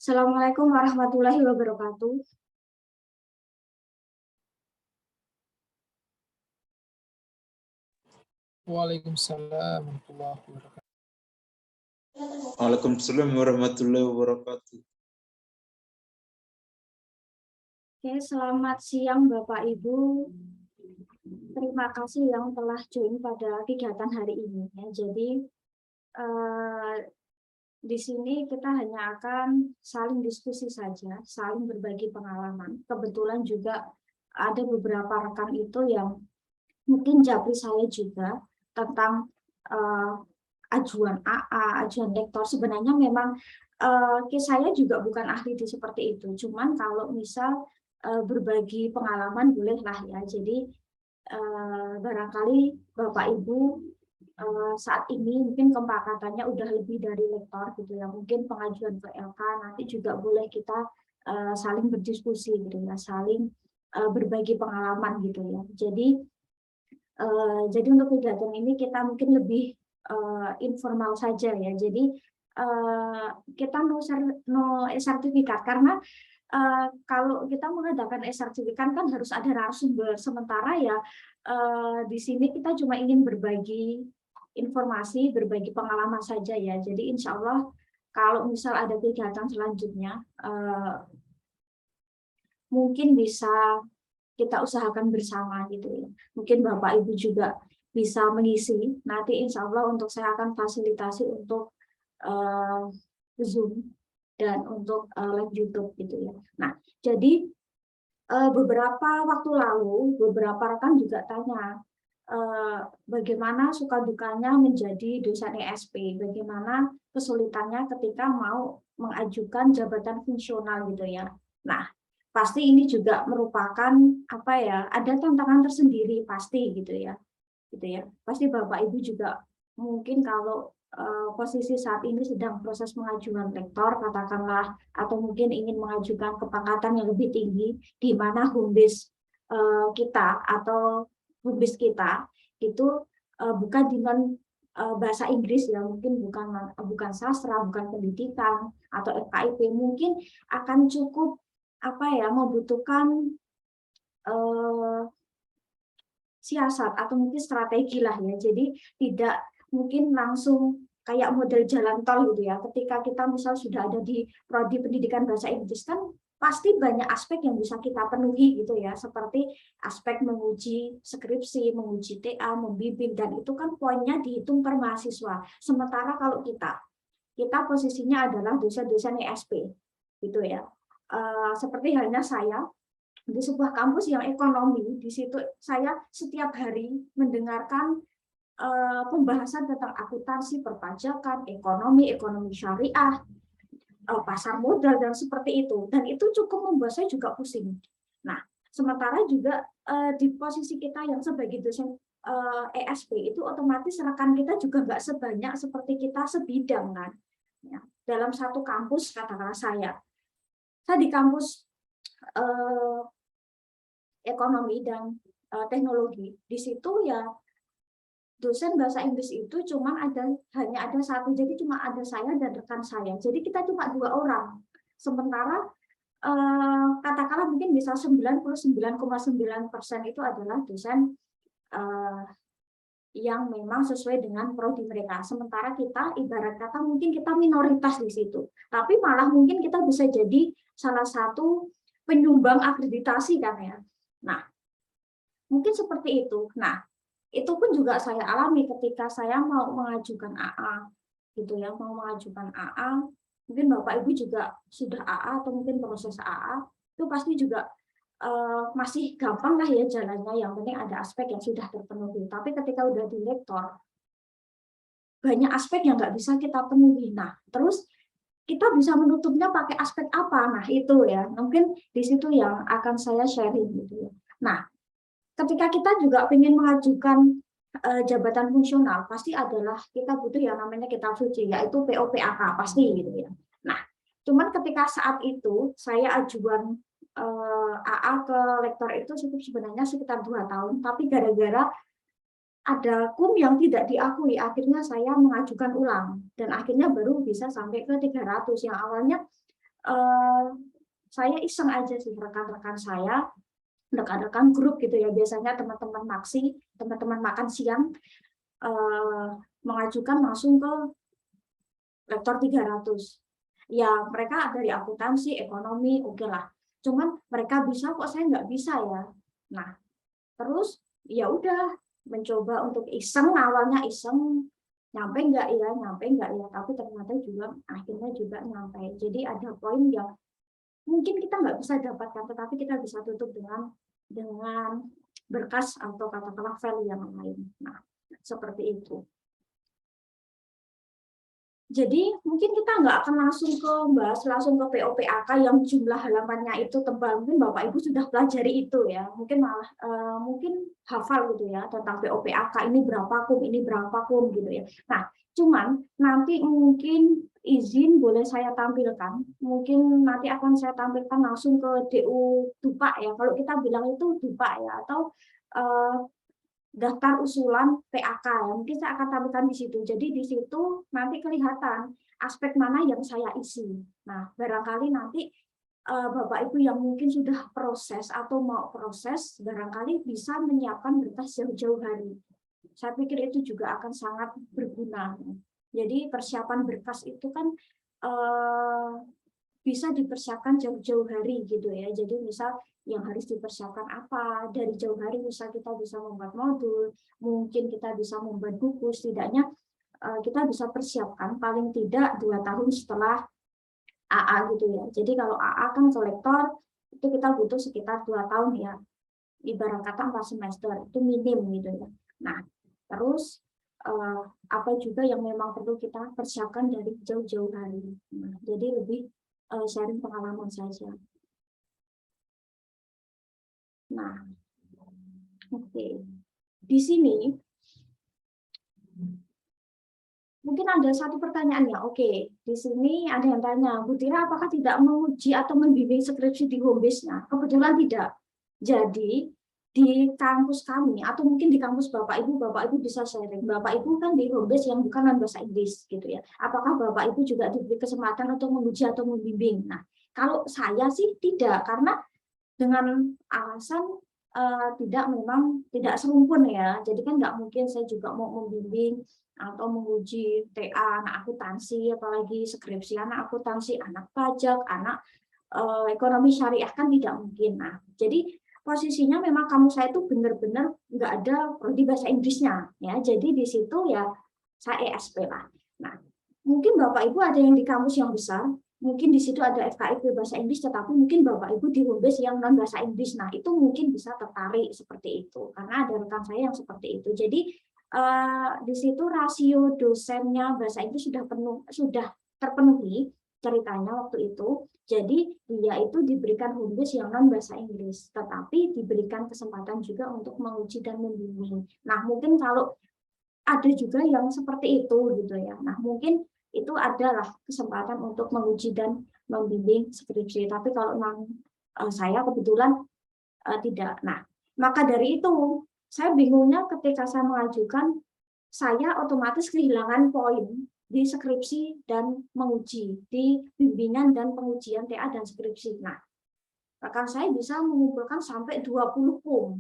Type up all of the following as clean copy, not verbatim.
Assalamualaikum warahmatullahi wabarakatuh. Waalaikumsalam warahmatullahi wabarakatuh. Waalaikumsalam warahmatullahi wabarakatuh. Oke, selamat siang Bapak Ibu. Terima kasih yang telah join pada kegiatan hari ini. Jadi di sini kita hanya akan saling diskusi saja, saling berbagi pengalaman. Kebetulan juga ada beberapa rekan itu yang mungkin japri saya juga tentang ajuan AA, ajuan lektor. Sebenarnya memang saya juga bukan ahli di seperti itu. Cuman kalau misal berbagi pengalaman bolehlah ya. Jadi barangkali Bapak Ibu saat ini mungkin kepakatannya udah lebih dari lektor gitu ya. Mungkin pengajuan ke LK nanti juga boleh kita saling berdiskusi gitu ya, saling berbagi pengalaman gitu ya. Jadi untuk kegiatan ini kita mungkin lebih informal saja ya. Jadi kita no sertifikat karena kalau kita mengadakan sertifikat kan harus ada narasumber. Sementara ya di sini kita cuma ingin berbagi informasi, berbagi pengalaman saja ya. Jadi insya Allah kalau misal ada kegiatan selanjutnya mungkin bisa kita usahakan bersama gitu ya. Mungkin Bapak Ibu juga bisa mengisi. Nanti insya Allah untuk saya akan fasilitasi untuk Zoom dan untuk live YouTube gitu ya. Nah, jadi beberapa waktu lalu beberapa rekan juga tanya bagaimana suka dukanya menjadi dosen ESP, bagaimana kesulitannya ketika mau mengajukan jabatan fungsional gitu ya. Nah, pasti ini juga merupakan apa ya, ada tantangan tersendiri pasti gitu ya. Pasti Bapak Ibu juga mungkin kalau posisi saat ini sedang proses pengajuan rektor katakanlah, atau mungkin ingin mengajukan kepangkatan yang lebih tinggi di mana home base kita atau home base kita itu bukan dengan bahasa Inggris ya, mungkin bukan sastra, bukan pendidikan atau FKIP, mungkin akan cukup apa ya, membutuhkan siasat atau mungkin strategi lah ya. Jadi tidak mungkin langsung kayak model jalan tol gitu ya. Ketika kita misal sudah ada di prodi pendidikan bahasa Inggris kan pasti banyak aspek yang bisa kita penuhi gitu ya. Seperti aspek menguji skripsi, menguji TA, membimbing, dan itu kan poinnya dihitung per mahasiswa. Sementara kalau kita posisinya adalah dosen-dosen ESP gitu ya. Seperti halnya saya di sebuah kampus yang ekonomi, di situ saya setiap hari mendengarkan pembahasan tentang akuntansi, perpajakan, ekonomi syariah, pasar modal, dan seperti itu. Dan itu cukup membuat saya juga pusing. Nah, sementara juga di posisi kita yang sebagai dosen ESP itu otomatis rekan kita juga nggak sebanyak seperti kita sebidang kan. Ya, dalam satu kampus, katakanlah saya di kampus ekonomi dan teknologi, di situ ya dosen bahasa Inggris itu hanya ada satu, jadi cuma ada saya dan rekan saya, jadi kita cuma 2 orang. Sementara katakanlah mungkin bisa 99,9% itu adalah dosen yang memang sesuai dengan prodi mereka. Sementara kita ibarat kata mungkin kita minoritas di situ, tapi malah mungkin kita bisa jadi salah satu penyumbang akreditasi kan ya. Nah, mungkin seperti itu. Nah, itu pun juga saya alami ketika saya mau mengajukan AA, gitu ya, mau mengajukan AA. Mungkin Bapak Ibu juga sudah AA atau mungkin proses AA, itu pasti juga masih gampang lah ya jalannya. Yang penting ada aspek yang sudah terpenuhi. Tapi ketika udah di lektor, banyak aspek yang nggak bisa kita penuhi. Nah, terus kita bisa menutupnya pakai aspek apa? Nah, itu ya, mungkin di situ yang akan saya sharing gitu ya. Nah, ketika kita juga ingin mengajukan jabatan fungsional, pasti adalah kita butuh yang namanya kitab suci, yaitu POPAK, pasti gitu ya. Nah, cuman ketika saat itu saya ajuan AA ke lektor itu sebenarnya sekitar 2 tahun, tapi gara-gara ada kum yang tidak diakui, akhirnya saya mengajukan ulang, dan akhirnya baru bisa sampai ke 300, yang awalnya eh, saya iseng aja sih rekan-rekan saya, rekan-rekan grup gitu ya, biasanya teman-teman maksi, teman-teman makan siang, mengajukan langsung ke lektor 300. Ya mereka dari akuntansi, ekonomi, oke lah. Cuman mereka bisa kok saya nggak bisa ya. Nah terus ya udah mencoba untuk iseng, awalnya iseng, nyampe nggak ya, tapi ternyata juga akhirnya juga nyampe. Jadi ada poin yang mungkin kita nggak bisa dapatkan, tetapi kita bisa tutup dengan berkas atau katakanlah file yang lain. Nah seperti itu. Jadi mungkin kita nggak akan langsung langsung ke POPAK yang jumlah halamannya itu tebal. Mungkin Bapak Ibu sudah pelajari itu ya. Mungkin malah mungkin hafal gitu ya tentang POPAK ini berapa kum gitu ya. Nah, cuman nanti mungkin izin boleh saya tampilkan. Mungkin nanti akan saya tampilkan langsung ke DU Dupak ya. Kalau kita bilang itu Dupak ya, atau daftar usulan PAK ya. Mungkin saya akan tampilkan di situ. Jadi di situ nanti kelihatan aspek mana yang saya isi. Nah, barangkali nanti Bapak Ibu yang mungkin sudah proses atau mau proses, barangkali bisa menyiapkan berkas jauh-jauh hari. Saya pikir itu juga akan sangat berguna. Jadi persiapan berkas itu kan bisa dipersiapkan jauh-jauh hari gitu ya. Jadi misal yang harus dipersiapkan apa, dari jauh hari misal kita bisa membuat modul, mungkin kita bisa membuat buku, setidaknya kita bisa persiapkan paling tidak 2 tahun setelah AA gitu ya. Jadi kalau AA kan kolektor itu kita butuh sekitar 2 tahun ya, ibarat kata 4 semester itu minim gitu ya. Nah terus apa juga yang memang perlu kita persiapkan dari jauh-jauh hari. Nah, jadi lebih sharing pengalaman saja. Nah, oke. Di sini mungkin ada satu pertanyaan ya. Oke, di sini ada yang tanya, Bu Tira apakah tidak menguji atau membimbing skripsi di home base-nya? Kebetulan tidak. Jadi di kampus kami atau mungkin di kampus Bapak Ibu bisa sharing. Bapak Ibu kan di home base yang bukan non bahasa Inggris gitu ya. Apakah Bapak Ibu juga diberi kesempatan untuk menguji atau membimbing? Nah, kalau saya sih tidak, karena dengan alasan tidak serumpun ya. Jadi kan nggak mungkin saya juga mau membimbing atau menguji TA anak akuntansi, apalagi skripsi anak akuntansi, anak pajak, anak ekonomi syariah kan tidak mungkin. Nah, jadi posisinya memang kamu saya itu benar-benar nggak ada prodi bahasa Inggrisnya ya. Jadi di situ ya saya ESP lah. Nah, mungkin Bapak Ibu ada yang di kampus yang besar, mungkin di situ ada FKIP bahasa Inggris, tetapi mungkin Bapak Ibu di home base yang non bahasa Inggris. Nah, itu mungkin bisa tertarik seperti itu karena ada rekan saya yang seperti itu. Jadi di situ rasio dosennya bahasa Inggris sudah terpenuhi ceritanya waktu itu. Jadi dia itu diberikan home base yang non bahasa Inggris, tetapi diberikan kesempatan juga untuk menguji dan membimbing. Nah, mungkin kalau ada juga yang seperti itu gitu ya. Nah, mungkin itu adalah kesempatan untuk menguji dan membimbing skripsi. Tapi kalau saya kebetulan tidak. Nah, maka dari itu saya bingungnya ketika saya mengajukan, saya otomatis kehilangan poin di skripsi dan menguji, di bimbingan dan pengujian TA dan skripsi. Nah, rekan saya bisa mengumpulkan sampai 20 PUM.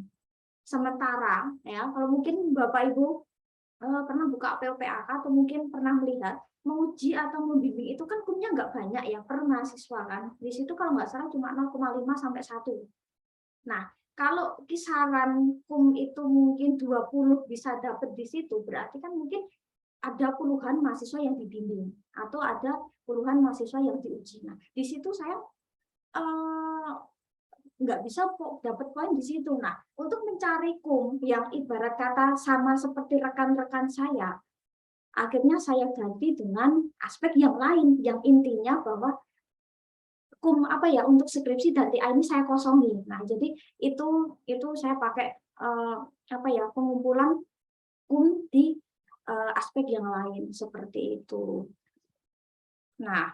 Sementara ya, kalau mungkin Bapak Ibu pernah buka POPAK atau mungkin pernah melihat menguji atau membimbing itu kan kumnya nggak banyak ya per mahasiswa kan. Di situ kalau nggak salah cuma 0,5 sampai 1. Nah, kalau kisaran kum itu mungkin 20 bisa dapat di situ, berarti kan mungkin ada puluhan mahasiswa yang dibimbing atau ada puluhan mahasiswa yang diuji. Nah, di situ saya eh, nggak bisa dapat poin di situ. Nah, untuk mencari kum yang ibarat kata sama seperti rekan-rekan saya, akhirnya saya ganti dengan aspek yang lain, yang intinya bahwa kum apa ya untuk skripsi dan TA ini saya kosongi. Nah, jadi itu saya pakai apa ya pengumpulan kum di aspek yang lain seperti itu. Nah,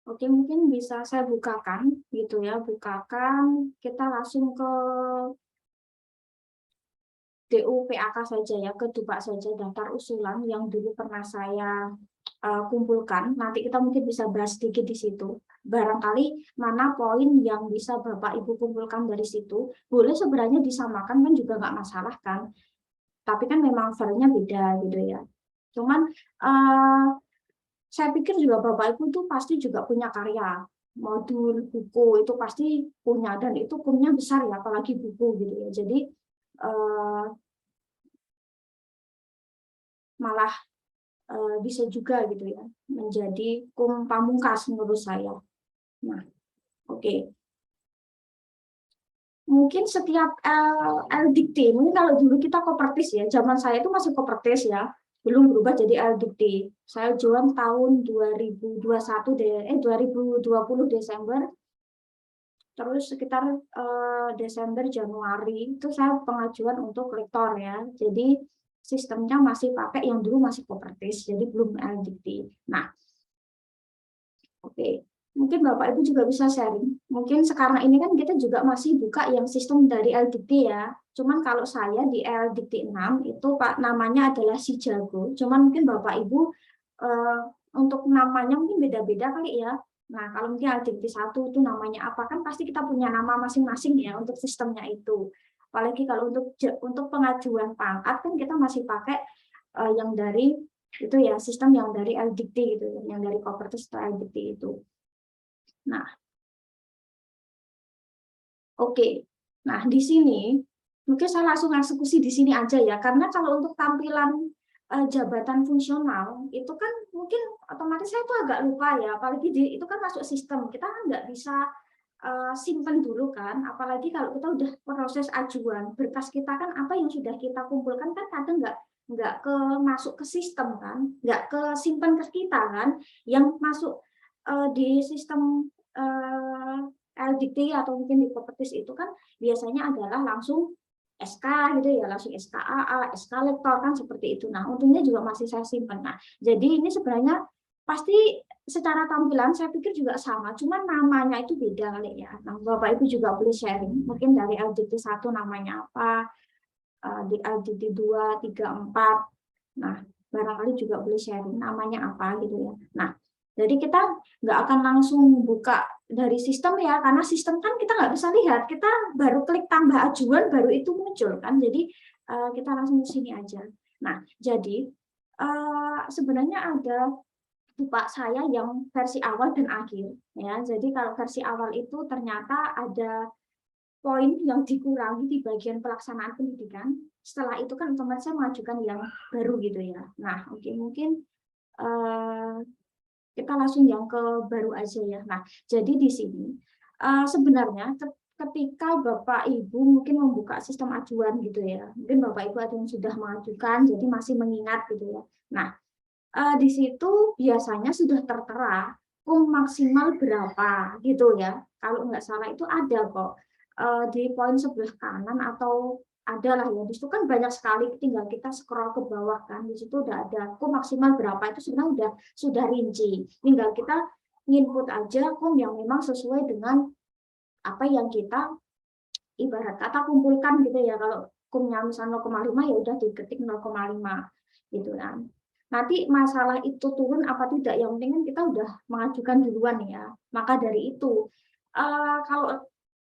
Oke, mungkin bisa saya bukakan gitu ya, bukakan kita langsung ke DUPAK saja ya, ke DUPAK saja, daftar usulan yang dulu pernah saya kumpulkan. Nanti kita mungkin bisa bahas sedikit di situ. Barangkali mana poin yang bisa Bapak Ibu kumpulkan dari situ. Boleh sebenarnya disamakan kan juga nggak masalah kan. Tapi kan memang filenya beda gitu ya. Cuman saya pikir juga Bapak Ibu tuh pasti juga punya karya, modul, buku itu pasti punya dan itu punya besar ya, apalagi buku gitu ya. Jadi malah bisa juga gitu ya menjadi pamungkas menurut saya. Nah, oke. Mungkin setiap LDikti, mungkin kalau dulu kita kopertis ya, zaman saya itu masih kopertis ya, belum berubah jadi LDikti. Saya join tahun 2021 2020 Desember, terus sekitar Desember Januari itu saya pengajuan untuk lektor ya. Jadi sistemnya masih pakai yang dulu masih kopertis, jadi belum LDikti. Nah, oke, mungkin Bapak Ibu juga bisa sharing. Mungkin sekarang ini kan kita juga masih buka yang sistem dari LDikti ya. Cuman kalau saya di LDikti 6 itu Pak namanya adalah Si Jago. Cuman mungkin Bapak Ibu untuk namanya mungkin beda-beda kali ya. Nah, kalau mungkin LDikti 1 itu namanya apa kan pasti kita punya nama masing-masing ya untuk sistemnya itu. Apalagi kalau untuk pengajuan pangkat kan kita masih pakai yang dari itu ya sistem yang dari LDikti gitu, yang dari Kopertis atau LDikti itu. Nah, oke. Nah, di sini mungkin saya langsung eksekusi di sini aja ya, karena kalau untuk tampilan jabatan fungsional itu kan mungkin otomatis saya tuh agak lupa ya, apalagi itu kan masuk sistem, kita kan nggak bisa simpen dulu kan, apalagi kalau kita udah proses ajuan berkas kita kan apa yang sudah kita kumpulkan kan kadang nggak masuk ke sistem kan, nggak ke simpan ke kita kan, yang masuk di sistem LDikti atau mungkin di Kopertis itu kan biasanya adalah langsung SK gitu ya, langsung SKAA, SK lektor kan seperti itu. Nah, untungnya juga masih saya simpan. Nah, jadi ini sebenarnya pasti secara tampilan saya pikir juga sama, cuman namanya itu beda kali ya. Nah, Bapak Ibu juga boleh sharing, mungkin dari LDikti 1 namanya apa, di LDikti 2, 3, 4. Nah, barangkali juga boleh sharing namanya apa gitu ya. Nah, jadi kita nggak akan langsung buka dari sistem ya, karena sistem kan kita nggak bisa lihat, kita baru klik tambah ajuan, baru itu muncul kan. Jadi kita langsung ke sini aja. Nah, jadi sebenarnya ada Pak saya yang versi awal dan akhir ya. Jadi kalau versi awal itu ternyata ada poin yang dikurangi di bagian pelaksanaan pendidikan. Setelah itu kan otomatis saya mengajukan yang baru gitu ya. Nah, oke, mungkin kita langsung yang ke baru aja ya. Nah, jadi di sini sebenarnya ketika Bapak Ibu mungkin membuka sistem ajuan gitu ya. Mungkin Bapak Ibu ada yang sudah mengajukan, jadi masih mengingat gitu ya. Nah, di situ biasanya sudah tertera maksimal berapa gitu ya. Kalau nggak salah itu ada kok di poin sebelah kanan atau ada lah ya. Di situ kan banyak sekali, tinggal kita scroll ke bawah kan. Di situ udah ada maksimal berapa itu sebenarnya sudah rinci. Tinggal kita input aja yang memang sesuai dengan apa yang kita ibarat kata kumpulkan gitu ya. Kalau kumnya misalnya 0,5 ya udah diketik 0,5 gitu kan. Nanti masalah itu turun apa tidak, yang penting kan kita udah mengajukan duluan ya. Maka dari itu kalau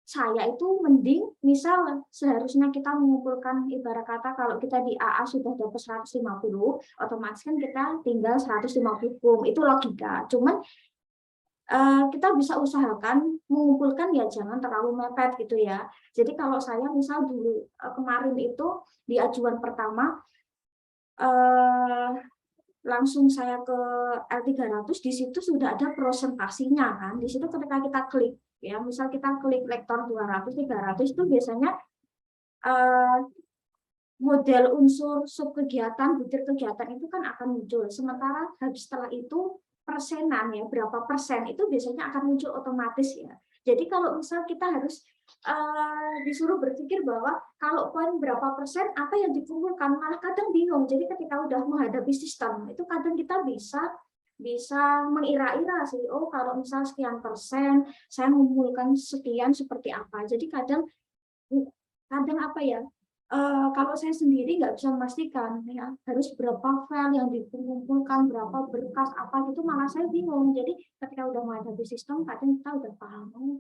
saya itu mending misal seharusnya kita mengumpulkan ibarat kata kalau kita di AA sudah dapat 150, otomatis kan kita tinggal 150 itu logika. Cuman kita bisa usahakan mengumpulkan ya jangan terlalu mepet gitu ya. Jadi kalau saya misal dulu kemarin itu di ajuan pertama langsung saya ke L300, di situ sudah ada presentasinya kan. Di situ ketika kita klik ya, misal kita klik lektor 200 300 itu biasanya model unsur sub kegiatan, butir kegiatan itu kan akan muncul. Sementara habis setelah itu persenan ya, berapa persen itu biasanya akan muncul otomatis ya. Jadi kalau misal kita harus disuruh berpikir bahwa kalau poin berapa persen apa yang dikumpulkan, malah kadang bingung. Jadi ketika udah menghadapi sistem itu kadang kita bisa bisa mengira-ira sih, oh kalau misal sekian persen, saya mengumpulkan sekian seperti apa. Jadi kadang apa ya, kalau saya sendiri nggak bisa memastikan ya harus berapa file yang dikumpulkan, berapa berkas apa gitu, malah saya bingung. Jadi ketika udah menghadapi sistem, kadang kita udah paham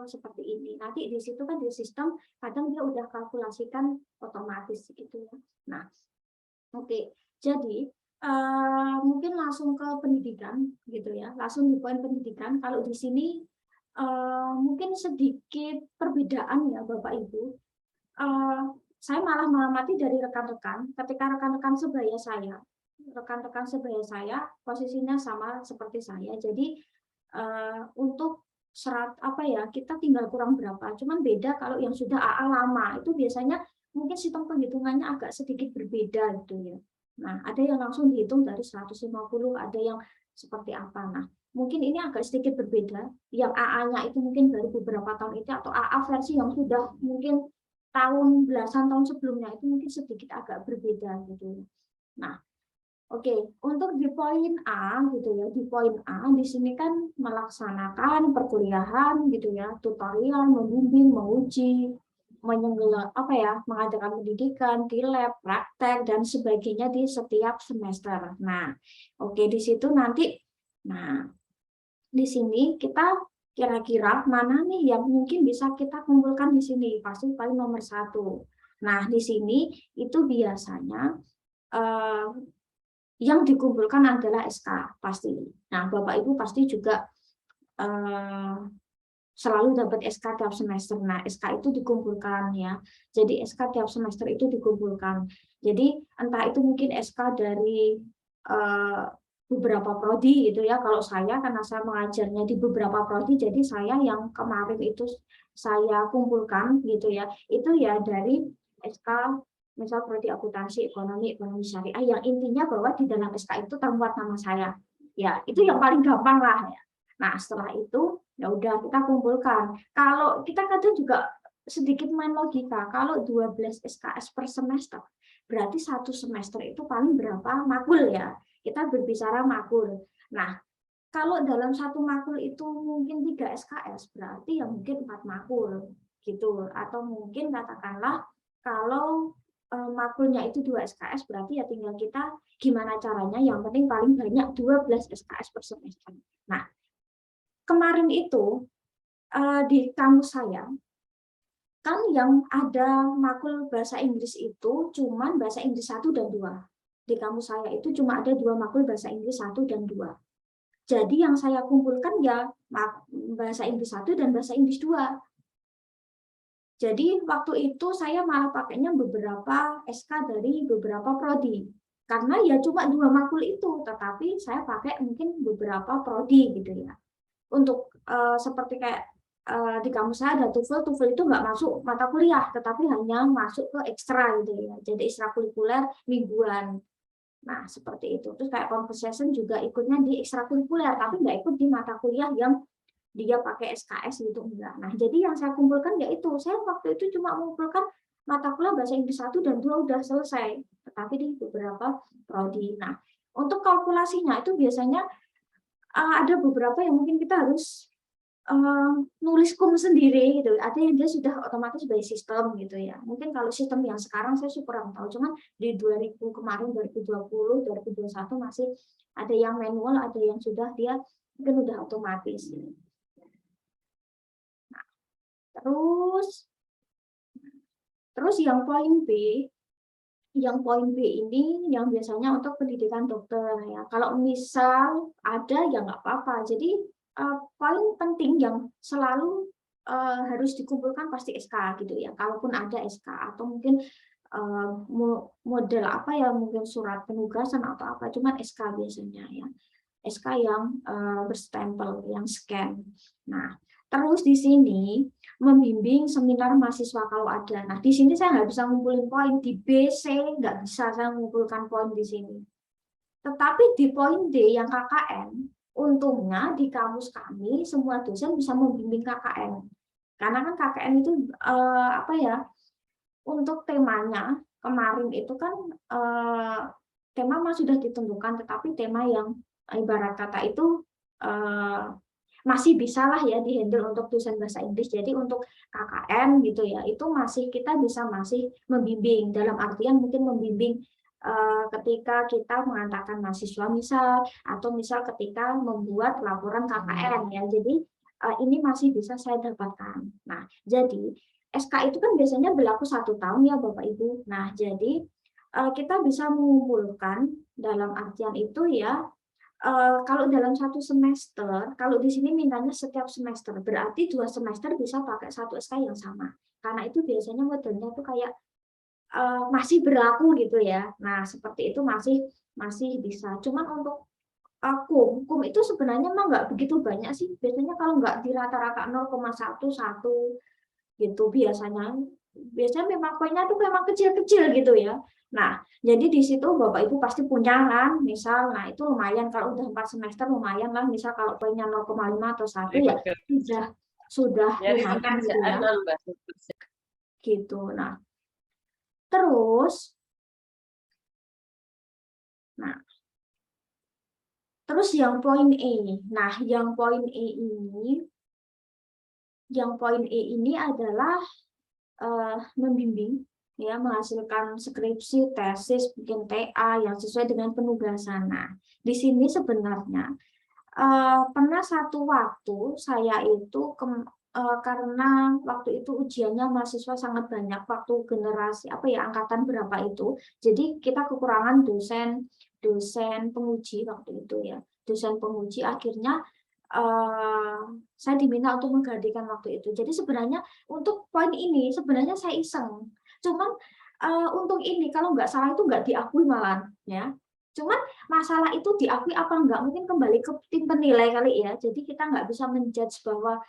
seperti ini. Nanti di situ kan di sistem kadang dia udah kalkulasikan otomatis gitu ya. Nah, oke. Jadi mungkin langsung ke pendidikan gitu ya. Langsung di poin pendidikan. Kalau di sini mungkin sedikit perbedaan ya Bapak Ibu. Saya malah mengamati dari rekan-rekan, ketika rekan-rekan sebaya saya posisinya sama seperti saya. Jadi untuk apa ya, kita tinggal kurang berapa. Cuman beda kalau yang sudah AA lama itu biasanya mungkin sistem penghitungannya agak sedikit berbeda gitu ya. Nah, ada yang langsung dihitung dari 150, ada yang seperti apa. Nah, mungkin ini agak sedikit berbeda. Yang AA-nya itu mungkin baru beberapa tahun itu, atau AA versi yang sudah mungkin belasan tahun sebelumnya itu mungkin sedikit agak berbeda gitu. Nah, oke, untuk di poin A gitu ya, di poin A di sini kan melaksanakan perkuliahan gitu ya, tutorial, membimbing, menguji, mengadakan pendidikan di lab, praktek dan sebagainya di setiap semester. Nah, oke di situ nanti, nah di sini kita kira-kira mana nih yang mungkin bisa kita kumpulkan di sini, pasti paling nomor 1. Nah, di sini itu biasanya yang dikumpulkan adalah SK pasti. Nah, Bapak Ibu pasti juga selalu dapat SK tiap semester. Nah, SK itu dikumpulkan ya. Jadi SK tiap semester itu dikumpulkan. Jadi entah itu mungkin SK dari beberapa prodi gitu ya. Kalau saya karena saya mengajarnya di beberapa prodi, jadi saya yang kemarin itu saya kumpulkan gitu ya. Itu ya dari SK misal prodi akuntansi, ekonomi syariah, yang intinya bahwa di dalam SK itu termuat nama saya. Ya, itu yang paling gampang lah ya. Nah, setelah itu ya udah kita kumpulkan. Kalau kita kadang juga sedikit main logika, kalau 12 SKS per semester, berarti satu semester itu paling berapa makul ya? Kita berbicara makul. Nah, kalau dalam satu makul itu mungkin 3 SKS, berarti ya mungkin 4 makul gitu. Atau mungkin katakanlah kalau makulnya itu 2 SKS, berarti ya tinggal kita gimana caranya, yang penting paling banyak 12 SKS per semester. Nah, kemarin itu di kampus saya kan yang ada makul bahasa Inggris itu cuman bahasa Inggris 1 dan 2. Di kampus saya itu cuma ada 2 makul bahasa Inggris 1 dan 2. Jadi yang saya kumpulkan ya bahasa Inggris 1 dan bahasa Inggris 2. Jadi waktu itu saya malah pakainya beberapa SK dari beberapa prodi. Karena ya cuma 2 makul itu, tetapi saya pakai mungkin beberapa prodi gitu ya. Untuk seperti kayak di kampus saya ada TOEFL itu nggak masuk mata kuliah, tetapi hanya masuk ke ekstra gitu ya. Jadi ekstrakurikuler mingguan. Nah, seperti itu. Terus kayak conversation juga ikutnya di ekstrakurikuler, tapi nggak ikut di mata kuliah yang dia pakai SKS gitu, enggak. Nah, jadi yang saya kumpulkan yaitu, saya waktu itu cuma mengumpulkan mata kuliah bahasa Inggris 1 dan 2 udah selesai, tetapi di beberapa prodi. Nah, untuk kalkulasinya itu biasanya ada beberapa yang mungkin kita harus nulis kum sendiri gitu. Ada yang dia sudah otomatis by sistem gitu ya. Mungkin kalau sistem yang sekarang saya sih kurang tahu, cuman di 2000 kemarin 2020, 2021 masih ada yang manual, ada yang sudah dia mungkin udah otomatis. Nah, terus yang poin B ini yang biasanya untuk pendidikan dokter ya. Kalau misal ada ya nggak apa-apa. Jadi paling penting yang selalu harus dikumpulkan pasti SK gitu ya. Kalaupun ada SK atau mungkin model apa ya, mungkin surat penugasan atau apa, cuman SK biasanya ya. SK yang berstempel, yang scan. Nah, terus di sini membimbing seminar mahasiswa kalau ada. Nah, di sini saya nggak bisa ngumpulin poin, di B, C nggak bisa saya mengumpulkan poin di sini. Tetapi di poin D yang KKN, untungnya di kampus kami semua dosen bisa membimbing KKN. Karena kan KKN itu untuk temanya kemarin itu kan tema sudah ditentukan, tetapi tema yang ibarat kata itu masih bisa lah ya dihandle untuk dosen bahasa Inggris. Jadi untuk KKN gitu ya, itu masih kita bisa masih membimbing, dalam artian mungkin membimbing ketika kita mengantarkan mahasiswa misal, atau misal ketika membuat laporan KKN ya. Jadi ini masih bisa saya dapatkan. Nah, jadi SK itu kan biasanya berlaku 1 tahun ya Bapak Ibu. Nah, jadi kita bisa mengumpulkan dalam artian itu ya. Kalau dalam 1 semester, kalau di sini mintanya setiap semester, berarti 2 semester bisa pakai 1 SK yang sama. Karena itu biasanya modelnya tuh kayak masih berlaku gitu ya. Nah, seperti itu masih bisa. Cuman untuk kum itu sebenarnya mah nggak begitu banyak sih. Biasanya kalau nggak di rata-rata 0,11 gitu biasanya. Biasanya memang poinnya tuh memang kecil-kecil gitu ya. Nah, jadi di situ Bapak Ibu pasti punya kan, misal, nah itu lumayan kalau udah 4 semester lumayan lah, misal kalau poinnya 0,5 atau 1 ya sudah lumayan gitu ya. Gitu. Nah, terus yang poin E. Nah, yang poin E ini adalah membimbing ya, menghasilkan skripsi, tesis, bikin TA yang sesuai dengan penugasan. Nah, di sini sebenarnya pernah satu waktu saya itu karena waktu itu ujiannya mahasiswa sangat banyak, waktu generasi angkatan berapa itu, jadi kita kekurangan dosen penguji waktu itu ya, dosen penguji. Akhirnya saya diminta untuk menggantikan waktu itu. Jadi sebenarnya untuk poin ini sebenarnya saya iseng, cuman untuk ini kalau nggak salah itu nggak diakui malah ya. Cuman masalah itu diakui apa enggak mungkin kembali ke tim penilai kali ya. Jadi kita nggak bisa menjudge bahwa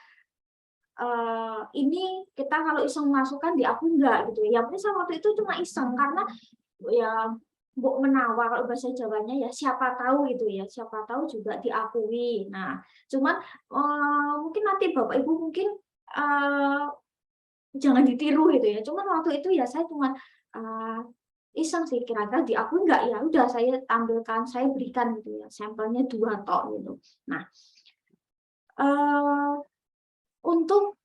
ini kita kalau iseng masukkan diakui enggak gitu ya. Yang penting waktu itu cuma iseng karena ya Mbok menawa kalau bahasa Jawanya ya, siapa tahu gitu ya, siapa tahu juga diakui. Nah, cuman mungkin nanti Bapak Ibu mungkin jangan ditiru gitu ya. Cuman waktu itu ya saya cuman iseng sih, kira-kira diakui nggak ya, udah saya tampilkan, saya berikan gitu ya, sampelnya 2 tok gitu. Nah, untuk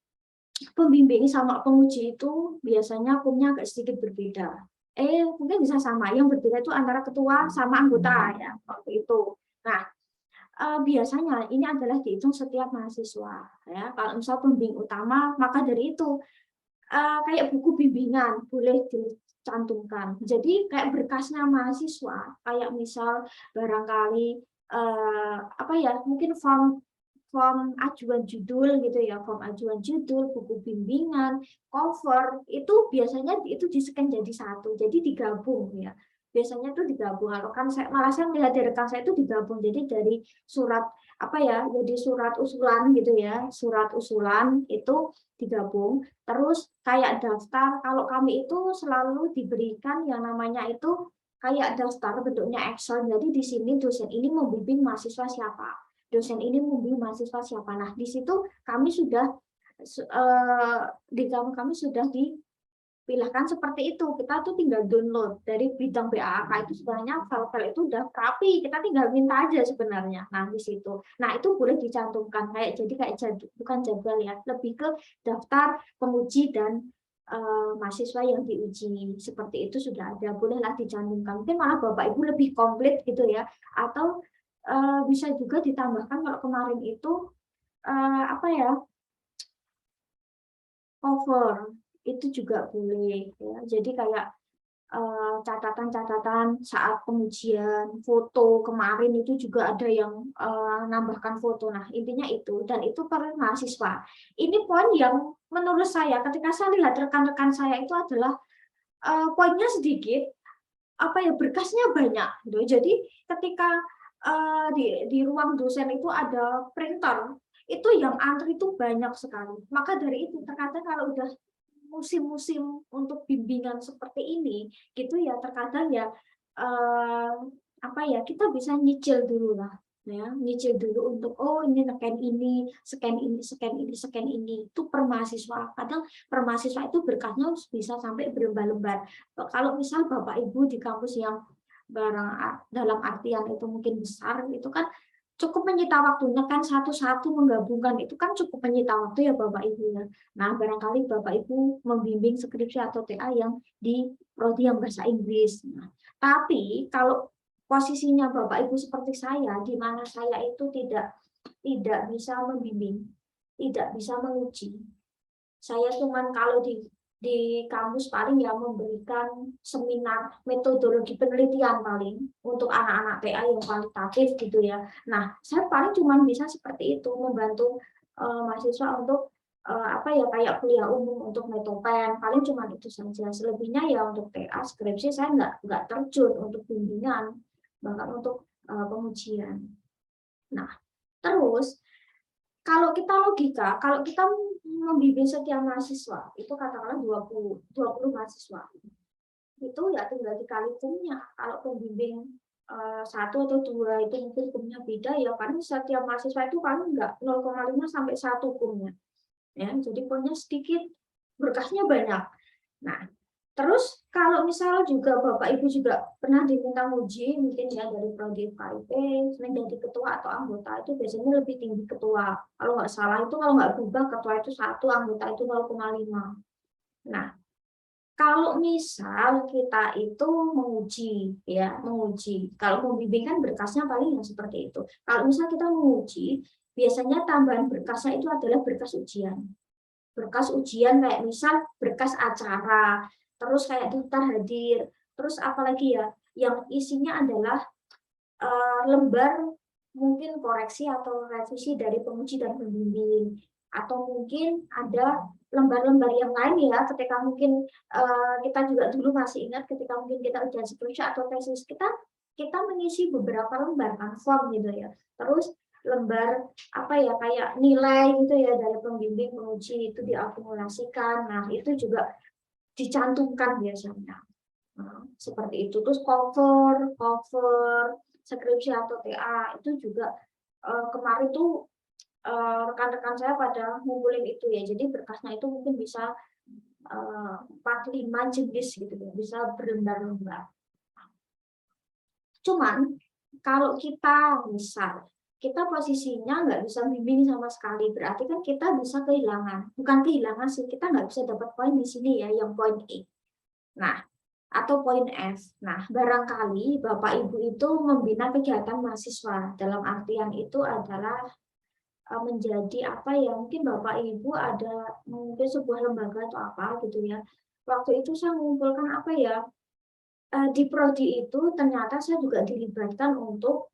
pembimbing sama penguji itu biasanya hukumnya agak sedikit berbeda. Mungkin bisa sama, yang berbeda itu antara ketua sama anggota ya waktu itu. Nah, biasanya ini adalah dihitung setiap mahasiswa ya. Kalau misal pembimbing utama, maka dari itu kayak buku bimbingan boleh dicantumkan. Jadi kayak berkasnya mahasiswa, kayak misal barangkali mungkin form ajuan judul gitu ya, form ajuan judul, buku bimbingan, cover, itu biasanya itu di-scan jadi satu, jadi digabung ya. Biasanya itu digabung. Kalau kan saya melihat dari rekan saya itu digabung. Jadi dari surat jadi surat usulan gitu ya, surat usulan itu digabung. Terus kayak daftar, kalau kami itu selalu diberikan yang namanya itu kayak daftar bentuknya Excel. Jadi di sini dosen ini membimbing mahasiswa siapa, dosen ini membimbing mahasiswa siapa. Nah, di situ kami sudah kami sudah dipilihkan seperti itu. Kita tuh tinggal download dari bidang BAK itu, sebenarnya file-file itu udah rapi, kita tinggal minta aja sebenarnya. Nah, di situ. Nah, itu boleh dicantumkan kayak bukan jadwal ya, lebih ke daftar penguji dan mahasiswa yang diuji. Seperti itu sudah ada, bolehlah dicantumkan. Mungkin malah Bapak Ibu lebih komplit gitu ya, atau bisa juga ditambahkan kalau kemarin itu cover itu juga boleh ya. Jadi kayak catatan-catatan saat pengujian, foto kemarin itu juga ada yang nambahkan foto. Nah, intinya itu, dan itu per mahasiswa. Ini poin yang menurut saya ketika saya lihat rekan-rekan saya itu adalah poinnya sedikit, berkasnya banyak gitu. Jadi ketika di ruang dosen itu ada printer, itu yang antri itu banyak sekali. Maka dari itu terkadang kalau udah musim-musim untuk bimbingan seperti ini gitu ya, terkadang ya kita bisa nyicil dulu lah ya, nyicil dulu untuk ini scan ini itu per mahasiswa. Kadang per mahasiswa itu berkasnya bisa sampai berlembar-lembar. Kalau misal Bapak Ibu di kampus yang dalam artian itu mungkin besar, itu kan cukup menyita waktunya kan, satu-satu menggabungkan itu kan cukup menyita waktu ya Bapak Ibu ya. Nah, barangkali Bapak Ibu membimbing skripsi atau TA yang di prodi yang bahasa Inggris. Nah, tapi kalau posisinya Bapak Ibu seperti saya, di mana saya itu tidak bisa membimbing, tidak bisa menguji. Saya cuman kalau di kampus paling ya memberikan seminar metodologi penelitian paling untuk anak-anak TA yang kualitatif gitu ya. Nah, saya paling cuma bisa seperti itu, membantu mahasiswa untuk apa ya, kayak kuliah umum untuk metopen, paling cuma itu saja. Selebihnya ya untuk TA skripsi saya nggak terjun untuk bimbingan, bahkan untuk pengujian. Nah, terus kalau kita logika, kalau kita membimbing setiap mahasiswa, itu katakanlah 20 mahasiswa, itu ya tinggal dikali kumnya. Kalau pembimbing 1 atau 2 itu mungkin kumnya beda, ya paling setiap mahasiswa itu paling enggak 0,5 sampai 1 kumnya. Ya, jadi kumnya sedikit, berkasnya banyak. Nah, terus kalau misal juga Bapak Ibu juga pernah diminta uji mungkin ya dari prodi FKIP, selain jadi ketua atau anggota itu biasanya lebih tinggi ketua. Kalau nggak salah itu kalau nggak berubah ketua itu 1, anggota itu 0,5. Nah, kalau misal kita itu menguji ya, menguji. Kalau membimbing kan berkasnya paling yang seperti itu. Kalau misal kita menguji, biasanya tambahan berkasnya itu adalah berkas ujian. Berkas ujian kayak misal berkas acara, terus kayak daftar hadir, terus apalagi ya, yang isinya adalah lembar mungkin koreksi atau revisi dari penguji dan pembimbing, atau mungkin ada lembar-lembar yang lain ya, ketika mungkin kita juga dulu masih ingat ketika mungkin kita ujian skripsi atau tesis, kita mengisi beberapa lembar kan, form gitu ya, terus lembar apa ya, kayak nilai gitu ya dari pembimbing penguji itu diakumulasikan. Nah, itu juga dicantumkan biasanya. Nah, seperti itu. Terus cover skripsi atau TA itu juga kemarin tuh rekan-rekan saya pada ngumpulin itu ya. Jadi berkasnya itu mungkin bisa 4-5 jenis gitu ya, bisa berlembar-lembar. Cuman kalau kita misal kita posisinya nggak bisa bimbing sama sekali, berarti kan kita bisa kehilangan. Bukan kehilangan sih, kita nggak bisa dapat poin di sini ya, yang poin E. Nah, atau poin F. Nah, barangkali Bapak Ibu itu membina kegiatan mahasiswa. Dalam artian itu adalah menjadi apa ya, mungkin Bapak Ibu ada mungkin sebuah lembaga atau apa gitu ya. Waktu itu saya mengumpulkan apa ya, di prodi itu ternyata saya juga dilibatkan untuk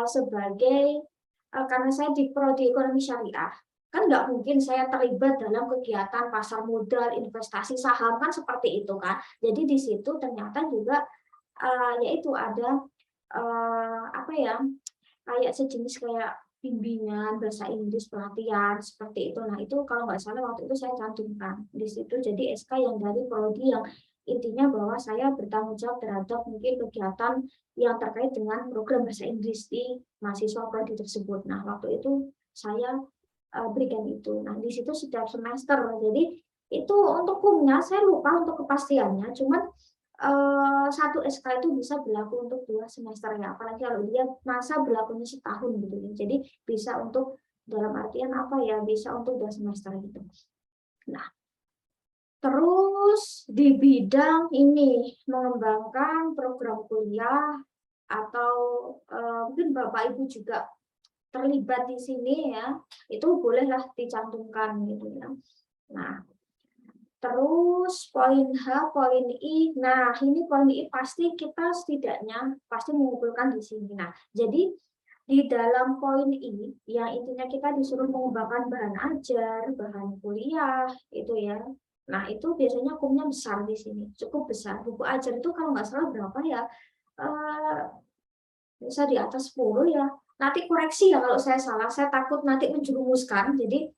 sebagai karena saya di prodi ekonomi syariah, kan nggak mungkin saya terlibat dalam kegiatan pasar modal, investasi saham kan seperti itu kan. Jadi di situ ternyata juga yaitu ada apa ya, kayak sejenis kayak bimbingan bahasa Inggris, pelatihan seperti itu. Nah, itu kalau nggak salah waktu itu saya cantumkan di situ, jadi SK yang dari prodi yang intinya bahwa saya bertanggung jawab terhadap mungkin kegiatan yang terkait dengan program bahasa Inggris di mahasiswa prodi tersebut. Nah, waktu itu saya berikan itu. Nah, di situ setiap semester. Jadi itu untuk kumnya saya lupa untuk kepastiannya, cuman 1 SK itu bisa berlaku untuk 2 semester ya, apalagi kalau dia masa berlakunya setahun gitu ya. Jadi bisa untuk dalam artian apa ya, bisa untuk 2 semester gitu. Nah, terus di bidang ini mengembangkan program kuliah atau mungkin Bapak Ibu juga terlibat di sini ya, itu bolehlah dicantumkan gitu ya. Nah, terus poin H, poin I. Nah, ini poin I pasti kita setidaknya pasti mengumpulkan di sini. Nah, jadi di dalam poin I yang intinya kita disuruh mengembangkan bahan ajar, bahan kuliah itu ya. Nah, itu biasanya kumnya besar di sini, cukup besar. Buku ajar itu kalau nggak salah berapa ya? Bisa di atas 10 ya. Nanti koreksi ya kalau saya salah, saya takut nanti menjerumuskan. Jadi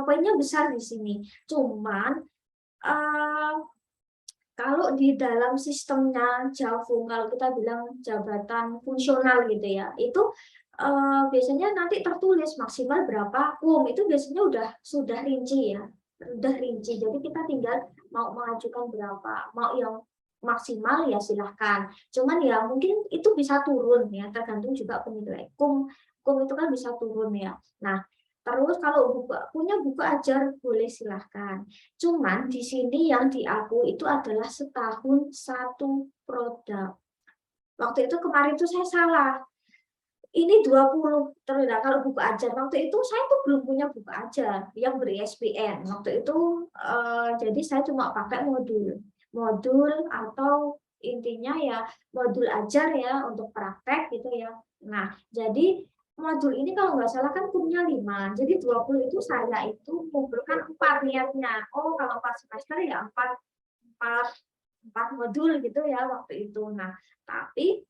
poinnya besar di sini. Cuman kalau di dalam sistemnya Javung, kalau kita bilang jabatan fungsional gitu ya, itu biasanya nanti tertulis maksimal berapa itu biasanya sudah rinci ya, udah rinci. Jadi kita tinggal mau mengajukan berapa, mau yang maksimal ya silahkan. Cuman ya mungkin itu bisa turun ya, tergantung juga penilaian. Kum itu kan bisa turun ya. Nah, terus kalau punya buku ajar boleh silahkan. Cuman di sini yang diaku itu adalah setahun satu produk. Waktu itu kemarin itu saya salah. Ini 20 terus. Nah, kalau buku ajar waktu itu saya tuh belum punya buku ajar yang ber-ISBN. Waktu itu jadi saya cuma pakai modul atau intinya ya modul ajar ya untuk praktek gitu ya. Nah, jadi modul ini kalau nggak salah kan punya 5. Jadi 20 itu saya itu kumpulkan 4 niatnya. Oh, kalau 4 semester ya 4 modul gitu ya waktu itu. Nah, tapi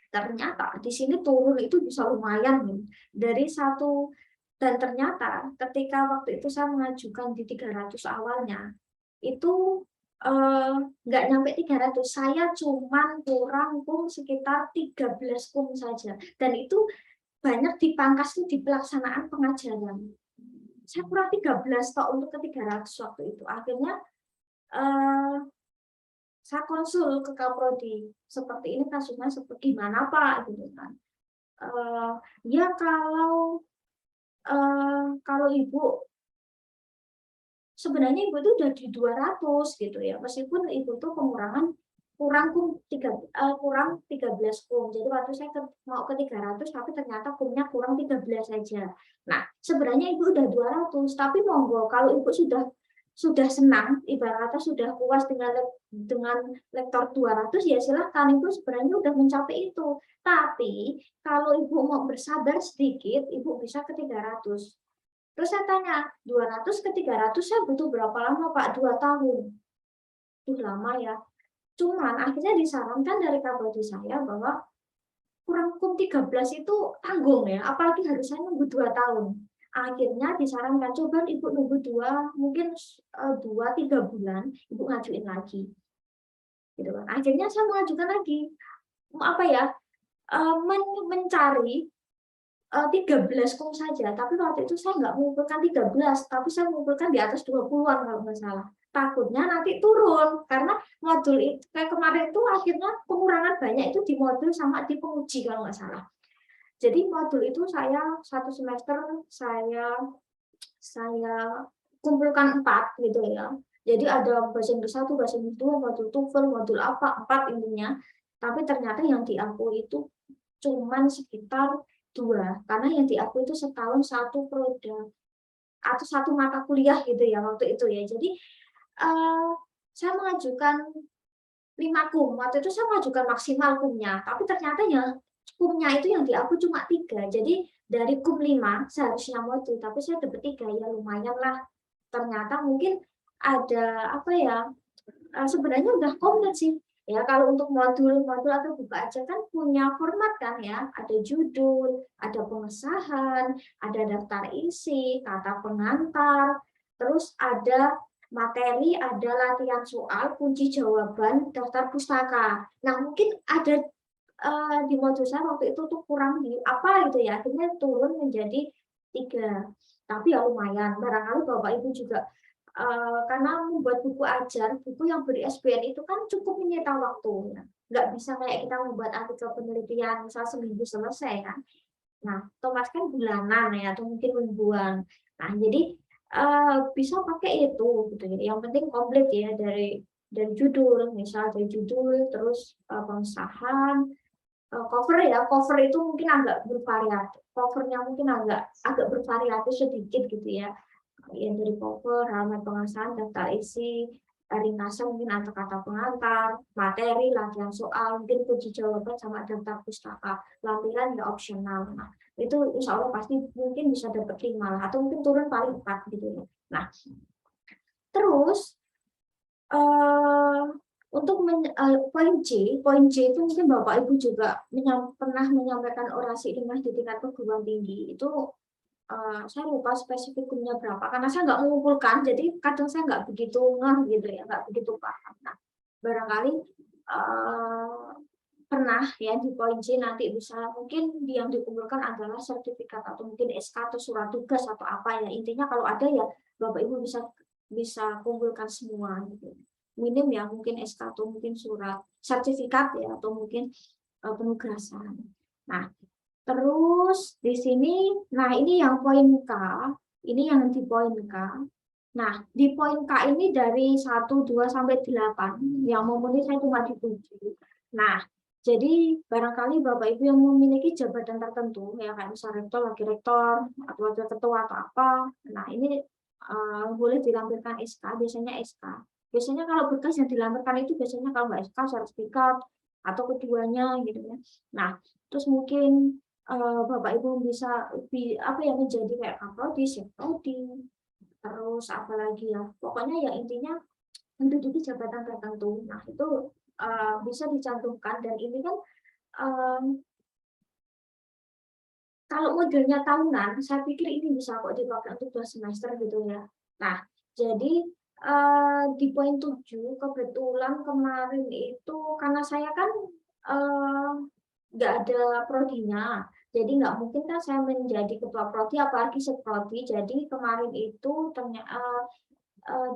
ternyata di sini turun itu bisa lumayan nih. Dari satu, dan ternyata ketika waktu itu saya mengajukan di 300 awalnya, itu nggak nyampe 300, saya cuman kurang sekitar 13 saja. Dan itu banyak dipangkas tuh di pelaksanaan pengajaran. Saya kurang 13 tok untuk ke 300 waktu itu. Akhirnya saya konsul ke Kaprodi, seperti ini kasusnya seperti gimana Pak, gitu kan. Ya kalau Ibu sebenarnya Ibu itu udah di 200 gitu ya, meskipun Ibu tuh kurang 13 Jadi waktu saya mau ke 300 tapi ternyata kumnya kurang 13 saja. Nah, sebenarnya Ibu udah 200, tapi monggo kalau Ibu sudah senang, ibaratnya sudah puas dengan lektor 200 ya silahkan, Ibu sebenarnya udah mencapai itu. Tapi kalau Ibu mau bersabar sedikit, Ibu bisa ke 300. Terus saya tanya, 200 ke 300 saya butuh berapa lama Pak? 2 tahun. Itu lama ya. Cuman akhirnya disarankan dari kaprodi saya bahwa kurang 13 itu tanggung ya, apalagi harus saya nunggu 2 tahun. Akhirnya disarankan coba Ibu nunggu mungkin 2-3 bulan, Ibu ngajuin lagi. Gitu kan. Akhirnya saya mengajukan lagi. Apa ya? Mencari 13 saja, tapi waktu itu saya nggak mengumpulkan 13, tapi saya mengumpulkan di atas 20-an kalau nggak salah. Takutnya nanti turun, karena modul itu kayak kemarin itu akhirnya pengurangan banyak itu di modul sama di penguji kalau nggak salah. Jadi modul itu saya satu semester saya kumpulkan 4 gitu ya. Jadi ada bahasa Inggris 1, bahasa Inggris 2, modul TOEFL, modul apa, 4 intinya. Tapi ternyata yang diakui itu cuman sekitar 2, karena yang diakui itu setahun 1 produk atau 1 mata kuliah gitu ya waktu itu ya. Jadi saya mengajukan 5 waktu itu saya mengajukan maksimal kumnya, tapi ternyata ya kumnya itu yang diakui cuma 3. Jadi dari 5 seharusnya modul, tapi saya dapat 3 ya lumayan lah. Ternyata mungkin ada apa ya? Sebenarnya udah komplit sih. Ya, kalau untuk modul atau buku aja kan punya format kan ya, ada judul, ada pengesahan, ada daftar isi, kata pengantar, terus ada materi, ada latihan soal, kunci jawaban, daftar pustaka. Nah, mungkin ada di modul saya waktu itu tuh kurang di apa gitu ya, akhirnya turun menjadi 3. Tapi ya lumayan, barangkali Bapak Ibu juga karena membuat buku ajar, buku yang ber-ISBN itu kan cukup menyita waktu, ya. Nggak bisa kayak kita membuat artikel penelitian, misal seminggu selesai kan. Nah, otomatis kan bulanan ya, atau mungkin mingguan. Nah, jadi bisa pakai itu, gitu ya. Yang penting komplit ya dari judul, misal dari judul, terus pengesahan, cover ya, cover itu mungkin agak bervariatif, covernya mungkin agak bervariatif sedikit gitu ya. Yang dari cover, halaman pengesahan, daftar isi, ringkasan mungkin atau kata pengantar, materi, latihan soal, mungkin kunci jawaban sama daftar pustaka. Lampiran ya opsional. Nah, itu insya Allah pasti mungkin bisa dapat 5 lah, atau mungkin turun paling 4 gitu ya. Nah, terus untuk poin J itu mungkin Bapak Ibu juga pernah menyampaikan orasi dengan di tingkat perguruan tinggi itu. Saya lupa spesifikumnya berapa karena saya nggak mengumpulkan, jadi kadang saya nggak begitu ngeh gitu ya, nggak begitu paham. Nah, barangkali pernah ya di poin C nanti bisa mungkin yang dikumpulkan adalah sertifikat atau mungkin SK atau surat tugas atau apa ya, intinya kalau ada ya Bapak Ibu bisa kumpulkan semua gitu. minim ya, mungkin SK atau mungkin surat sertifikat ya, atau mungkin penugasan. Nah, terus di sini, nah ini yang poin K, ini yang di poin K. Nah, di poin K ini dari 1, 2, sampai 8, yang memenuhi saya cuma di 7. Nah, jadi barangkali Bapak Ibu yang memiliki jabatan tertentu, ya kayak misalnya rektor, wakil rektor, atau wakil ketua atau apa, nah ini boleh dilampirkan SK, biasanya SK. Biasanya kalau berkas yang dilampirkan itu biasanya kalau nggak SK, sertifikat, atau keduanya gitu ya. Nah, terus mungkin Bapak Ibu bisa apa ya, menjadi kayak kaprodi, sekprodi, terus apalagi ya, pokoknya ya intinya menduduki jabatan tertentu. Nah itu bisa dicantumkan, dan ini kan kalau modelnya tahunan, saya pikir ini bisa kok dipakai untuk 2 semester gitu ya. Nah, jadi di poin 7 kebetulan kemarin itu karena saya kan nggak ada prodinya, jadi nggak mungkin kan saya menjadi ketua prodi apalagi sekprodi. Jadi kemarin itu ternyata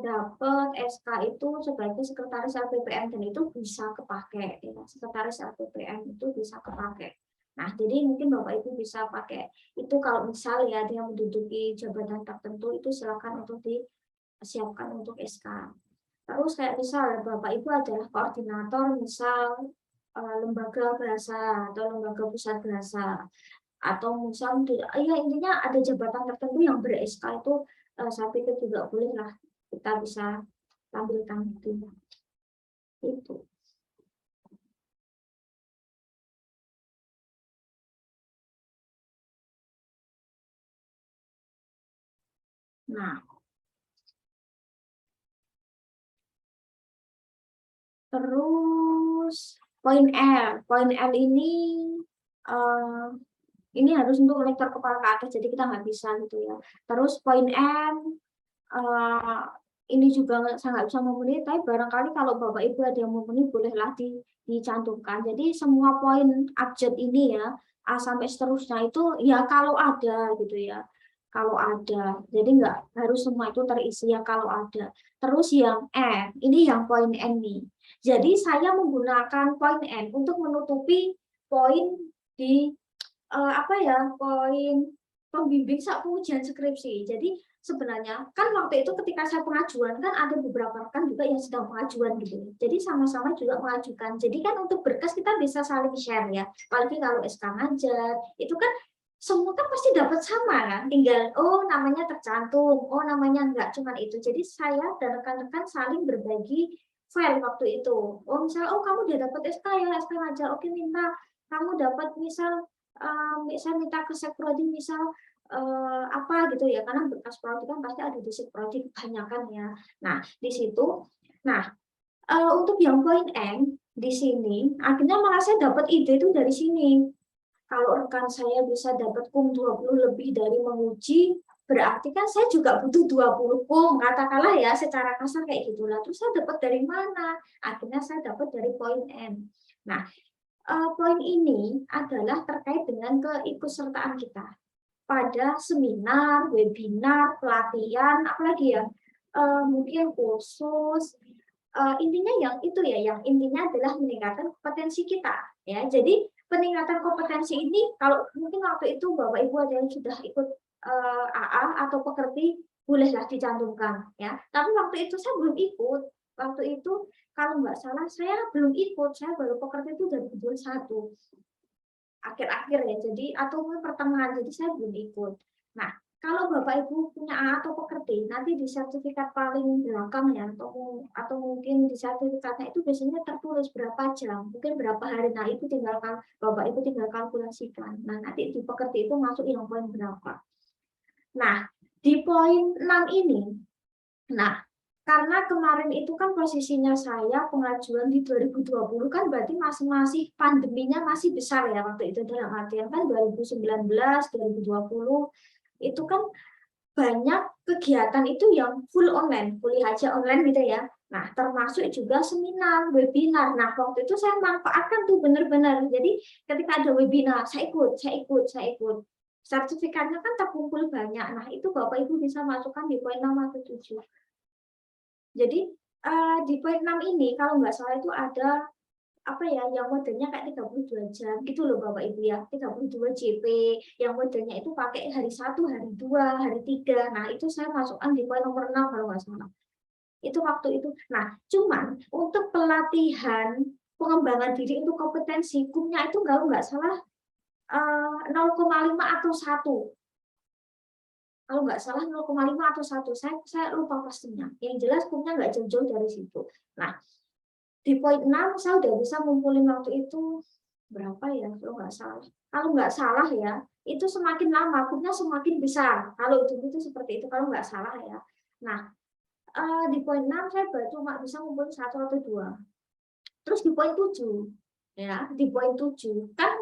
dapat SK itu sebagai sekretaris LPPM, dan itu bisa kepake ya, sekretaris LPPM itu bisa kepake. Nah, jadi mungkin Bapak Ibu bisa pakai itu kalau misal ya dia menduduki jabatan tertentu, itu silakan untuk disiapkan untuk SK. Terus kayak misal Bapak Ibu adalah koordinator misal lembaga bahasa atau lembaga pusat bahasa, atau misal ya intinya ada jabatan tertentu yang ber-SK itu, saya pikir juga boleh lah kita bisa tampilkan itu. Nah, terus poin L ini harus untuk lektor kepala ke atas, jadi kita nggak bisa gitu ya. Terus poin M ini juga saya nggak bisa memenuhi, tapi barangkali kalau Bapak Ibu ada yang memenuhi bolehlah dicantumkan. Jadi semua poin abjad ini ya, A sampai seterusnya itu ya kalau ada gitu ya, kalau ada. Jadi nggak harus semua itu terisi ya kalau ada. Terus yang N, ini yang poin N nih. Jadi saya menggunakan poin N untuk menutupi poin di apa ya, poin pembimbing saat pengujian skripsi. Jadi sebenarnya kan waktu itu ketika saya pengajuan kan ada beberapa rekan juga yang sedang pengajuan gitu. Jadi sama-sama juga mengajukan. Jadi kan untuk berkas kita bisa saling share ya. Apalagi kalau SK ngajar, itu kan semua kan pasti dapat sama kan. Tinggal oh namanya tercantum, oh namanya enggak, cuman itu. Jadi saya dan rekan-rekan saling berbagi file waktu itu. Oh misal, oh kamu udah dapat SK ya, SK ngajar. Oke, minta kamu dapat misal saya minta ke sekprodi misal apa gitu ya, karena bekas prodi kan pasti ada di sekprodi kebanyakan ya. Nah di situ, nah untuk yang poin M di sini akhirnya malah saya dapat ide itu dari sini. Kalau rekan saya bisa dapat kum 20 lebih dari menguji, berarti kan saya juga butuh 20 kum, katakanlah ya secara kasar kayak gitulah. Terus saya dapat dari mana? Akhirnya saya dapat dari poin M. Nah, poin ini adalah terkait dengan keikutsertaan kita pada seminar, webinar, pelatihan, apalagi ya, mungkin kursus. Intinya yang itu ya, yang intinya adalah meningkatkan kompetensi kita. Ya, jadi peningkatan kompetensi ini, kalau mungkin waktu itu Bapak Ibu ada yang sudah ikut AA atau pekerti, bolehlah dicantumkan. Ya, tapi waktu itu saya belum ikut. Waktu itu kalau nggak salah saya belum ikut, saya baru pekerti itu 2021 akhir-akhir ya, jadi atau pertengahan, jadi saya belum ikut. Nah, kalau Bapak Ibu punya A atau pekerti, nanti di sertifikat paling belakang ya, atau mungkin di sertifikatnya itu biasanya tertulis berapa jam, mungkin berapa hari. Nah, itu tinggal Bapak Ibu tinggal kalkulasikan. Nah, nanti di pekerti itu masuk yang poin berapa. Nah, di poin 6 ini, nah karena kemarin itu kan posisinya saya pengajuan di 2020 kan berarti masih pandeminya masih besar ya waktu itu, dalam artian kan 2019, 2020 itu kan banyak kegiatan itu yang full online, kuliah aja online gitu ya. Nah, termasuk juga seminar, webinar. Nah, waktu itu saya manfaatkan tuh benar-benar. Jadi ketika ada webinar, saya ikut. Sertifikatnya kan terkumpul banyak. Nah, itu Bapak Ibu bisa masukkan di poin 6 atau 7. Jadi Di poin 6 ini kalau nggak salah itu ada apa ya, yang modelnya kayak 32 jam gitu loh Bapak Ibu ya, 32 JP, yang modelnya itu pakai hari 1, hari 2, hari 3. Nah, itu saya masukkan di poin nomor 6 kalau nggak salah. Itu waktu itu. Nah, cuman untuk pelatihan pengembangan diri untuk kompetensi, kumnya itu kalau nggak salah 0,5 atau 1. Kalau nggak salah 0,5 atau 1. Saya lupa pastinya. Yang jelas kumnya nggak jauh-jauh dari situ. Nah, di poin 6 saya udah bisa ngumpulin waktu itu berapa ya kalau nggak salah. Kalau nggak salah ya, itu semakin lama kumnya semakin besar. Kalau dulu itu seperti itu kalau nggak salah ya. Nah, di poin 6 saya baru cuma bisa ngumpulin 1 atau 2. Terus di poin 7 ya, di poin 7 kan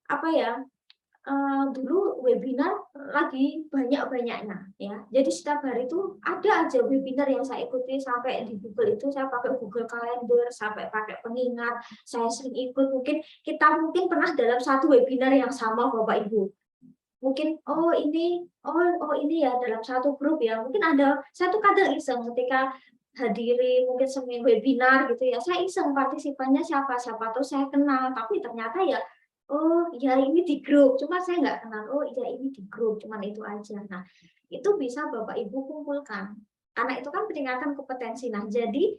apa ya? Dulu webinar lagi banyak-banyaknya ya. Jadi setiap hari itu ada aja webinar yang saya ikuti, sampai di Google itu saya pakai Google Calendar, sampai pakai pengingat, saya sering ikut. Kita pernah dalam satu webinar yang sama Bapak Ibu. Mungkin ini ya dalam satu grup ya. Mungkin ada, saya tuh kadang iseng ketika hadiri mungkin webinar gitu ya. Saya iseng partisipannya siapa tuh saya kenal, tapi ternyata ya oh ya ini di grup, cuma saya nggak kenal. Oh iya ini di grup, cuman itu aja. Nah, itu bisa Bapak Ibu kumpulkan. Karena itu kan peningkatan kompetensi. Nah, jadi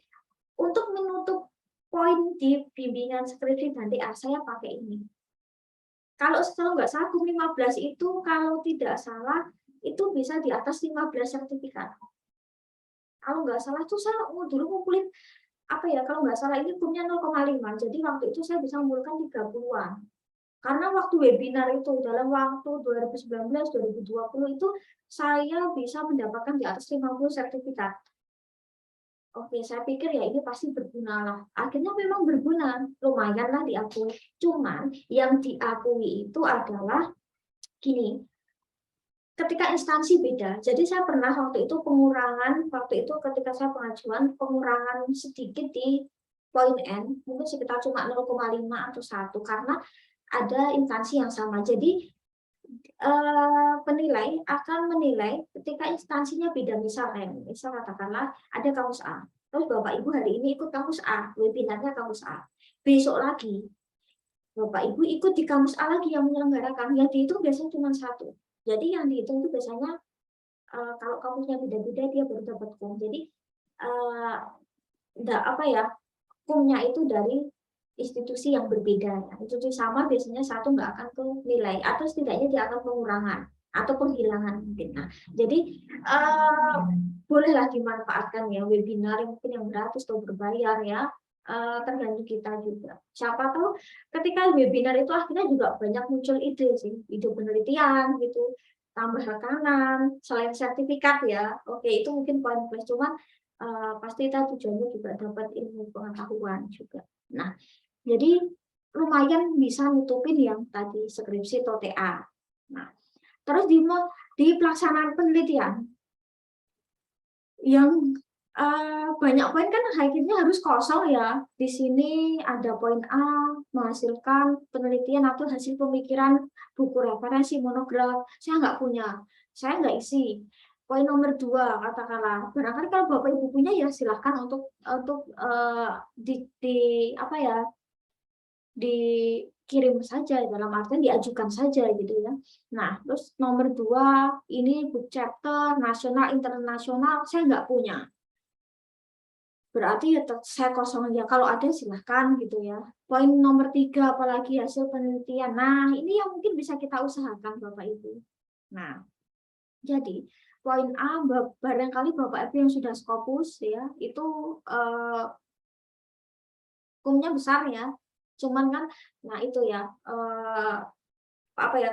untuk menutup poin di bimbingan skripsi dan TA saya pakai ini. Kalau nggak salah 15 itu kalau tidak salah itu bisa di atas 15 sertifikat. Kalau nggak salah tuh saya dulu ngumpulin apa ya, kalau nggak salah ini kumnya 0,5. Jadi waktu itu saya bisa mengumpulkan 30-an. Karena waktu webinar itu dalam waktu 2019-2020 itu saya bisa mendapatkan di atas 50 sertifikat. Oke, saya pikir ya ini pasti berguna lah. Akhirnya memang berguna, lumayan lah diakui. Cuman yang diakui itu adalah gini, ketika instansi beda. Jadi saya pernah waktu itu ketika saya pengajuan pengurangan sedikit di poin N, mungkin sekitar cuma 0,5 atau 1 karena ada instansi yang sama. Jadi penilai akan menilai ketika instansinya beda. Misal katakanlah ada kamus A, terus Bapak Ibu hari ini ikut kamus A, webinarnya kamus A. Besok lagi Bapak Ibu ikut di kamus A lagi yang menyelenggarakan, yang dihitung biasanya cuma 1. Jadi yang dihitung itu biasanya kalau kamusnya beda-beda dia baru dapat kum. Jadi kumnya itu dari institusi yang berbeda. Institusi sama biasanya satu nggak akan ke nilai, atau setidaknya dia akan pengurangan atau penghilangan mungkin. Nah, jadi bolehlah dimanfaatkan ya webinar yang mungkin yang gratis atau berbayar ya. Tergantung kita juga. Siapa tahu ketika webinar itu akhirnya juga banyak muncul ide sih, ide penelitian gitu, tambah rekanan, selain sertifikat ya. Oke, itu mungkin poin plus, cuman pasti kita tujuannya juga dapat ilmu pengetahuan juga. Nah, jadi lumayan bisa nutupin yang tadi skripsi atau TA. Nah, terus di pelaksanaan penelitian yang banyak poin kan akhirnya harus kosong ya. Di sini ada poin A, menghasilkan penelitian atau hasil pemikiran buku referensi monograf. Saya nggak punya, saya nggak isi. Poin nomor 2 katakanlah, barangkali kalau Bapak Ibu punya ya silahkan untuk dikirim saja, dalam artian diajukan saja gitu ya. Nah, terus nomor 2 ini book chapter nasional internasional saya nggak punya. Berarti ya saya kosong aja. Kalau ada silahkan gitu ya. Poin nomor 3 apalagi hasil penelitian. Nah, ini yang mungkin bisa kita usahakan Bapak Ibu. Nah, jadi poin A barangkali Bapak Ibu yang sudah Scopus ya, itu hukumnya besar ya. Cuman kan, nah itu ya,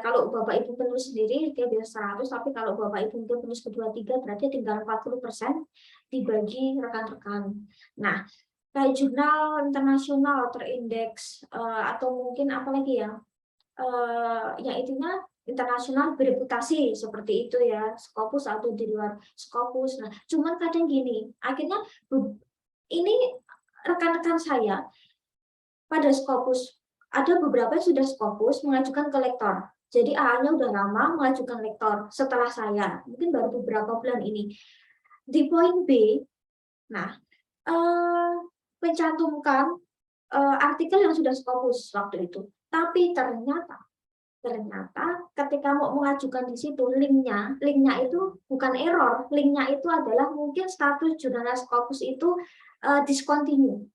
kalau Bapak Ibu penulis sendiri dia bisa 100, tapi kalau Bapak Ibu mungkin penulis kedua 3 berarti tinggal 40% dibagi rekan-rekan. Nah, kayak jurnal internasional terindeks atau mungkin apalagi ya, yang intinya internasional bereputasi seperti itu ya, Scopus atau di luar Scopus. Nah, cuman kadang gini, akhirnya ini rekan-rekan saya pada Scopus, ada beberapa yang sudah Scopus mengajukan ke lektor. Jadi AA-nya udah lama mengajukan lektor setelah saya, mungkin baru beberapa bulan ini. Di poin B, Nah, mencantumkan artikel yang sudah Scopus waktu itu. Tapi ternyata ketika mau mengajukan di situ linknya itu bukan error, linknya itu adalah mungkin status jurnal Scopus itu discontinue.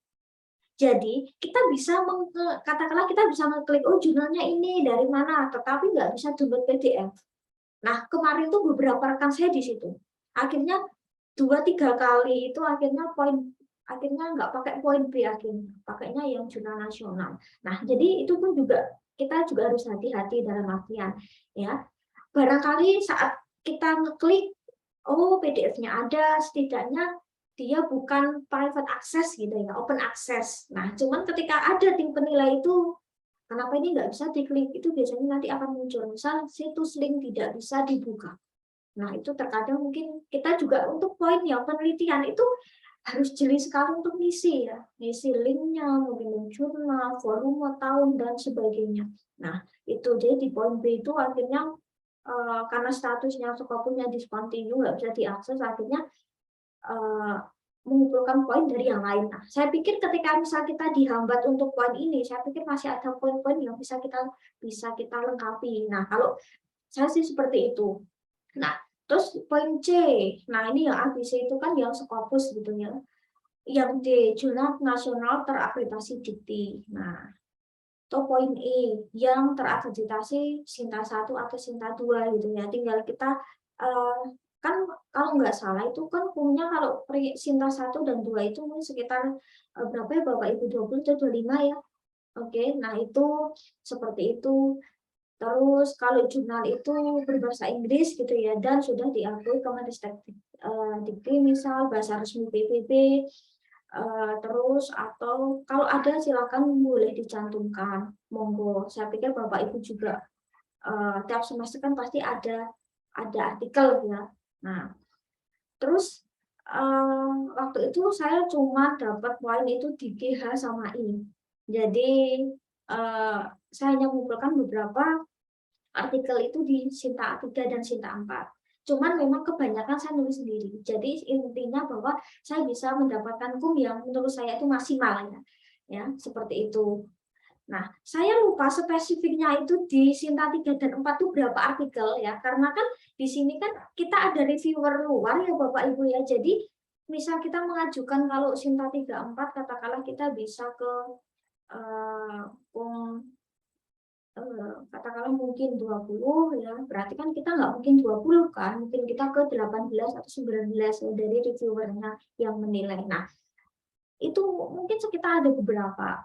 Jadi kita bisa katakanlah kita bisa ngeklik oh jurnalnya ini dari mana, tetapi nggak bisa download PDF. Nah kemarin tuh beberapa rekan saya di situ, akhirnya 2-3 kali itu akhirnya nggak pakai poin B, akhirnya pakainya yang jurnal nasional. Nah jadi itu pun juga kita juga harus hati-hati dalam artian ya, barangkali saat kita ngeklik oh PDF-nya ada, setidaknya dia bukan private access gitu ya, open access. Nah, cuman ketika ada tim penilai itu, kenapa ini nggak bisa diklik, itu biasanya nanti akan muncul, misal situs link tidak bisa dibuka. Nah, itu terkadang mungkin kita juga untuk poin yang penelitian itu harus jeli sekali untuk ngisi ya, ngisi linknya, mungkin jurnal, volume, tahun, dan sebagainya. Nah, itu jadi di poin B itu akhirnya karena statusnya Scopusnya discontinue, nggak bisa diakses, akhirnya mengumpulkan poin dari yang lain. Nah, saya pikir ketika misal kita dihambat untuk poin ini, saya pikir masih ada poin-poin yang bisa kita lengkapi. Nah, kalau saya sih seperti itu. Nah, terus poin C. Nah, ini yang ABC itu kan yang Scopus gitu ya. Yang D, Jurnal Nasional Terakreditasi Dikti. Nah, atau poin E yang terakreditasi Sinta 1 atau Sinta 2 gitu ya. Tinggal kita kan kalau nggak salah itu kan punya kalau Sinta 1 dan 2 itu mungkin sekitar berapa ya Bapak Ibu, 20 atau 25 ya. Oke, nah itu seperti itu. Terus kalau jurnal itu berbahasa Inggris gitu ya dan sudah diakui Kemendikbud Dikti, misal bahasa resmi PBB. Terus atau kalau ada silakan boleh dicantumkan, monggo. Saya pikir Bapak Ibu juga tiap semester kan pasti ada artikel ya. Nah, terus waktu itu saya cuma dapat poin itu di GH sama I. Jadi saya hanya mengumpulkan beberapa artikel itu di Sinta 3 dan Sinta 4. Cuman memang kebanyakan saya nulis sendiri. Jadi intinya bahwa saya bisa mendapatkan kum yang menurut saya itu maksimal ya. Ya, seperti itu. Nah, saya lupa spesifiknya itu di Sinta 3 dan 4 itu berapa artikel ya. Karena kan di sini kan kita ada reviewer luar ya Bapak Ibu ya. Jadi misal kita mengajukan kalau Sinta 3 4 katakanlah kita bisa ke katakanlah mungkin 20 ya, berarti kan kita nggak mungkin 20 kan, mungkin kita ke 18 atau 19 ya, dari reviewernya yang menilai. Nah, itu mungkin sekitar ada beberapa.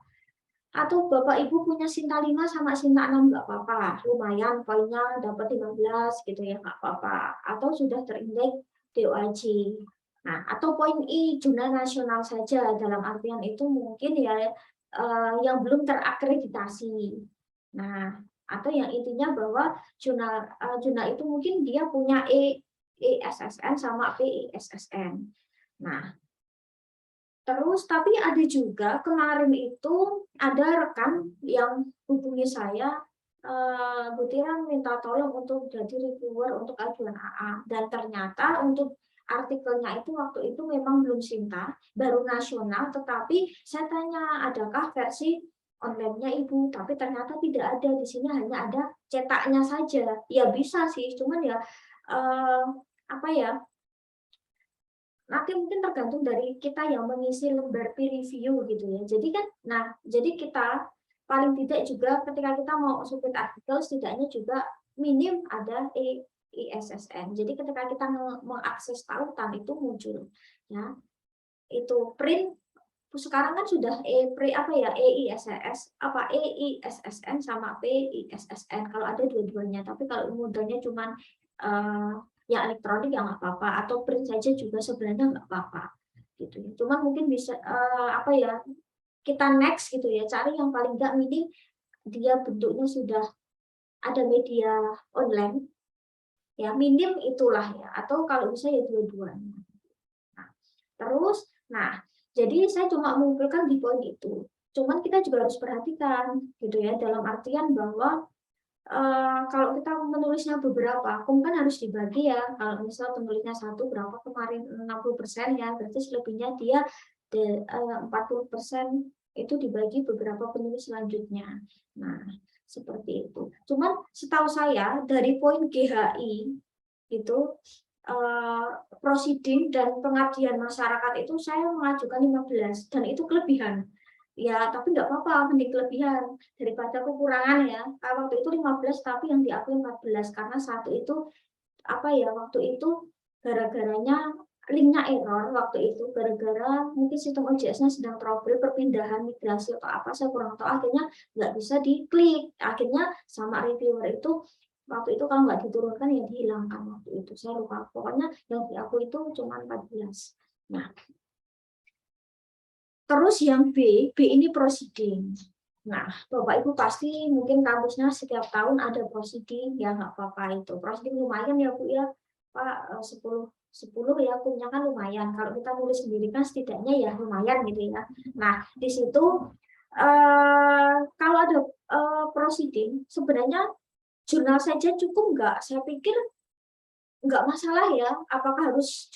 Atau Bapak Ibu punya Sinta 5 sama Sinta 6 nggak apa-apa, lumayan poinnya dapat 15 gitu ya, nggak apa-apa. Atau sudah terindeks DOAJ. Nah, atau poin I, jurnal nasional saja, dalam artian itu mungkin ya yang belum terakreditasi. Nah, atau yang intinya bahwa jurnal itu mungkin dia punya EISSN sama PISSN. Nah, terus tapi ada juga kemarin itu ada rekan yang hubungi saya, Bu Tira minta tolong untuk jadi reviewer untuk ajuan AA, dan ternyata untuk artikelnya itu waktu itu memang belum Sinta, baru nasional, tetapi saya tanya adakah versi online-nya Ibu, tapi ternyata tidak ada, di sini hanya ada cetaknya saja. Ya bisa sih, cuman ya apa ya, nanti mungkin tergantung dari kita yang mengisi lembar peer review gitu ya. Jadi kan, nah jadi kita paling tidak juga ketika kita mau submit artikel setidaknya juga minim ada EISSN. Jadi ketika kita mengakses tautan itu muncul ya, itu print sekarang kan sudah EISSN sama PISSN kalau ada dua-duanya. Tapi kalau modalnya cuma yang elektronik ya nggak apa-apa, atau print saja juga sebenarnya nggak apa-apa gitu ya. Cuman mungkin bisa kita next gitu ya, cari yang paling nggak minim dia bentuknya sudah ada media online ya, minim itulah ya, atau kalau bisa ya dua-duanya. Nah, terus jadi saya cuma mengumpulkan di poin itu. Cuman kita juga harus perhatikan gitu ya, dalam artian bahwa kalau kita menulisnya beberapa, kum kan harus dibagi ya. Kalau misal penulisnya satu berapa kemarin 60% ya, berarti selebihnya dia 40% itu dibagi beberapa penulis selanjutnya. Nah, seperti itu. Cuman setahu saya dari poin GHI itu prosiding dan pengabdian masyarakat itu saya mengajukan 15 dan itu kelebihan. Ya, tapi nggak apa-apa, mending kelebihan daripada kekurangan ya. Waktu itu 15 tapi yang diakui 14 karena satu itu apa ya, waktu itu gara-garanya linknya error waktu itu gara-gara mungkin sistem OJS-nya sedang trouble perpindahan migrasi atau apa saya kurang tahu, akhirnya nggak bisa diklik, akhirnya sama reviewer itu waktu itu kalau nggak diturunkan ya dihilangkan waktu itu saya lupa, pokoknya yang diakui itu cuma 14. Nah, terus yang B ini proceeding. Nah, Bapak Ibu pasti mungkin kampusnya setiap tahun ada proceeding, ya nggak apa-apa itu. Proceeding lumayan ya Bu ya, Pak, 10 ya, punya kan lumayan. Kalau kita nulis sendiri kan setidaknya ya lumayan gitu ya. Nah, di situ kalau ada proceeding, sebenarnya jurnal saja cukup nggak? Saya pikir nggak masalah ya, apakah harus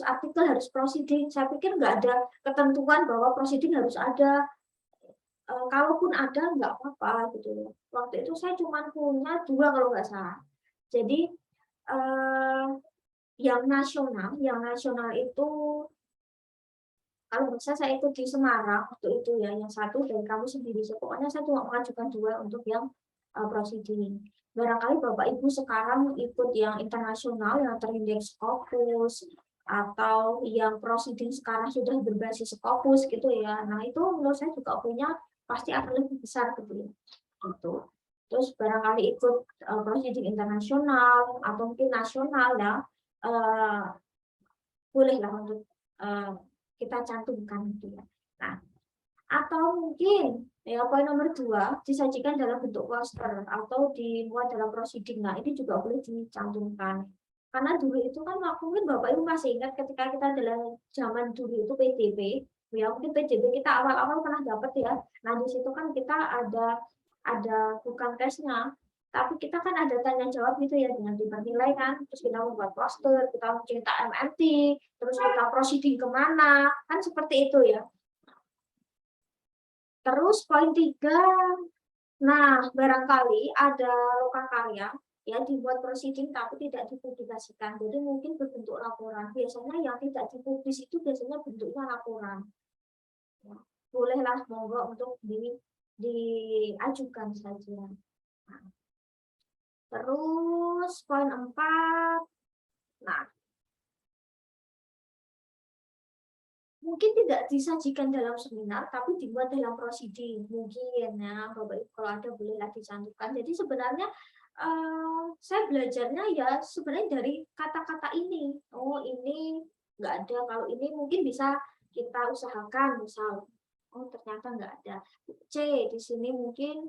artikel, harus proceeding. Saya pikir nggak ada ketentuan bahwa proceeding harus ada. Kalaupun ada nggak apa-apa gitu. Waktu itu saya cuma punya 2 kalau nggak salah. Jadi yang nasional itu kalau bisa saya ikut di Semarang waktu itu ya, yang satu dari kamu sendiri. Pokoknya saya cuma mengajukan 2 untuk yang proceeding. Barangkali Bapak Ibu sekarang ikut yang internasional yang terindeks Scopus atau yang proceeding sekarang sudah berbasis Scopus gitu ya. Nah, itu menurut saya juga punya pasti akan lebih besar gitu ya. Gitu. Terus barangkali ikut proceeding internasional atau mungkin nasional ya, bolehlah untuk kita cantumkan gitu ya. Nah, atau mungkin ya poin nomor 2 disajikan dalam bentuk poster atau dimuat dalam proceeding. Nah, ini juga boleh dicantumkan. Karena dulu itu kan mungkin Bapak Ibu masih ingat ketika kita dalam zaman dulu itu PDB, ya mungkin PDB kita awal-awal pernah dapat ya. Nah, di situ kan kita ada bukan tesnya, tapi kita kan ada tanya jawab gitu ya dengan dinilai kan, terus kita membuat poster, kita mencetak MMT, terus kita proceeding kemana, kan seperti itu ya. Terus poin 3, nah barangkali ada lokakarya ya dibuat proceeding tapi tidak dipublikasikan, jadi mungkin berbentuk laporan. Biasanya yang tidak dipublis itu biasanya bentuknya laporan. Ya, bolehlah monggo untuk diajukan saja. Nah, terus poin 4, nah mungkin tidak disajikan dalam seminar, tapi dibuat dalam proceeding. Mungkin ya, Bapak Ibu kalau ada bolehlah dicantumkan. Jadi sebenarnya saya belajarnya ya sebenarnya dari kata-kata ini. Oh ini nggak ada, kalau ini mungkin bisa kita usahakan. Misal, oh ternyata nggak ada. C di sini mungkin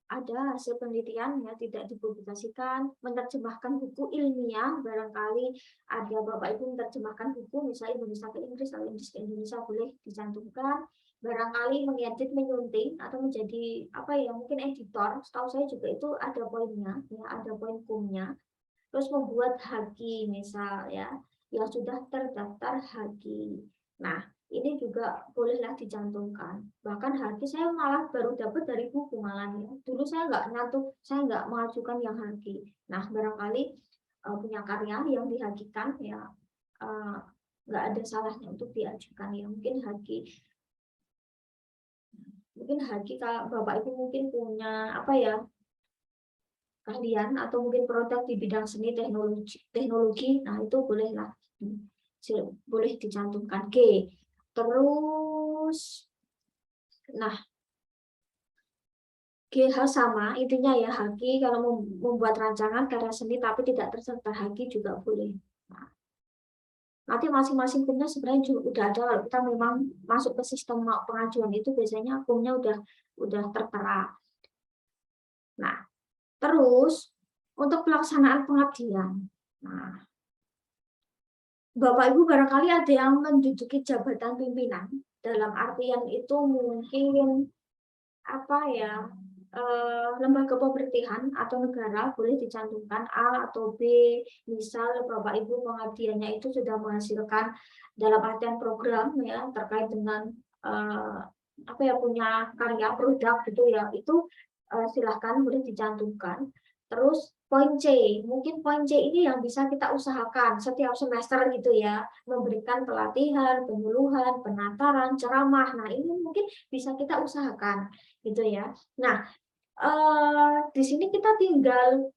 ada hasil penelitian ya tidak dipublikasikan, menerjemahkan buku ilmiah, barangkali ada Bapak Ibu menerjemahkan buku misalnya Indonesia ke Inggris atau Inggris ke Indonesia, boleh dicantumkan. Barangkali mengedit, menyunting atau menjadi apa ya, mungkin editor, setahu saya juga itu ada poinnya ya, ada poin kumnya. Terus membuat haki misal ya, yang sudah terdaftar haki. Nah, ini juga bolehlah dicantumkan. Bahkan haki saya malah baru dapat dari buku malah ya. Dulu saya nggak nyantum, saya nggak mengajukan yang haki. Nah, barangkali punya karya yang dihakikan ya, nggak ada salahnya untuk diajukan ya. Mungkin haki kalau Bapak Ibu mungkin punya apa ya, keahlian atau mungkin produk di bidang seni teknologi, nah itu bolehlah boleh dicantumkan G. Terus nah GH sama intinya ya, haki kalau membuat rancangan karya seni tapi tidak terserta haki juga boleh. Nah, nanti masing-masing kumnya sebenarnya juga udah ada, kalau kita memang masuk ke sistem pengajuan itu biasanya kumnya udah tertera. Nah, terus untuk pelaksanaan pengabdian. Nah, Bapak Ibu barangkali ada yang menduduki jabatan pimpinan, dalam artian itu mungkin apa ya, lembaga pemerintahan atau negara boleh dicantumkan A atau B. Misal Bapak Ibu pengabdiannya itu sudah menghasilkan dalam artian program ya terkait dengan apa ya punya karya produk gitu ya itu silahkan boleh dicantumkan. Terus poin C, mungkin poin C ini yang bisa kita usahakan setiap semester gitu ya, memberikan pelatihan, penyuluhan, penataran, ceramah. Nah ini mungkin bisa kita usahakan gitu ya. Nah di sini kita tinggal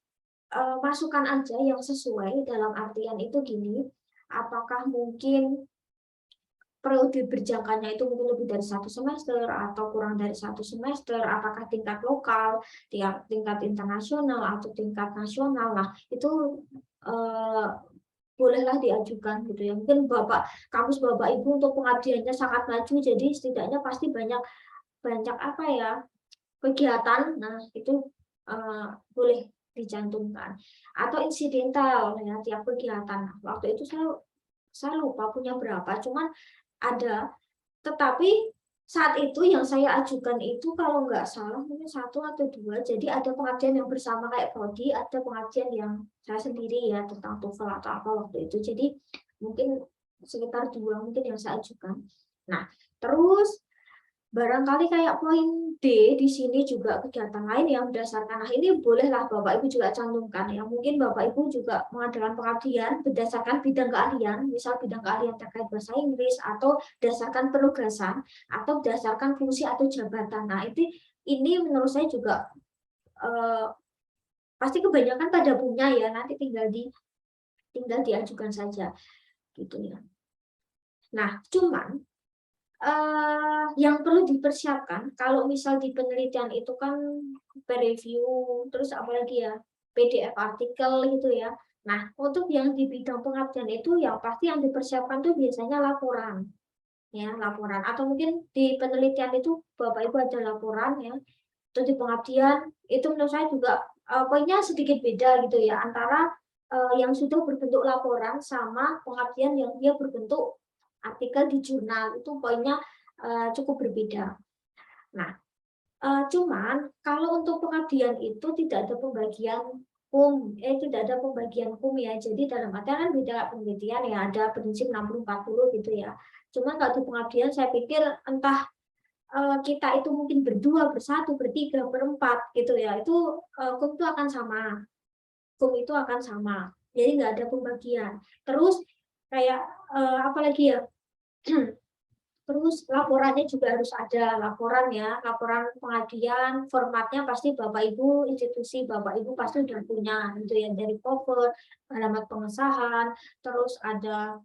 masukkan aja yang sesuai dalam artian itu gini, apakah mungkin periode berjangkanya itu mungkin lebih dari 1 semester atau kurang dari 1 semester, apakah tingkat lokal, tingkat internasional atau tingkat nasional. Nah itu bolehlah diajukan gitu ya. Mungkin kampus Bapak Ibu untuk pengabdiannya sangat maju, jadi setidaknya pasti banyak apa ya kegiatan, nah itu boleh dicantumkan. Atau insidental ya tiap kegiatan. Waktu itu saya lupa punya berapa, cuman ada. Tetapi saat itu yang saya ajukan itu kalau nggak salah mungkin 1 atau 2. Jadi ada pengabdian yang bersama kayak prodi, ada pengabdian yang saya sendiri ya tentang TOEFL atau apa waktu itu. Jadi mungkin sekitar 2 mungkin yang saya ajukan. Nah, terus barangkali kayak poin D di sini juga kegiatan lain yang berdasarkan, nah ini bolehlah Bapak Ibu juga cantumkan ya. Mungkin Bapak Ibu juga mengadakan pengabdian berdasarkan bidang keahlian, misal bidang keahlian terkait bahasa Inggris atau berdasarkan penugasan atau berdasarkan fungsi atau jabatan. Nah, ini menurut saya juga pasti kebanyakan pada punya ya, nanti tinggal diajukan saja gitu ya. Nah, cuman yang perlu dipersiapkan kalau misal di penelitian itu kan review terus apalagi ya PDF artikel gitu ya. Nah untuk yang di bidang pengabdian itu yang pasti yang dipersiapkan tuh biasanya laporan ya, laporan atau mungkin di penelitian itu Bapak Ibu ada laporan ya. Terus di pengabdian itu menurut saya juga poinnya sedikit beda gitu ya antara yang sudah berbentuk laporan sama pengabdian yang dia berbentuk artikel di jurnal, itu poinnya cukup berbeda. Nah, cuman kalau untuk pengabdian itu tidak ada pembagian tidak ada pembagian ya. Jadi dalam artian kan beda penelitian ya, ada prinsip 60-40 gitu ya. Cuman kalau di pengabdian saya pikir entah kita itu mungkin berdua, bersatu, bertiga, berempat gitu ya. Itu itu akan sama. Itu akan sama. Jadi nggak ada pembagian. Terus kayak apalagi ya? Terus laporannya juga harus ada laporan ya, laporan pengabdian, formatnya pasti Bapak Ibu, institusi Bapak Ibu pasti sudah punya gitu ya, dari cover, alamat pengesahan, terus ada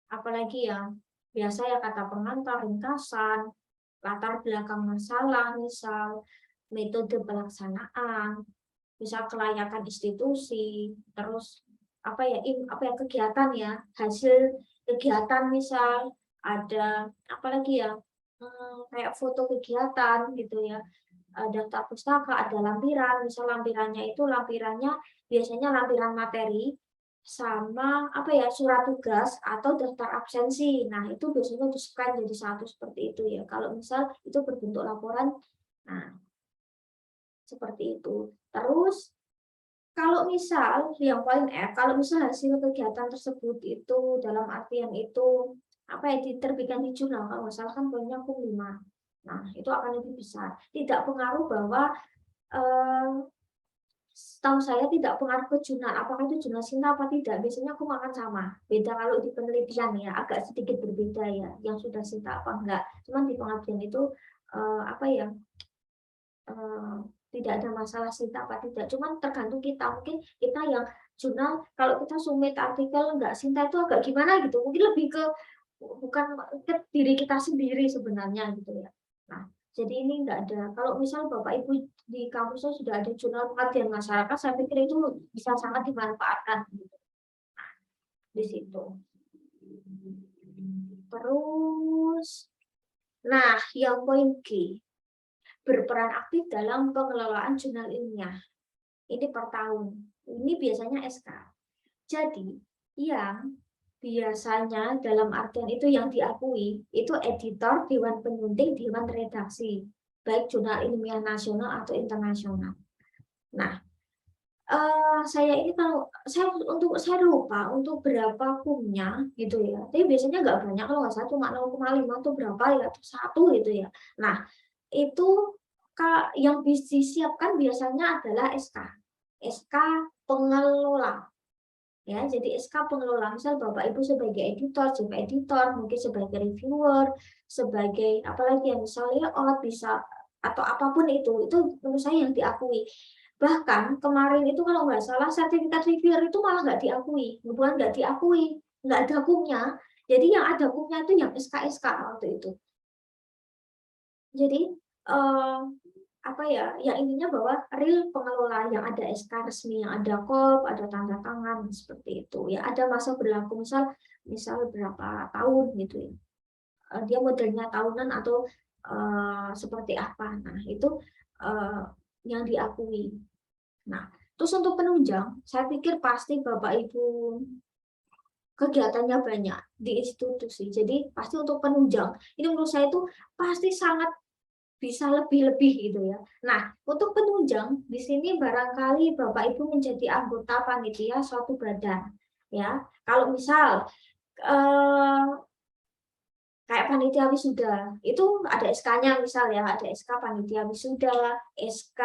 apalagi ya, biasa ya kata pengantar, ringkasan, latar belakang masalah, misal metode pelaksanaan, misal kelayakan institusi, terus apa ya kegiatan ya, hasil kegiatan misal ada apalagi ya kayak foto kegiatan gitu ya, daftar pustaka, ada lampiran, misal lampirannya biasanya lampiran materi sama apa ya surat tugas atau daftar absensi. Nah itu biasanya di scan jadi satu seperti itu ya. Kalau misal itu berbentuk laporan, nah seperti itu. Terus kalau misal yang paling kalau misal hasil kegiatan tersebut itu dalam artian itu apa ya diterbitkan di jurnal, kalau nggak salah kan poinnya hukum 5. Nah, itu akan lebih besar. Tidak pengaruh bahwa setahu saya tidak pengaruh ke jurnal. Apakah itu jurnal Sinta apa tidak? Biasanya hukum akan sama. Beda kalau di penelitian ya, agak sedikit berbeda ya. Yang sudah Sinta apa enggak. Cuman di pengabdian itu apa ya? Tidak ada masalah Sinta apa tidak, cuman tergantung kita. Mungkin kita yang jurnal kalau kita submit artikel nggak Sinta itu agak gimana gitu, mungkin lebih ke bukan ke diri kita sendiri sebenarnya gitu ya. Nah jadi ini nggak ada, kalau misal Bapak Ibu di kampusnya sudah ada jurnal pengabdian masyarakat, saya pikir itu bisa sangat dimanfaatkan gitu. Nah, di situ terus nah yang poin G, berperan aktif dalam pengelolaan jurnal ilmiah. Ini per tahun. Ini biasanya SK. Jadi, yang biasanya dalam artian itu yang diakui, itu editor, dewan penyunting, dewan redaksi. baik jurnal ilmiah nasional atau internasional. Nah, saya ini kalau saya lupa untuk berapa kumnya gitu ya. Tapi biasanya nggak banyak, kalau nggak salah cuma 0,5 atau berapa ya, atau 1 gitu ya. Nah, itu yang disiapkan biasanya adalah SK pengelola. Ya, jadi SK pengelola, misal Bapak Ibu sebagai editor, mungkin sebagai reviewer, sebagai apalagi yang misal layout bisa atau apapun itu menurut saya yang diakui. Bahkan kemarin itu kalau nggak salah sertifikat reviewer itu malah nggak diakui, bukan nggak diakui, nggak ada kumnya. Jadi yang ada kumnya itu yang SK waktu itu. Jadi apa ya, yang intinya bahwa real pengelola yang ada SK resmi, yang ada KOP, ada tanda tangan seperti itu. Ya ada masa berlaku misal berapa tahun gitu ya. Dia modelnya tahunan atau seperti apa. Nah, itu yang diakui. Nah, terus untuk penunjang, saya pikir pasti Bapak Ibu kegiatannya banyak di institusi. Jadi pasti untuk penunjang. Ini menurut saya itu pasti sangat bisa lebih-lebih gitu ya. Nah, untuk penunjang di sini barangkali Bapak Ibu menjadi anggota panitia suatu badan, ya. Kalau misal kayak panitia wisuda, itu ada SK-nya misal ya, ada SK panitia wisuda, SK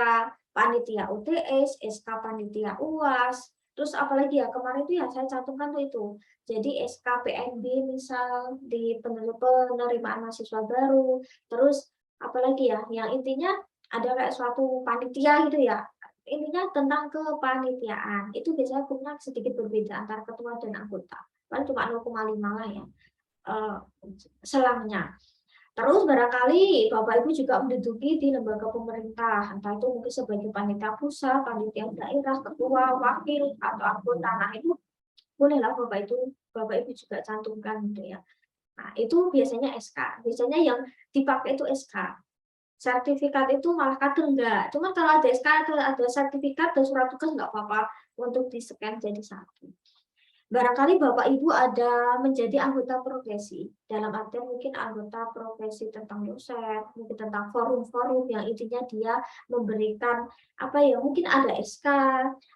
panitia UTS, SK panitia UAS, terus apalagi ya kemarin itu ya saya cantumkan tuh itu. Jadi SK PNB misal di penerimaan mahasiswa baru, terus apalagi ya, yang intinya ada kayak suatu panitia gitu ya. Intinya tentang kepanitiaan. Itu biasanya punya sedikit berbeda antara ketua dan anggota. Paling cuma 0,5 lah ya. Selangnya. Terus barangkali Bapak Ibu juga menduduki di lembaga pemerintah, entah itu mungkin sebagai panitia pusat, panitia daerah, ketua, wakil, atau anggota. Nah, itu bolehlah Bapak Ibu juga cantumkan gitu ya. Nah, itu biasanya SK. Biasanya yang dipakai itu SK. Sertifikat itu malah kadang enggak. Cuman kalau ada SK, ada sertifikat dan surat tugas enggak apa-apa untuk di-scan jadi satu. Barangkali Bapak Ibu ada menjadi anggota profesi, dalam artian mungkin anggota profesi tentang dosen, mungkin tentang forum-forum yang intinya dia memberikan apa ya, mungkin ada SK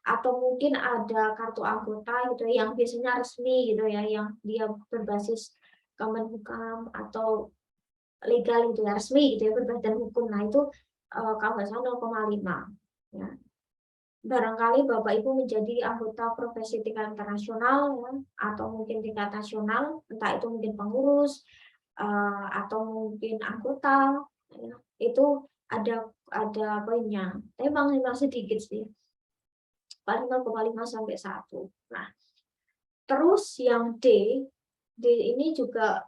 atau mungkin ada kartu anggota gitu yang biasanya resmi gitu ya, yang dia berbasis Kemenhukam atau legal gitu ya, resmi gitu ya, berbadan hukum. Nah itu kalau nggak salah 0,5 ya. Barangkali Bapak Ibu menjadi anggota profesi tingkat internasional ya, atau mungkin tingkat nasional, entah itu mungkin pengurus atau mungkin anggota, ya, itu ada poinnya. Tapi memang sedikit sih, paling 0,5 sampai 1. Nah, terus yang D ini juga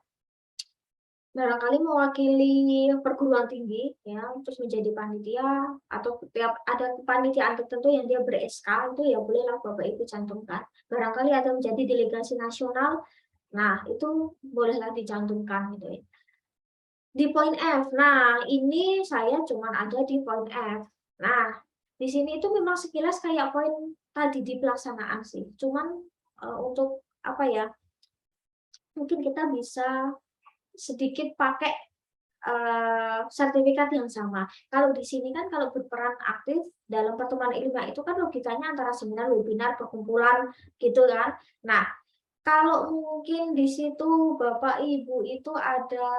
barangkali mewakili perguruan tinggi ya, terus menjadi panitia atau tiap ada kepanitiaan tertentu yang dia ber-SK, itu ya bolehlah Bapak Ibu cantumkan. Barangkali ada menjadi delegasi nasional, nah itu bolehlah dicantumkan gitu ya. Di poin F, nah ini saya cuma ada di poin F. Nah, di sini itu memang sekilas kayak poin tadi di pelaksanaan sih, cuman untuk apa ya, mungkin kita bisa sedikit pakai sertifikat yang sama. Kalau di sini kan kalau berperan aktif dalam pertemuan ilmiah itu kan logikanya antara seminar, webinar, perkumpulan gitu kan. Nah, kalau mungkin di situ Bapak Ibu itu ada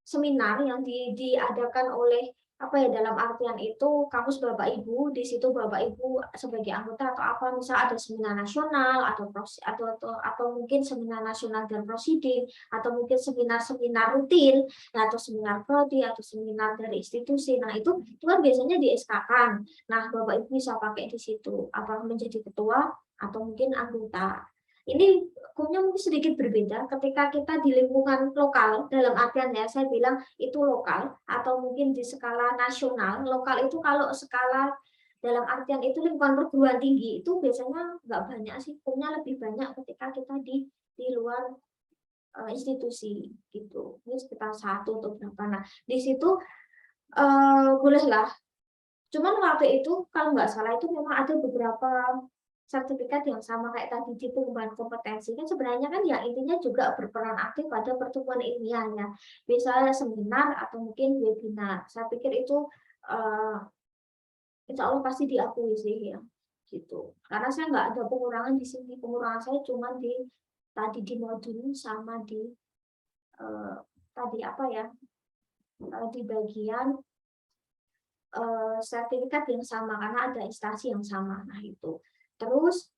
seminar yang diadakan oleh apa ya, dalam artian itu kampus Bapak Ibu, di situ Bapak Ibu sebagai anggota atau apa, misal ada seminar nasional atau mungkin seminar nasional dan prosiding, atau mungkin seminar rutin atau seminar prodi atau seminar dari institusi. Nah, itu kan biasanya di SK-kan. Nah, Bapak Ibu bisa pakai di situ apa menjadi ketua atau mungkin anggota. Ini hukumnya mungkin sedikit berbeda ketika kita di lingkungan lokal, dalam artian ya saya bilang itu lokal atau mungkin di skala nasional. Lokal itu kalau skala dalam artian itu lingkungan perguruan tinggi itu biasanya nggak banyak sih, hukumnya lebih banyak ketika kita di luar institusi gitu. Ini sekitar 1 atau berapa. Nah, di situ bolehlah. Cuman waktu itu kalau nggak salah itu memang ada beberapa sertifikat yang sama kayak tadi di pengembangan kompetensi kan sebenarnya kan ya intinya juga berperan aktif pada pertemuan ilmiah ya, misalnya seminar atau mungkin webinar. Saya pikir itu insya Allah pasti diakui sih ya, gitu. Karena saya nggak ada pengurangan di sini, pengurangan saya cuma di tadi di modul sama di tadi apa ya, di bagian sertifikat yang sama karena ada instansi yang sama. Nah itu. Terus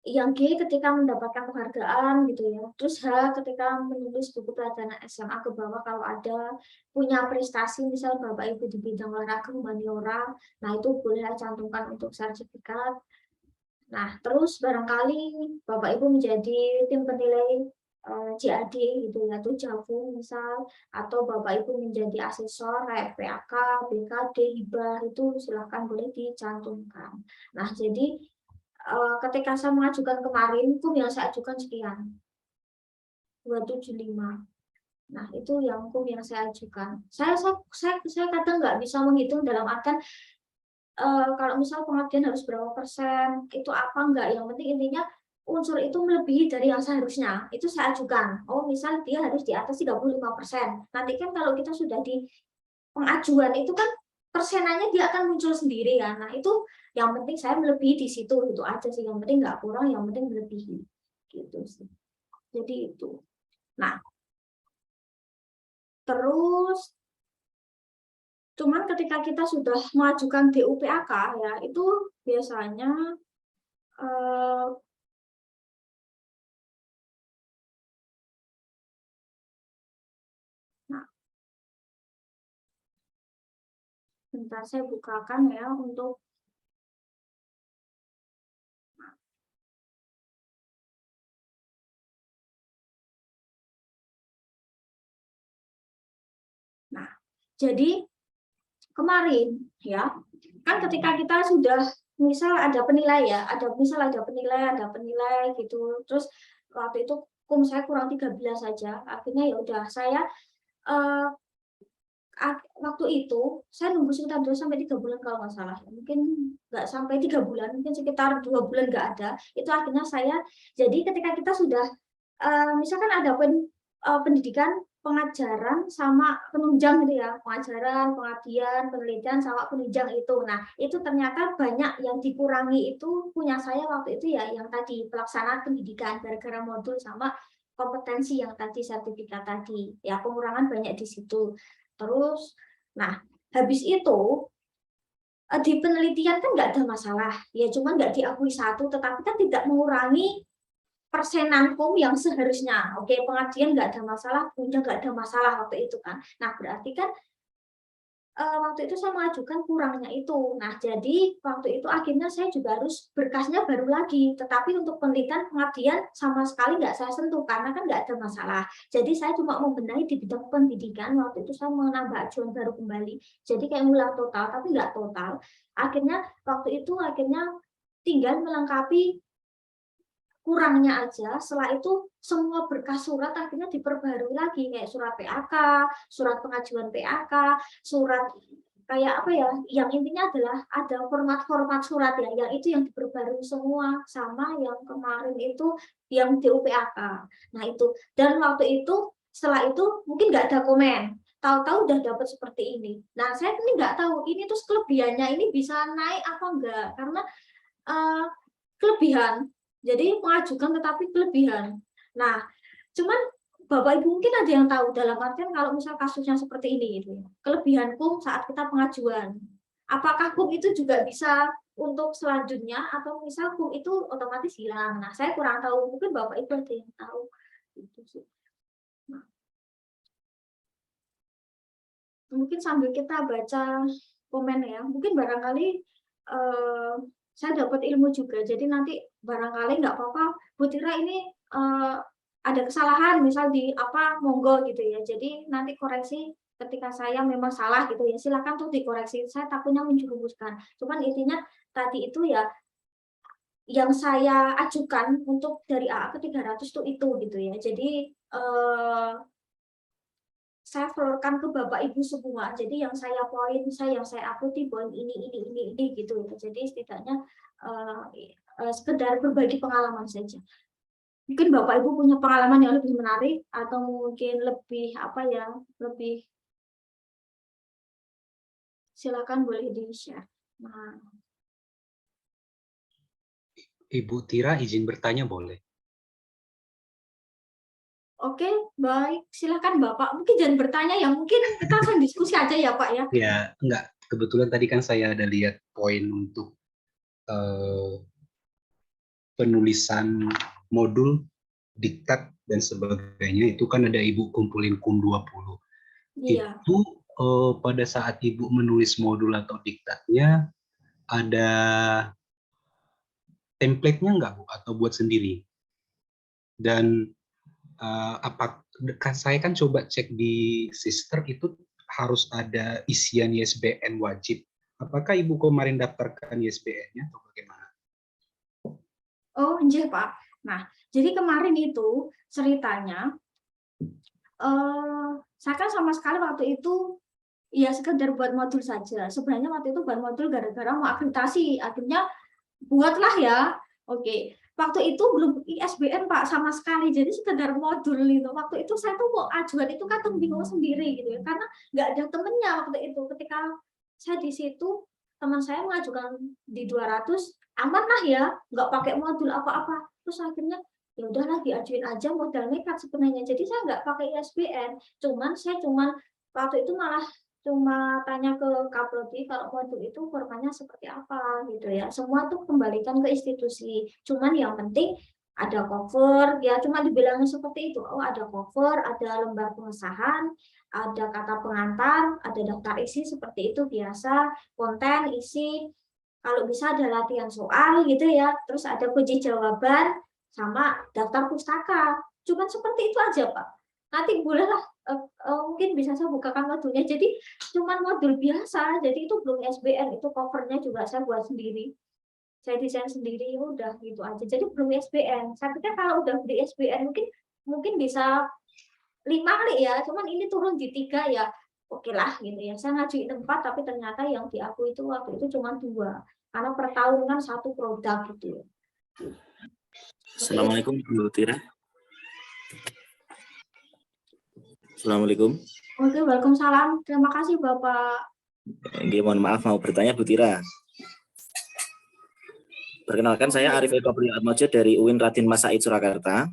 yang G ketika mendapatkan penghargaan gitu ya. Terus H ketika menulis buku pelajaran SMA ke bawah kalau ada punya prestasi misal Bapak Ibu di bidang olahraga humaniora, nah itu boleh cantumkan untuk sertifikat. Nah, terus barangkali Bapak Ibu menjadi tim penilai JAD gitu ya, tuh Javu misal, atau Bapak Ibu menjadi asesor kayak PAK, BKD, hibah itu silahkan boleh dicantumkan. Nah, jadi ketika saya mengajukan kemarin, hukum yang saya ajukan sekian, 275. Nah, itu yang hukum yang saya ajukan. Saya kadang nggak bisa menghitung dalam artian kalau misal pengabdian harus berapa persen, itu apa enggak. Yang penting intinya unsur itu melebihi dari yang seharusnya. Itu saya ajukan. Oh, misal dia harus di atas 35%. Nanti kan kalau kita sudah di pengajuan itu kan persenannya dia akan muncul sendiri ya. Nah, itu yang penting saya melebihi di situ, itu aja sih. Yang penting nggak kurang, yang penting melebihi. Gitu sih. Jadi itu. Nah, terus cuman ketika kita sudah mengajukan DUPAK ya, itu biasanya nah, bentar saya bukakan ya untuk nah, jadi kemarin ya, kan ketika kita sudah misal ada penilai ya, ada penilai gitu. Terus waktu itu hukum saya kurang 13 saja. Akhirnya ya udah saya eh, waktu itu saya nunggu sekitar 2 sampai 3 bulan kalau nggak salah. Mungkin nggak sampai 3 bulan, mungkin sekitar 2 bulan nggak ada. Itu akhirnya saya jadi ketika kita sudah misalkan ada pendidikan pengajaran sama penunjang gitu ya, pengajaran, pengabdian, penelitian sama penunjang itu. Nah, itu ternyata banyak yang dikurangi itu punya saya waktu itu ya, yang tadi pelaksanaan pendidikan gara-gara modul sama kompetensi yang tadi sertifikat tadi. Ya, pengurangan banyak di situ. Terus, nah habis itu di penelitian kan nggak ada masalah, ya cuma nggak diakui satu, tetapi kan tidak mengurangi persenan yang seharusnya. Oke, pengabdian nggak ada masalah, punya nggak ada masalah waktu itu kan. Nah, berarti kan waktu itu saya mengajukan kurangnya itu. Nah, jadi waktu itu akhirnya saya juga harus berkasnya baru lagi. Tetapi untuk penelitian pengabdian sama sekali nggak saya sentuh karena kan nggak ada masalah. Jadi saya cuma membenahi di bidang pendidikan. Waktu itu saya menambah ajuan baru kembali. Jadi kayak ngulang total, tapi nggak total. Akhirnya waktu itu tinggal melengkapi kurangnya aja. Setelah itu semua berkas surat akhirnya diperbarui lagi kayak surat PAK, surat pengajuan PAK, surat kayak apa ya, yang intinya adalah ada format-format surat ya, yang itu yang diperbarui semua sama yang kemarin itu yang DUPAK. Nah itu, dan waktu itu setelah itu mungkin nggak ada komen, tahu-tahu udah dapat seperti ini. Nah saya ini nggak tahu ini tuh kelebihannya ini bisa naik apa enggak, karena kelebihan. Jadi mengajukan tetapi kelebihan. Nah, cuman Bapak Ibu mungkin ada yang tahu dalam artian kalau misal kasusnya seperti ini gitu ya. Kelebihan kum saat kita pengajuan. Apakah kum itu juga bisa untuk selanjutnya atau misal kum itu otomatis hilang. Nah, saya kurang tahu. Mungkin Bapak Ibu ada yang tahu. Gitu sih. Nah, mungkin sambil kita baca komen ya. Mungkin barangkali saya dapat ilmu juga. Jadi nanti barangkali nggak apa-apa, Bu Tira ini ada kesalahan, misal di apa, monggo gitu ya. Jadi nanti koreksi ketika saya memang salah gitu ya. Silakan tuh dikoreksi. Saya takutnya menjerumuskan. Cuman intinya tadi itu ya yang saya ajukan untuk dari AA ke 300 tuh itu gitu ya. Jadi saya florkan ke Bapak Ibu semua. Jadi yang saya upload di poin ini gitu. Jadi setidaknya sekedar berbagi pengalaman saja. Mungkin Bapak Ibu punya pengalaman yang lebih menarik atau mungkin lebih lebih silakan boleh di-share. Nah, Ibu Tira izin bertanya boleh? oke, baik. Silakan Bapak. Mungkin jangan bertanya ya, mungkin kita langsung diskusi aja ya Pak ya. Ya, enggak. Kebetulan tadi kan saya ada lihat poin untuk penulisan modul, diktat, dan sebagainya. Itu kan ada Ibu kumpulin KUM 20. Iya. Itu pada saat Ibu menulis modul atau diktatnya, ada template-nya enggak, Bu? Atau buat sendiri? Dan saya kan coba cek di Sister itu harus ada isian ISBN wajib. Apakah Ibu kemarin daftarkan ISBN-nya atau bagaimana? Oh, iya Pak. Nah, jadi kemarin itu ceritanya, saya kan sama sekali waktu itu ya sekedar buat modul saja. Sebenarnya waktu itu buat modul gara-gara mau akreditasi, akhirnya buatlah ya. Oke. Waktu itu belum ISBN Pak sama sekali, jadi sekedar modul itu. Waktu itu saya tuh mau ajuan itu kan bingung sendiri gitu ya, karena nggak ada temennya waktu itu. Ketika saya di situ, teman saya mengajukan di 200, aman lah ya, nggak pakai modul apa-apa. Terus akhirnya ya udahlah diajuin aja, modal nekat sebenarnya. Jadi saya nggak pakai ISBN, saya waktu itu malah cuma tanya ke Kaprodi kalau modul itu formanya seperti apa gitu ya. Semua tuh kembalikan ke institusi. Cuman yang penting ada cover, ya cuma dibilangnya seperti itu. Oh, ada cover, ada lembar pengesahan, ada kata pengantar, ada daftar isi seperti itu biasa, konten, isi. Kalau bisa ada latihan soal gitu ya. Terus ada kunci jawaban sama daftar pustaka. Cuman seperti itu aja, Pak. Nanti bolehlah mungkin bisa saya bukakan modulnya. Jadi cuman modul biasa, jadi itu belum SBN, itu covernya juga saya buat sendiri. Saya desain sendiri, udah gitu aja. Jadi belum SBN. Saya pikir kalau udah beli SBN mungkin bisa 5 kali ya, cuman ini turun di 3 ya. Oke lah gitu ya. Saya ngajuin 4 tapi ternyata yang di aku itu waktu itu cuma 2. Karena per tahun kan 1 produk gitu. Assalamualaikum Bu Tira. Assalamualaikum. Oke, waalaikumsalam. Terima kasih Bapak. Mohon maaf mau bertanya Bu Tira. Perkenalkan saya Arif Eko Priyoatmojo dari UIN Raden Mas Said Surakarta.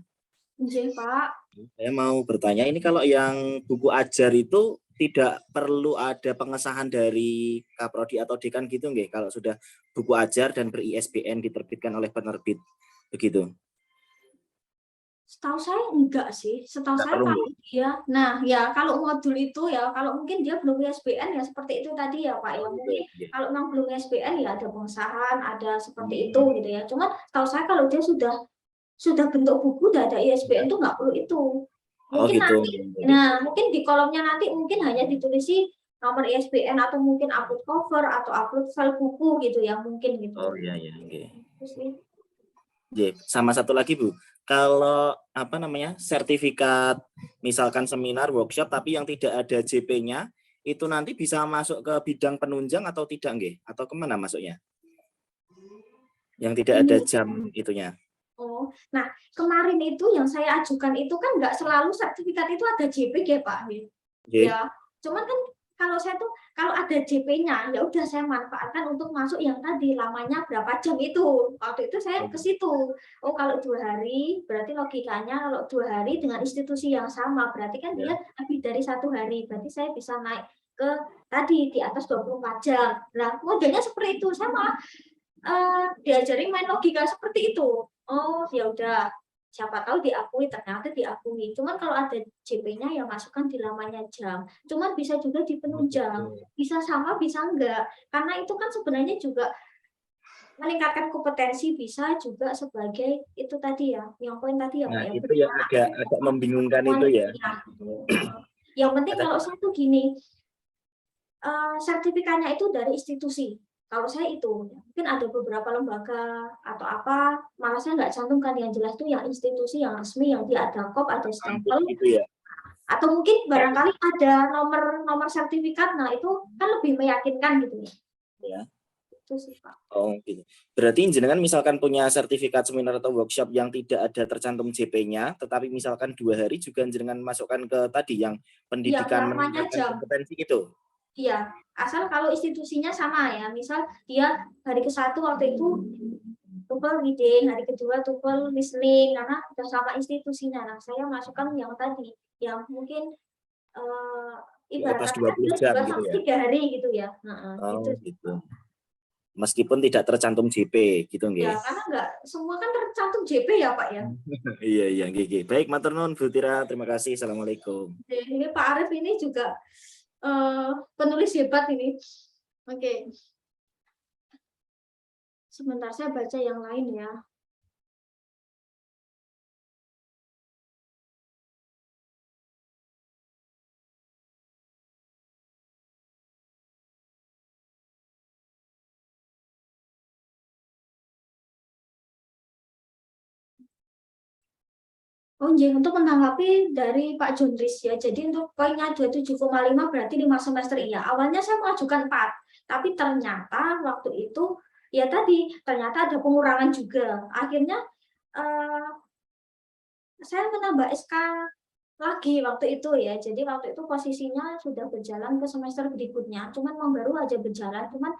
Iya, Pak. Saya mau bertanya, ini kalau yang buku ajar itu tidak perlu ada pengesahan dari Kaprodi atau Dekan gitu nggih? Kalau sudah buku ajar dan ber-ISBN diterbitkan oleh penerbit begitu. Setahu saya enggak sih. Setahu saya perlu. kalau kalau modul itu ya, kalau mungkin dia belum ISBN ya seperti itu tadi ya Pak ya. Mungkin kalau memang belum ISBN ya ada pengesahan, ada seperti itu gitu ya. Cuman setahu saya kalau dia sudah bentuk buku, udah ada ISBN tuh nggak perlu itu. Mungkin gitu. mungkin di kolomnya nanti mungkin hanya ditulis nomor ISBN atau mungkin upload cover atau upload file buku gitu ya mungkin gitu. Oh iya iya. Okay. Sama satu lagi Bu, kalau sertifikat misalkan seminar workshop tapi yang tidak ada JP-nya itu nanti bisa masuk ke bidang penunjang atau tidak nggih? Atau kemana masuknya? Yang tidak ada jam itunya. Oh, nah kemarin itu yang saya ajukan itu kan nggak selalu sertifikat itu ada JP ya Pak. Ya, cuman kan kalau ada JP-nya ya udah saya manfaatkan untuk masuk yang tadi lamanya berapa jam itu. Waktu itu saya ke situ. Oh, kalau 2 hari berarti logikanya kalau 2 hari dengan institusi yang sama berarti kan dia lebih dari 1 hari. Berarti saya bisa naik ke tadi di atas 24 jam. Nah, modelnya seperti itu. Saya malah diajarin main logika seperti itu. Oh, ya udah. Siapa tahu diakui, ternyata diakui. Cuman kalau ada JP-nya ya masukkan di lamanya jam. Cuman bisa juga di penunjang. Bisa sama, bisa enggak. Karena itu kan sebenarnya juga meningkatkan kompetensi, bisa juga sebagai itu tadi ya. Yang poin tadi ya, Pak. Nah, itu yang agak membingungkan itu ya. Yang penting kalau saya tuh gini, sertifikatnya itu dari institusi. Kalau saya itu, mungkin ada beberapa lembaga atau apa, malah saya nggak cantumkan yang jelas tuh yang institusi yang resmi, yang dia ada kop, ada stempel, gitu ya. Atau mungkin barangkali ada nomor sertifikat, nah itu kan lebih meyakinkan gitu ya. Itu sih Pak. Oh gitu. Berarti jenengan misalkan punya sertifikat seminar atau workshop yang tidak ada tercantum JP-nya, tetapi misalkan 2 hari juga jenengan masukkan ke tadi yang Yang pendidikan namanya meningkatkan jam. kompetensi itu. Iya, asal kalau institusinya sama ya. Misal dia hari ke-1 waktu itu TOEFL reading, hari kedua TOEFL listening, karena udah sama institusinya. Nah, saya masukkan yang tadi, yang mungkin Di ibarat atas katanya 20 dia jam 2 gitu sampai ya. 3 hari gitu ya. Gitu. Oh gitu. Meskipun tidak tercantum JP gitu Ya, nggih. karena nggak semua kan tercantum JP ya Pak ya. Iya iya nggih. Baik, matur nuwun Bu Tira, terima kasih. Assalamualaikum. Ini Pak Arif ini juga penulis hebat ini. Oke. Sebentar saya baca yang lain ya. Oh, untuk menanggapi dari Pak Jundris ya, jadi untuk poinnya 27,5 berarti 5 semester iya. Awalnya saya mengajukan 4, tapi ternyata waktu itu ya tadi ternyata ada pengurangan juga. Akhirnya saya menambah SK lagi waktu itu ya. Jadi waktu itu posisinya sudah berjalan ke semester berikutnya, cuman baru aja berjalan, cuman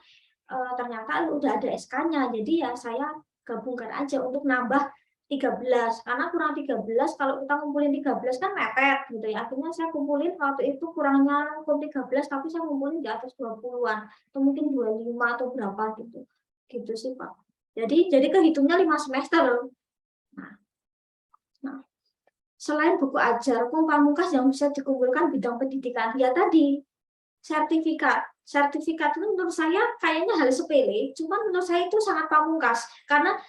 ternyata udah ada SK-nya. Jadi ya saya gabungkan aja untuk nambah 13 karena kurang 13 kalau kita kumpulin 13 kan mepet gitu ya. Akhirnya saya kumpulin waktu itu kurangnya hukum 13 tapi saya kumpulin di atas 20-an atau mungkin 25 atau berapa gitu. Gitu sih, Pak. Jadi kehitungnya 5 semester. Nah, selain buku ajar, hukum pamungkas yang bisa dikumpulkan bidang pendidikan ya tadi sertifikat. Sertifikat itu menurut saya kayaknya hal sepele, cuman menurut saya itu sangat pamungkas karena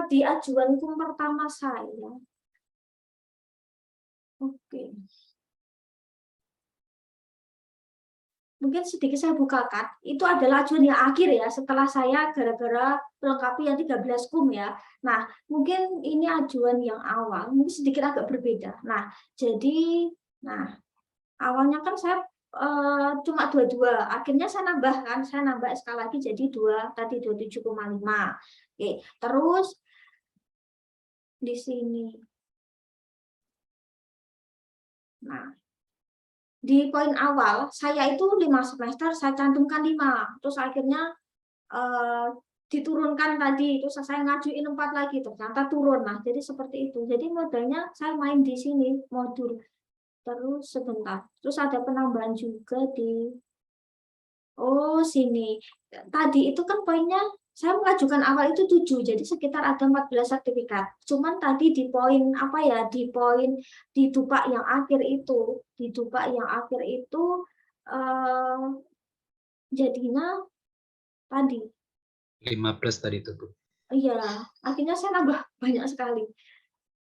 di ajuan hukum pertama saya. Oke. Mungkin sedikit saya bukakan, itu adalah ajuan yang akhir ya, setelah saya gara-gara melengkapi yang 13 kum ya. Nah, mungkin ini ajuan yang awal, mungkin sedikit agak berbeda. Nah, jadi, awalnya kan saya cuma 22, akhirnya saya nambah SK lagi jadi 2, tadi 27,5. Oke, terus di sini. Nah, di poin awal saya itu 5 semester saya cantumkan 5, terus akhirnya diturunkan tadi, terus saya ngajuin 4 lagi, ternyata turun. Nah, jadi seperti itu. Jadi modelnya saya main di sini modul. Terus sebentar. Terus ada penambahan juga di sini. Tadi itu kan poinnya saya mengajukan awal itu 7, jadi sekitar ada 14 sertifikat. Cuman tadi di poin apa ya, di poin di dupa yang akhir itu, eh, jadinya tadi. 15 tadi itu, Bu. Iya, akhirnya saya nambah banyak sekali.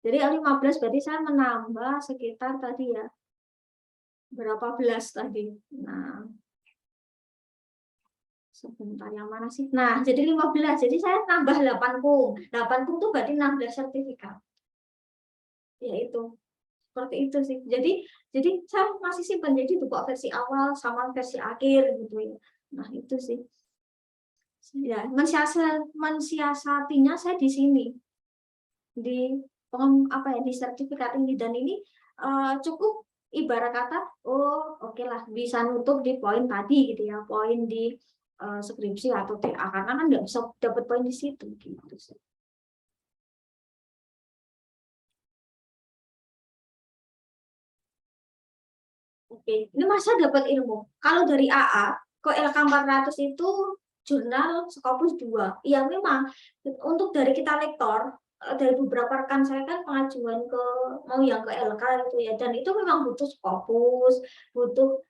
Jadi 15 berarti saya menambah sekitar tadi ya, berapa belas tadi. Nah, sebentar yang mana sih? Nah, jadi 15. Jadi saya tambah 8 kum. 8 kum itu berarti 16 sertifikat. Ya itu. Seperti itu sih. Jadi saya masih simpan jadi buku versi awal sama versi akhir gitu ya. Nah, itu sih. Ya, mensiasatinya saya di sini. Di di sertifikat ini, dan ini cukup ibarat kata oke lah bisa nutup di poin tadi gitu ya, poin di skripsi atau TA karena kan nggak bisa dapat poin di situ gitu sih. Oke, ini masa dapat ilmu. Kalau dari AA ke LK 400 itu jurnal Scopus 2. Ya memang untuk dari kita lektor, dari beberapa rekan saya kan pengajuan ke mau yang ke LK gitu ya, dan itu memang butuh Scopus, butuh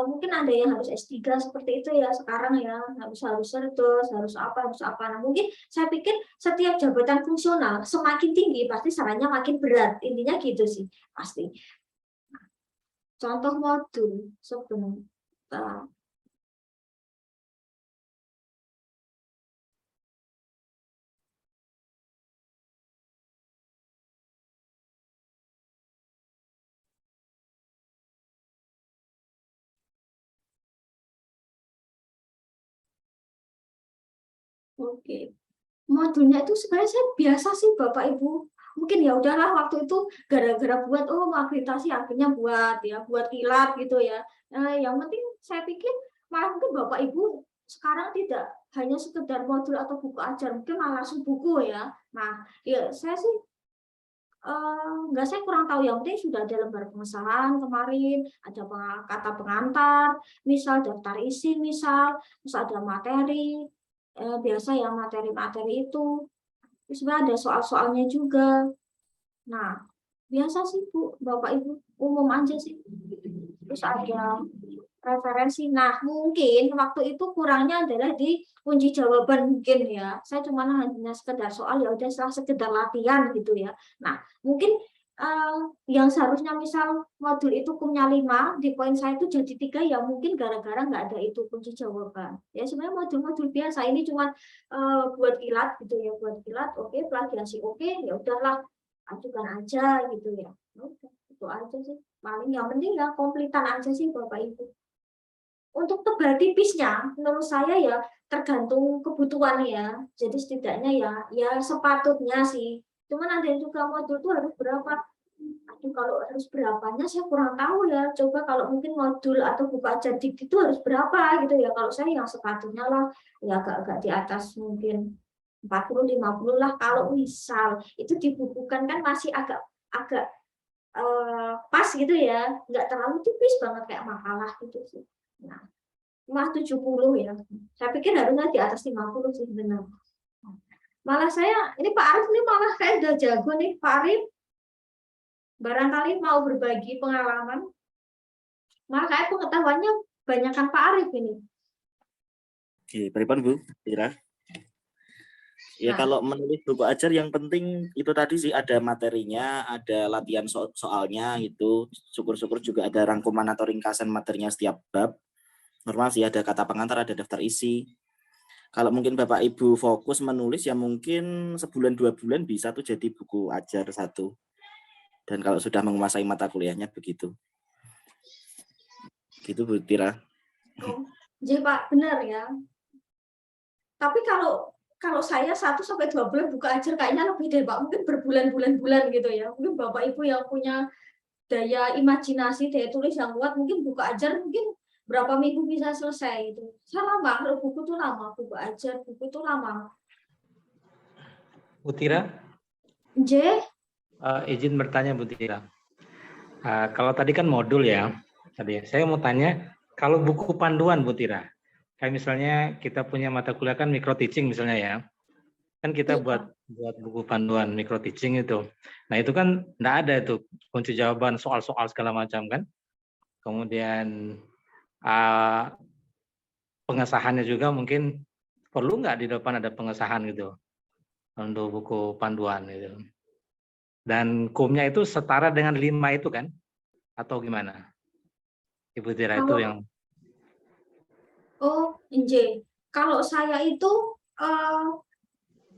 mungkin ada yang harus S3 seperti itu ya sekarang ya, harus sertus, harus apa. Nah, mungkin saya pikir setiap jabatan fungsional semakin tinggi pasti sarannya makin berat. Intinya gitu sih, pasti. Contoh modul sebentar. Oke. Modulnya itu sebenarnya saya biasa sih Bapak Ibu. Mungkin ya udahlah waktu itu gara-gara buat mau akreditasi akhirnya buat kilat gitu ya. Yang penting saya pikir malah mungkin Bapak Ibu sekarang tidak hanya sekedar modul atau buku ajar, mungkin malah langsung buku ya. Nah, ya saya sih enggak, saya kurang tahu, yang penting sudah ada lembar pengesahan kemarin, ada kata pengantar, misal daftar isi, terus ada materi, biasa ya materi-materi itu, terus sebenarnya ada soal-soalnya juga. Nah, biasa sih Bu, Bapak Ibu, umum aja sih. Terus ada referensi. Nah, mungkin waktu itu kurangnya adalah di kunci jawaban mungkin ya. Saya cuma hanya sekedar soal, ya udah sekedar latihan gitu ya. Nah, mungkin yang seharusnya misal modul itu kumnya 5, di poin saya itu jadi 3 ya, mungkin gara-gara nggak ada itu kunci jawaban. Ya sebenarnya modul-modul biasa ini cuma buat kilat gitu ya, buat kilat, oke, plagiasi oke, ya udahlah ajukan aja gitu ya. Udah, itu aja sih. Paling yang penting ya komplitan aja sih Bapak Ibu. Untuk tebal tipisnya, menurut saya ya tergantung kebutuhan ya. Jadi setidaknya ya sepatutnya sih. Cuman ada juga modul itu harus berapa? Aduh, kalau harus berapanya saya kurang tahu ya. Coba kalau mungkin modul atau buku ajar dikti itu harus berapa gitu ya. Kalau saya yang sepatutnya lah ya agak-agak di atas mungkin 40-50 lah. Kalau misal itu dibukukan kan masih agak pas gitu ya, nggak terlalu tipis banget kayak makalah gitu sih. Nah, malah 70 ya. Saya pikir harusnya di atas 50 sih benar. Malah ini Pak Arif ini malah kayak udah jago nih. Pak Arif barangkali mau berbagi pengalaman. Malah kayak pengetahuannya banyakan Pak Arif ini. Oke, berapa Bu? Kira? Ya Nah. kalau menulis buku ajar yang penting itu tadi sih, ada materinya, ada latihan soalnya itu. Syukur-syukur juga ada rangkuman atau ringkasan materinya setiap bab. Normal sih, ada kata pengantar, ada daftar isi. Kalau mungkin Bapak Ibu fokus menulis ya mungkin sebulan 2 bulan bisa tuh jadi buku ajar 1. Dan kalau sudah menguasai mata kuliahnya begitu. Gitu Bu Tira. Oh, jadi Pak benar ya. Tapi kalau saya 1 sampai 2 bulan buku ajar kayaknya lebih deh Pak. Mungkin berbulan-bulan gitu ya. Mungkin Bapak Ibu yang punya daya imajinasi, daya tulis yang kuat, mungkin buku ajar mungkin berapa minggu bisa selesai itu. Saya lama, kalau buku itu lama, buku ajar, buku itu lama. Bu Tira, izin bertanya Bu Tira. Kalau tadi kan modul ya, saya mau tanya, kalau buku panduan Bu Tira, kayak misalnya kita punya mata kuliah kan micro teaching misalnya ya, kan kita buat buku panduan micro teaching itu. Nah itu kan enggak ada itu kunci jawaban soal-soal segala macam kan. Kemudian pengesahannya juga mungkin perlu nggak di depan ada pengesahan gitu untuk buku panduan gitu. Dan kumnya itu setara dengan 5 itu kan? Atau gimana? Ibu Tira itu yang... Oh, kalau saya itu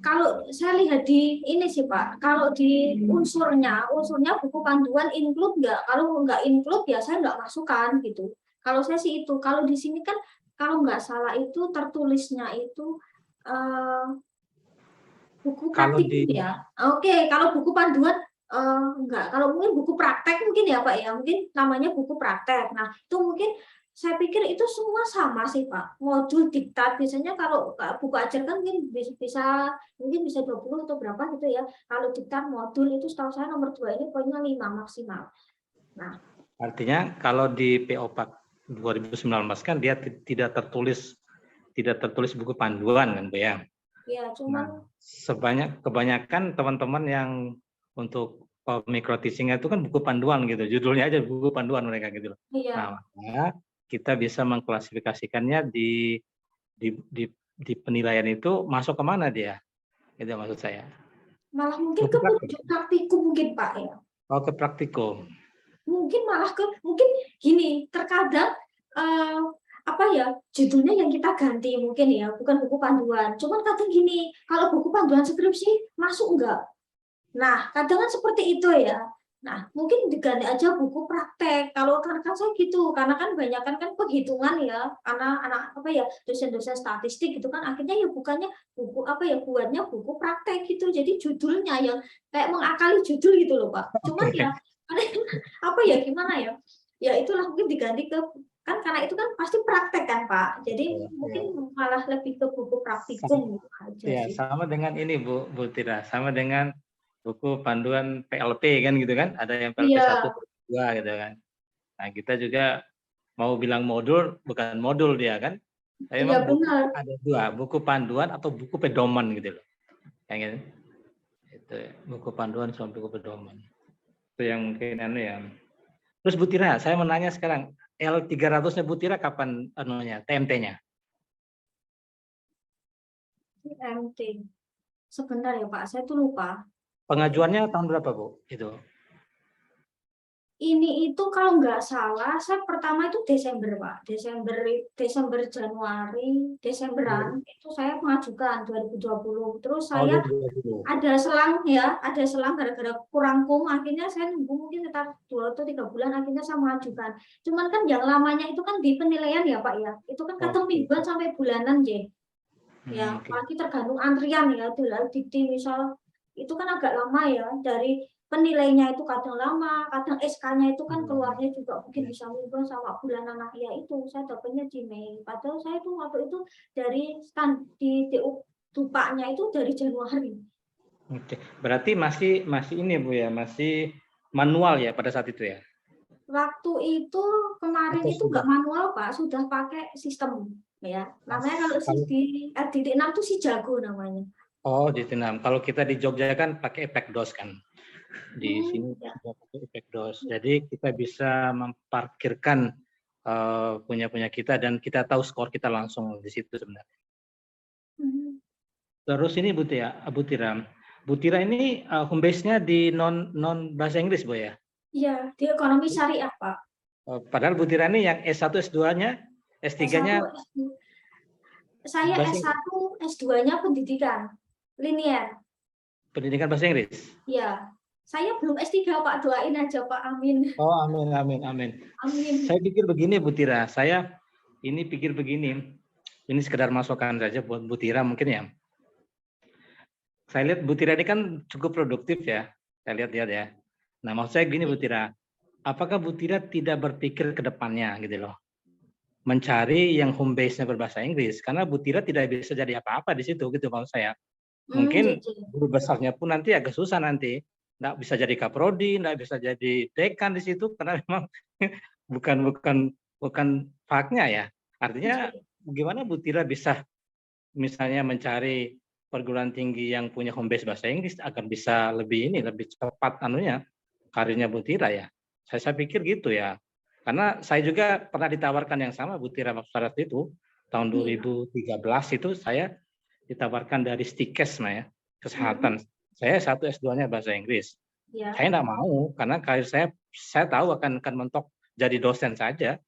kalau saya lihat di ini sih Pak, kalau di unsurnya buku panduan include nggak? Kalau nggak include ya saya nggak masukkan gitu. Kalau saya sih itu, kalau di sini kan kalau nggak salah itu tertulisnya itu buku praktik ya. Oke, kalau buku panduan enggak. Kalau mungkin buku praktek mungkin ya Pak ya, mungkin namanya buku praktek. Nah itu mungkin saya pikir itu semua sama sih Pak. Modul diktat biasanya kalau buku ajar kan mungkin bisa 20 atau berapa gitu ya. Kalau diktat modul itu setahu saya nomor 2 ini poinnya 5 maksimal. Nah, artinya kalau di PO Pak 2019 kan dia tidak tertulis buku panduan kan Bu ya. Ya, cuma kebanyakan teman-teman yang untuk micro teaching itu kan buku panduan gitu. Judulnya aja buku panduan mereka gitu. Iya. Nah, kita bisa mengklasifikasikannya di penilaian itu masuk kemana dia? Itu maksud saya. Malah mungkin ke praktikum mungkin Pak ya. Oh, ke praktikum. Mungkin malah mungkin gini, terkadang judulnya yang kita ganti mungkin ya, bukan buku panduan. Cuman kadang gini, kalau buku panduan skripsi masuk enggak? Nah, kadang kan seperti itu ya. Nah, mungkin diganti aja buku praktek. Kalau kan saya gitu, karena kan banyak kan penghitungan ya, karena anak apa ya dosen-dosen statistik gitu kan, akhirnya ya bukannya buku apa ya buatnya buku praktek gitu. Jadi judulnya yang kayak mengakali judul gitu loh Pak. Cuman ya apa ya gimana ya? Ya itulah mungkin diganti ke kan karena itu kan pasti praktek kan Pak. Jadi mungkin malah lebih ke buku praktikum gitu aja Ya, sih. sama dengan ini Bu Tira, sama dengan buku panduan PLP kan gitu kan, ada yang PLP Iya, 1, 2 gitu kan. Nah, kita juga mau bilang modul, bukan modul dia kan. Tapi iya memang buku benar. ada dua, buku panduan atau buku pedoman gitu loh. Yang itu buku panduan sama buku pedoman. Itu yang mungkin ya. Terus Bu Tira, saya mau nanya sekarang, L300-nya Bu Tira kapan anunya, TMT-nya? MT. Sebentar ya Pak, saya tuh lupa. Pengajuannya tahun berapa Bu? Itu. Ini itu kalau nggak salah, saya pertama itu Desember Pak, Desember Januari, Desemberan itu saya mengajukan 2020. Terus saya ada selang gara-gara kurang akhirnya saya nunggu mungkin sekitar 2 atau 3 bulan akhirnya saya mengajukan. Cuman kan yang lamanya itu kan di penilaian ya Pak ya, itu kan kadang mingguan sampai bulanan ya, apalagi tergantung antrian ya, di misal itu kan agak lama ya dari penilainya itu kadang lama, kadang SK-nya itu kan keluarnya juga mungkin bisa mingguan sama bulanan. Ya itu saya dapatnya di Mei. Padahal saya tuh waktu itu dari di DU Dupaknya itu dari Januari. Oke, berarti masih ini Bu ya, masih manual ya pada saat itu ya? Waktu itu kemarin Atau itu nggak manual Pak, sudah pakai sistem ya. Namanya kalau di RDD 6 itu si jago namanya. Oh, di Vietnam. Kalau kita di Jogja kan pakai Epekdos kan. Di sini Ya. juga pakai Epekdos. Jadi kita bisa memparkirkan punya kita dan kita tahu skor kita langsung di situ sebenarnya. Terus ini Bu Tira ini home base-nya di non bahasa Inggris Bu ya? Iya, di ekonomi syariah Pak. Padahal Bu Tira ini yang S1 S2-nya, S3-nya saya S1 S2-nya pendidikan linear. Pendidikan bahasa Inggris? Iya. Saya belum S3 Pak, doain aja Pak, amin. Oh, amin. Amin. Saya pikir begini Bu Tira, saya ini pikir begini, ini sekedar masukan saja buat Bu Tira mungkin ya. Saya lihat Bu Tira ini kan cukup produktif ya, saya lihat ya. Nah, maksud saya gini Bu Tira, apakah Bu Tira tidak berpikir ke depannya gitu loh, mencari yang home base-nya berbahasa Inggris, karena Bu Tira tidak bisa jadi apa-apa di situ gitu maksud saya. Mungkin guru besarnya pun nanti agak susah nanti, nggak bisa jadi kaprodi, nggak bisa jadi dekan di situ karena memang bukan faknya ya. Artinya bagaimana Bu Tira bisa misalnya mencari perguruan tinggi yang punya home base bahasa Inggris agar bisa lebih cepat karirnya Bu Tira ya. Saya pikir gitu ya. Karena saya juga pernah ditawarkan yang sama Bu Tira pada saat itu tahun 2013 itu saya ditawarkan dari Stikes ya, kesehatan. Saya S1 S2-nya bahasa Inggris. Ya. Saya nggak mau karena karir saya tahu akan mentok jadi dosen saja.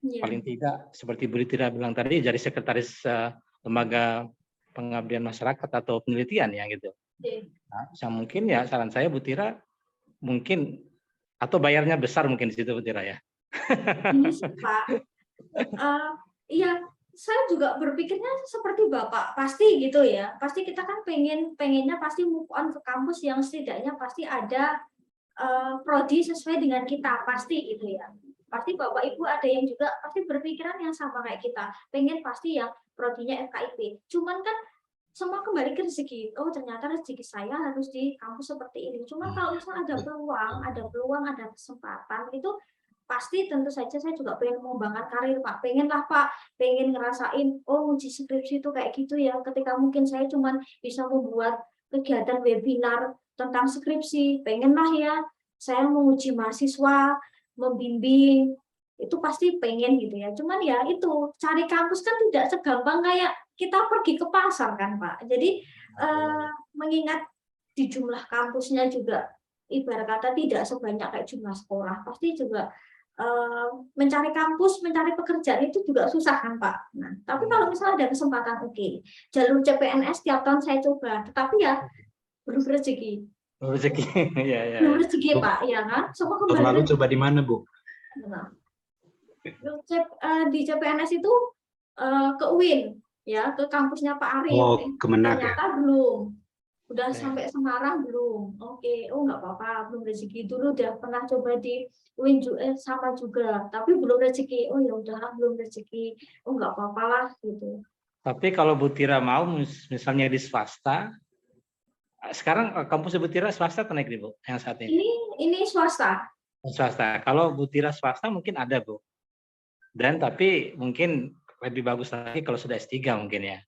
Ya. Paling tidak seperti Bu Tira bilang tadi jadi sekretaris lembaga pengabdian masyarakat atau penelitian ya gitu. Ya. Nah, mungkin ya saran saya Bu Tira mungkin atau bayarnya besar mungkin di situ Bu Tira ya. Ini sih Pak. Iya. Saya juga berpikirnya seperti Bapak, pasti gitu ya. Pasti kita kan pengennya pasti move on ke kampus yang setidaknya pasti ada prodi sesuai dengan kita, pasti gitu ya. Pasti Bapak Ibu ada yang juga pasti berpikiran yang sama kayak kita. Pengen pasti yang prodinya FKIP. Cuman kan semua kembali ke rezeki. Oh, ternyata rezeki saya harus di kampus seperti ini. Cuman kalau misalnya ada peluang, ada kesempatan itu pasti tentu saja saya juga pengen mengembangkan karir Pak, pengen ngerasain uji skripsi itu kayak gitu ya, ketika mungkin saya cuma bisa membuat kegiatan webinar tentang skripsi, pengen lah ya saya menguji mahasiswa, membimbing, itu pasti pengen gitu ya. Cuman ya itu cari kampus kan tidak segampang kayak kita pergi ke pasar kan Pak. Jadi mengingat di jumlah kampusnya juga ibarat kata tidak sebanyak kayak jumlah sekolah, pasti juga mencari kampus, mencari pekerjaan itu juga susah kan Pak. Nah, tapi kalau misalnya ada kesempatan, oke. Jalur CPNS tiap tahun saya coba, tetapi ya belum rezeki. Rezeki. Ya, ya, Belum ya. rezeki Pak, ya kan? Semua Tahun kembali lalu rezeki. coba di mana, Bu? Nah, di CPNS itu ke UIN, ya, ke kampusnya Pak Arif. Oh, Kemenak ya? Ternyata belum. Udah Ya. sampai Semarang belum. Oke, oh nggak apa-apa, belum rezeki. Dulu udah pernah coba di UIN sama juga, tapi belum rezeki. Oh ya udahlah, belum rezeki. Oh nggak apa-apa lah gitu. Tapi kalau Bu Tira mau misalnya di swasta, sekarang kampus Bu Tira swasta atau negeri, Bu? Yang saat ini? Ini swasta. Swasta. Kalau Bu Tira swasta mungkin ada, Bu. Dan tapi mungkin lebih bagus lagi kalau sudah S3 mungkin ya.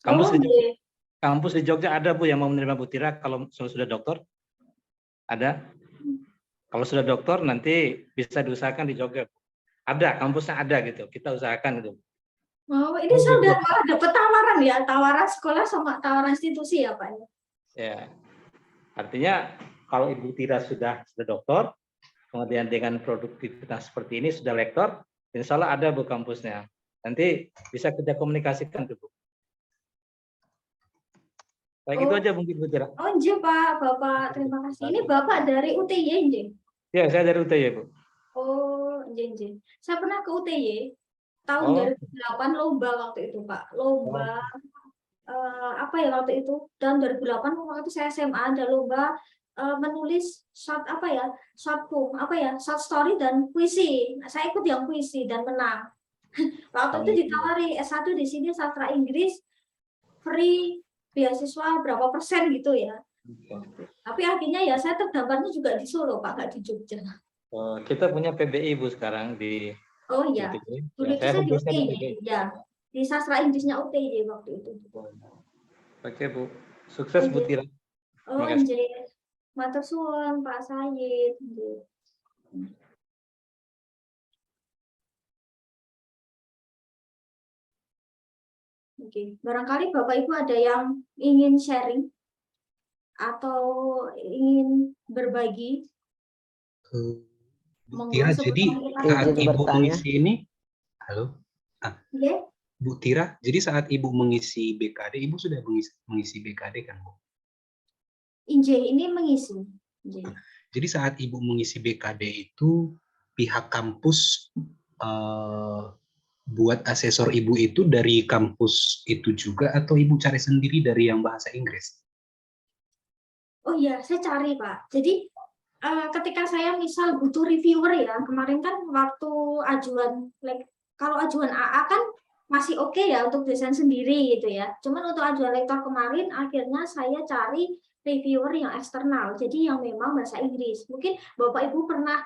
Kampus Oh, di iya. Kampus di Jogja ada, Bu, yang mau menerima Bu Tira kalau sudah doktor? Ada? Kalau sudah doktor nanti bisa diusahakan di Jogja, Bu. Ada, kampusnya ada gitu. Kita usahakan gitu. Oh, ini saya udah malah dapat tawaran ya, tawaran sekolah sama tawaran institusi ya Pak. Ya. Artinya kalau Ibu Tira sudah doktor, kemudian dengan produktivitas seperti ini sudah lektor, insya Allah ada, Bu, kampusnya. Nanti bisa kita komunikasikan tuh, Bu. Baik, itu aja mungkin, Bu Tira. Oh, iya Pak, Bapak, terima kasih. Ini Bapak dari UTY, nggih? Ya, saya dari UTY, Bu. Oh, nggih. Saya pernah ke UTY tahun Oh. 2008 lomba waktu itu, Pak. Lomba apa ya waktu itu? Tahun 2008 waktu itu saya SMA ada lomba menulis short story dan puisi. Nah, saya ikut yang puisi dan menang. Waktu itu ditawari S1 di sini sastra Inggris free beasiswa berapa persen gitu ya. Tapi akhirnya ya saya terdamparnya juga di Solo Pak, nggak di Jogja. Kita punya PBI, Bu, sekarang di Oh iya, dulu itu saya di UTY, ya di sastra Inggrisnya UTY waktu itu. Oke, Bu, sukses Bu Tira. Oh nggih, matur suwun Pak Sayid. Oke, barangkali Bapak Ibu ada yang ingin sharing atau ingin berbagi. Bu Tira, jadi saat Ibu mengisi ini, halo? Yeah. Bu Tira, jadi saat Ibu mengisi BKD, Ibu sudah mengisi BKD kan, Bu? Ini mengisi. Jadi saat Ibu mengisi BKD itu, pihak kampus buat asesor Ibu itu dari kampus itu juga, atau Ibu cari sendiri dari yang bahasa Inggris? Oh iya, saya cari Pak. Jadi ketika saya misal butuh reviewer ya, kemarin kan waktu ajuan, kalau ajuan AA kan masih oke ya untuk desain sendiri gitu ya. Cuman untuk ajuan lektor kemarin akhirnya saya cari reviewer yang eksternal, jadi yang memang bahasa Inggris. Mungkin Bapak Ibu pernah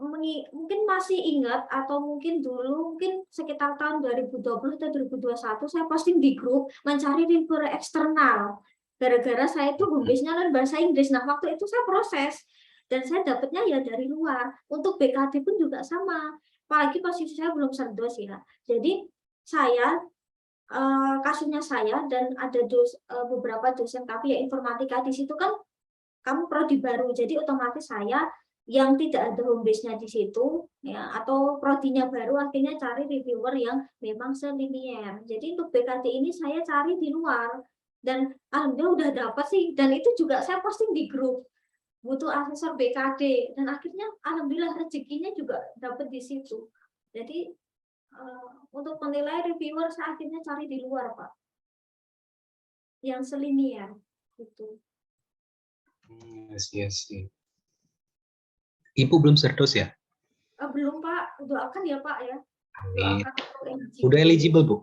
mungkin masih ingat atau mungkin dulu mungkin sekitar tahun 2020 atau 2021 saya posting di grup mencari reviewer eksternal. Gara-gara saya itu home base-nya kan bahasa Inggris. Nah, waktu itu saya proses dan saya dapatnya ya dari luar. Untuk BKD pun juga sama. Apalagi posisi saya belum serdos ya. Jadi saya kasusnya saya dan ada beberapa dosen tapi ya informatika di situ kan kamu prodi baru. Jadi otomatis saya yang tidak ada home base-nya di situ ya atau prodinya baru akhirnya cari reviewer yang memang selinier. Jadi untuk BKD ini saya cari di luar. Dan alhamdulillah udah dapat sih, dan itu juga saya posting di grup butuh asesor BKD dan akhirnya alhamdulillah rezekinya juga dapat di situ. Jadi untuk menilai reviewer saya akhirnya cari di luar Pak, yang selinier gitu. Yes. Ibu belum serdos ya? Belum Pak, doakan ya Pak ya. Udah eligible Bu?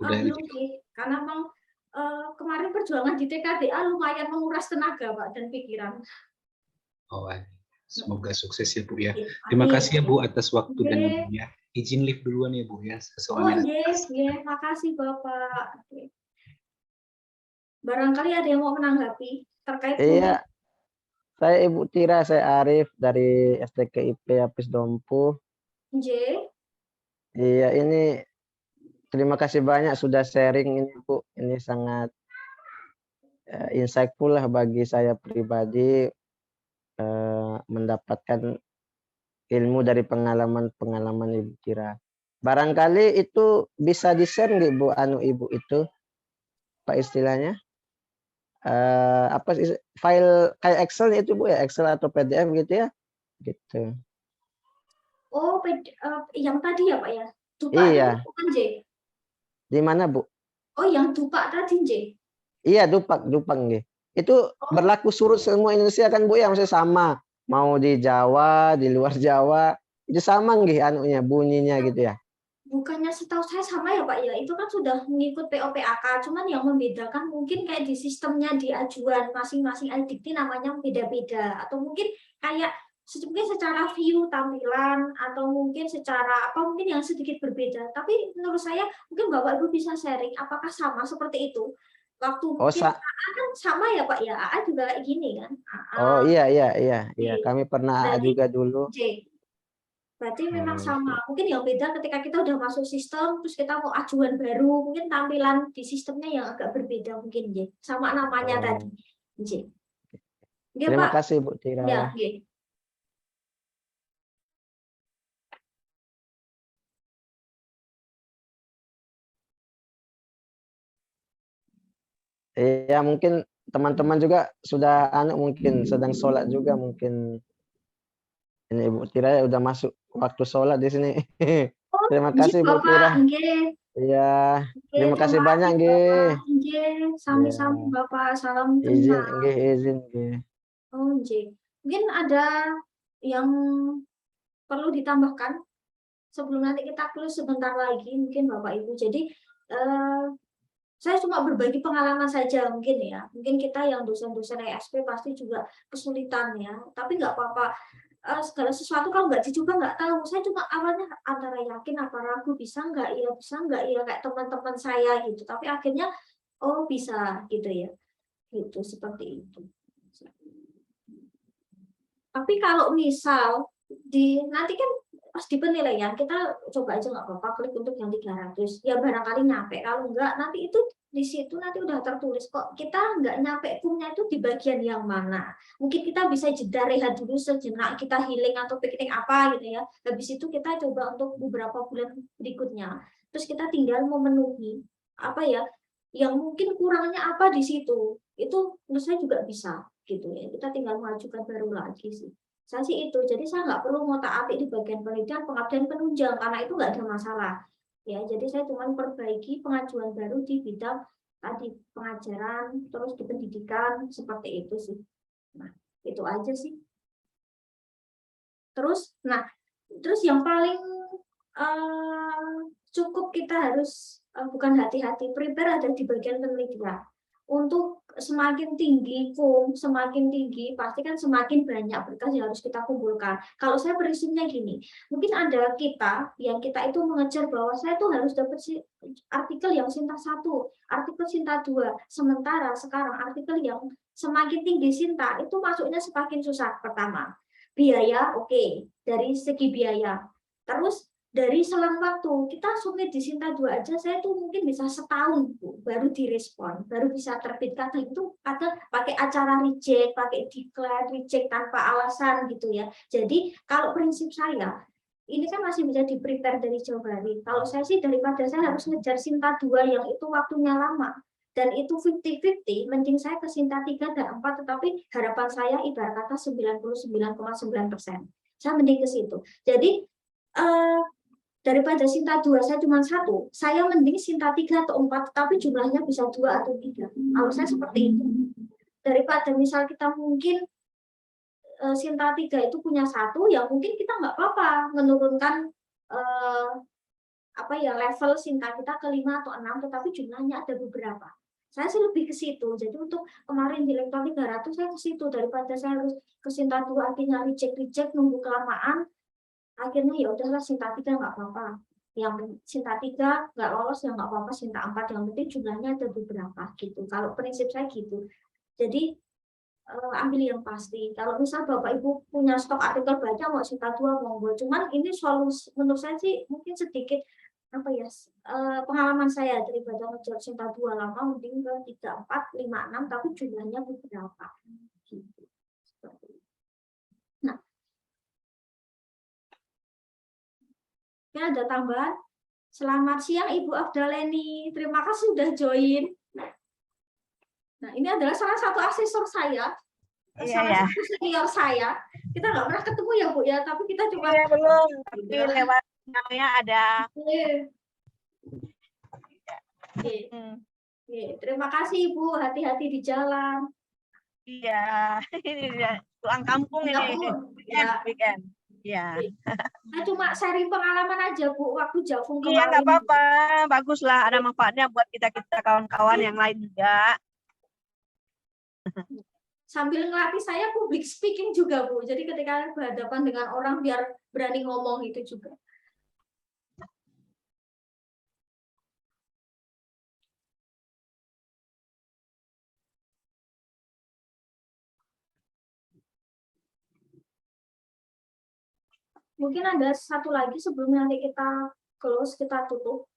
Udah belum sih, karena memang kemarin perjuangan di TKDA lumayan menguras tenaga Pak dan pikiran. Oh, semoga sukses ya Bu ya. Terima kasih ya Bu atas waktu dan izinnya. Izin live duluan ya Bu ya. Yes, makasih Bapak. Barangkali ada yang mau menanggapi terkait. Iya, saya Ibu Tira, saya Arif dari STKIP Apis Dompu. Iya, ini terima kasih banyak sudah sharing ini Bu. Ini sangat insightful lah bagi saya pribadi, mendapatkan ilmu dari pengalaman Ibu Tira. Barangkali itu bisa di-share nggak Bu, Ibu itu, Pak istilahnya? apa sih file kayak Excel itu Bu ya, Excel atau PDF gitu ya. Gitu. Oh, yang tadi ya Pak ya? Dupa Iya. itu bukan J. Di mana Bu? Oh, yang dupa tadi J. Iya, Dupang nggih. Itu berlaku surut semua Indonesia kan Bu ya, maksudnya sama. Mau di Jawa, di luar Jawa, itu sama nggih anunya, bunyinya gitu ya. Bukannya setahu saya sama ya Pak ya, itu kan sudah mengikut POPAK, cuman yang membedakan mungkin kayak di sistemnya di ajuan masing-masing Aidikti namanya beda-beda, atau mungkin kayak mungkin secara view tampilan atau mungkin secara apa mungkin yang sedikit berbeda. Tapi menurut saya mungkin Bapak Ibu bisa sharing apakah sama seperti itu. Waktu Oh, mungkin AA kan sama ya Pak ya, AA juga kayak gini kan. oh AA, iya. Kami pernah berarti juga dulu. J. Berarti memang Oh, sama. Mungkin yang beda ketika kita udah masuk sistem, terus kita mau ajuan baru, mungkin tampilan di sistemnya yang agak berbeda mungkin, ya. Sama namanya tadi. J. Ya, terima Pak. kasih Bu Tira. Ya, ya. Iya, mungkin teman-teman juga sudah mungkin sedang sholat juga mungkin. Ini Ibu Tira ya udah masuk waktu sholat di sini. Oh, Terima J, kasih Bu Bapak. Tira. Nggih. Iya, Nggih, terima kasih terima banyak kasih, nggih. Bapak. Nggih, sami-sami Ya, Bapak. Salam izin kenal. nggih, izin nggih. Oh, J. Mungkin ada yang perlu ditambahkan sebelum nanti kita close sebentar lagi, mungkin Bapak Ibu. Jadi, saya cuma berbagi pengalaman saja mungkin ya. Mungkin kita yang dosen-dosen ESP pasti juga kesulitan ya. Tapi nggak apa-apa. Segala sesuatu kalau nggak dicoba nggak tahu. Saya cuma awalnya antara yakin apa ragu bisa nggak ya kayak teman-teman saya gitu. Tapi akhirnya oh bisa gitu ya. Gitu seperti itu. Tapi kalau misal nanti kan pas di penilaian kita coba aja nggak apa-apa klik untuk yang 300 ya barangkali nyampe, kalau enggak nanti itu di situ nanti udah tertulis kok kita nggak nyampe kumnya itu di bagian yang mana. Mungkin kita bisa jeda rehat dulu sejenak, kita healing atau piknik apa gitu ya, habis itu kita coba untuk beberapa bulan berikutnya, terus kita tinggal memenuhi apa ya yang mungkin kurangnya apa di situ, itu menurut saya juga bisa gitu ya, kita tinggal mengajukan baru lagi sih. Saya sih itu, jadi saya nggak perlu ngotak-atik di bagian penelitian, pengabdian, penunjang, karena itu nggak ada masalah. Ya, jadi saya cuma perbaiki pengajuan baru di bidang tadi pengajaran, terus di pendidikan, seperti itu sih. Nah, itu aja sih. Terus yang paling cukup kita harus bukan hati-hati, prepare ada di bagian penelitian. Untuk semakin tinggi semakin tinggi, pasti kan semakin banyak berkas yang harus kita kumpulkan. Kalau saya prinsipnya gini, mungkin ada kita yang kita itu mengejar bahwa saya tuh harus dapat artikel yang Sinta 1, artikel Sinta 2. Sementara sekarang artikel yang semakin tinggi Sinta itu masuknya semakin susah. Pertama, biaya oke, dari segi biaya. Terus dari selang waktu kita submit di Sinta 2 aja saya tuh mungkin bisa setahun Bu, baru direspon, baru bisa terbit. Kadang itu kadang pakai acara reject, pakai declare reject tanpa alasan gitu ya. Jadi kalau prinsip saya ini kan masih bisa di prepare dari jauh hari. Kalau saya sih daripada saya harus ngejar Sinta 2 yang itu waktunya lama dan itu 50-50, mending saya ke Sinta 3 dan 4, tetapi harapan saya ibarat kata 99,9%. Saya mending ke situ. Jadi daripada Sinta 2 saya cuma 1, saya mending Sinta 3 atau 4, tapi jumlahnya bisa 2 atau 3. Kalau saya seperti itu. Daripada misal kita mungkin Sinta 3 itu punya 1, ya mungkin kita nggak apa-apa menurunkan level Sinta kita ke 5 atau 6, tetapi jumlahnya ada beberapa. Saya sih lebih ke situ. Jadi untuk kemarin di lektor 300 saya ke situ, daripada saya harus ke Sinta 2 akhirnya reject nunggu kelamaan. Akhirnya ya udahlah Sinta 3 nggak apa-apa, yang Sinta 3 nggak lolos ya nggak apa-apa, Sinta 4 yang penting jumlahnya ada beberapa gitu. Kalau prinsip saya gitu. Jadi ambil yang pasti. Kalau misal Bapak Ibu punya stok artikel banyak mau Sinta 2 monggo. Cuman ini solusi menurut saya sih mungkin sedikit pengalaman saya, daripada ngejar Sinta 2 lama mending ke 3, 4, 5, 6 tapi jumlahnya beberapa gitu. Nah, ya ada tambahan. Selamat siang Ibu Afdaleni. Terima kasih sudah join. Nah, ini adalah salah satu asesor saya, salah satu senior saya. Kita nggak pernah ketemu ya, Bu ya, tapi kita cuma belum, tapi lewat namanya ada. Terima kasih Ibu, hati-hati di jalan. Iya, ini dia pulang kampung ini. Weekend. Iya. Saya cuma sharing pengalaman aja Bu, waktu Javung kemarin. Iya, nggak apa-apa, baguslah, ada manfaatnya buat kita kawan-kawan yang lain juga. Sambil ngelatih saya public speaking juga Bu, jadi ketika berhadapan dengan orang biar berani ngomong itu juga. Mungkin ada satu lagi sebelum nanti kita close, kita tutup.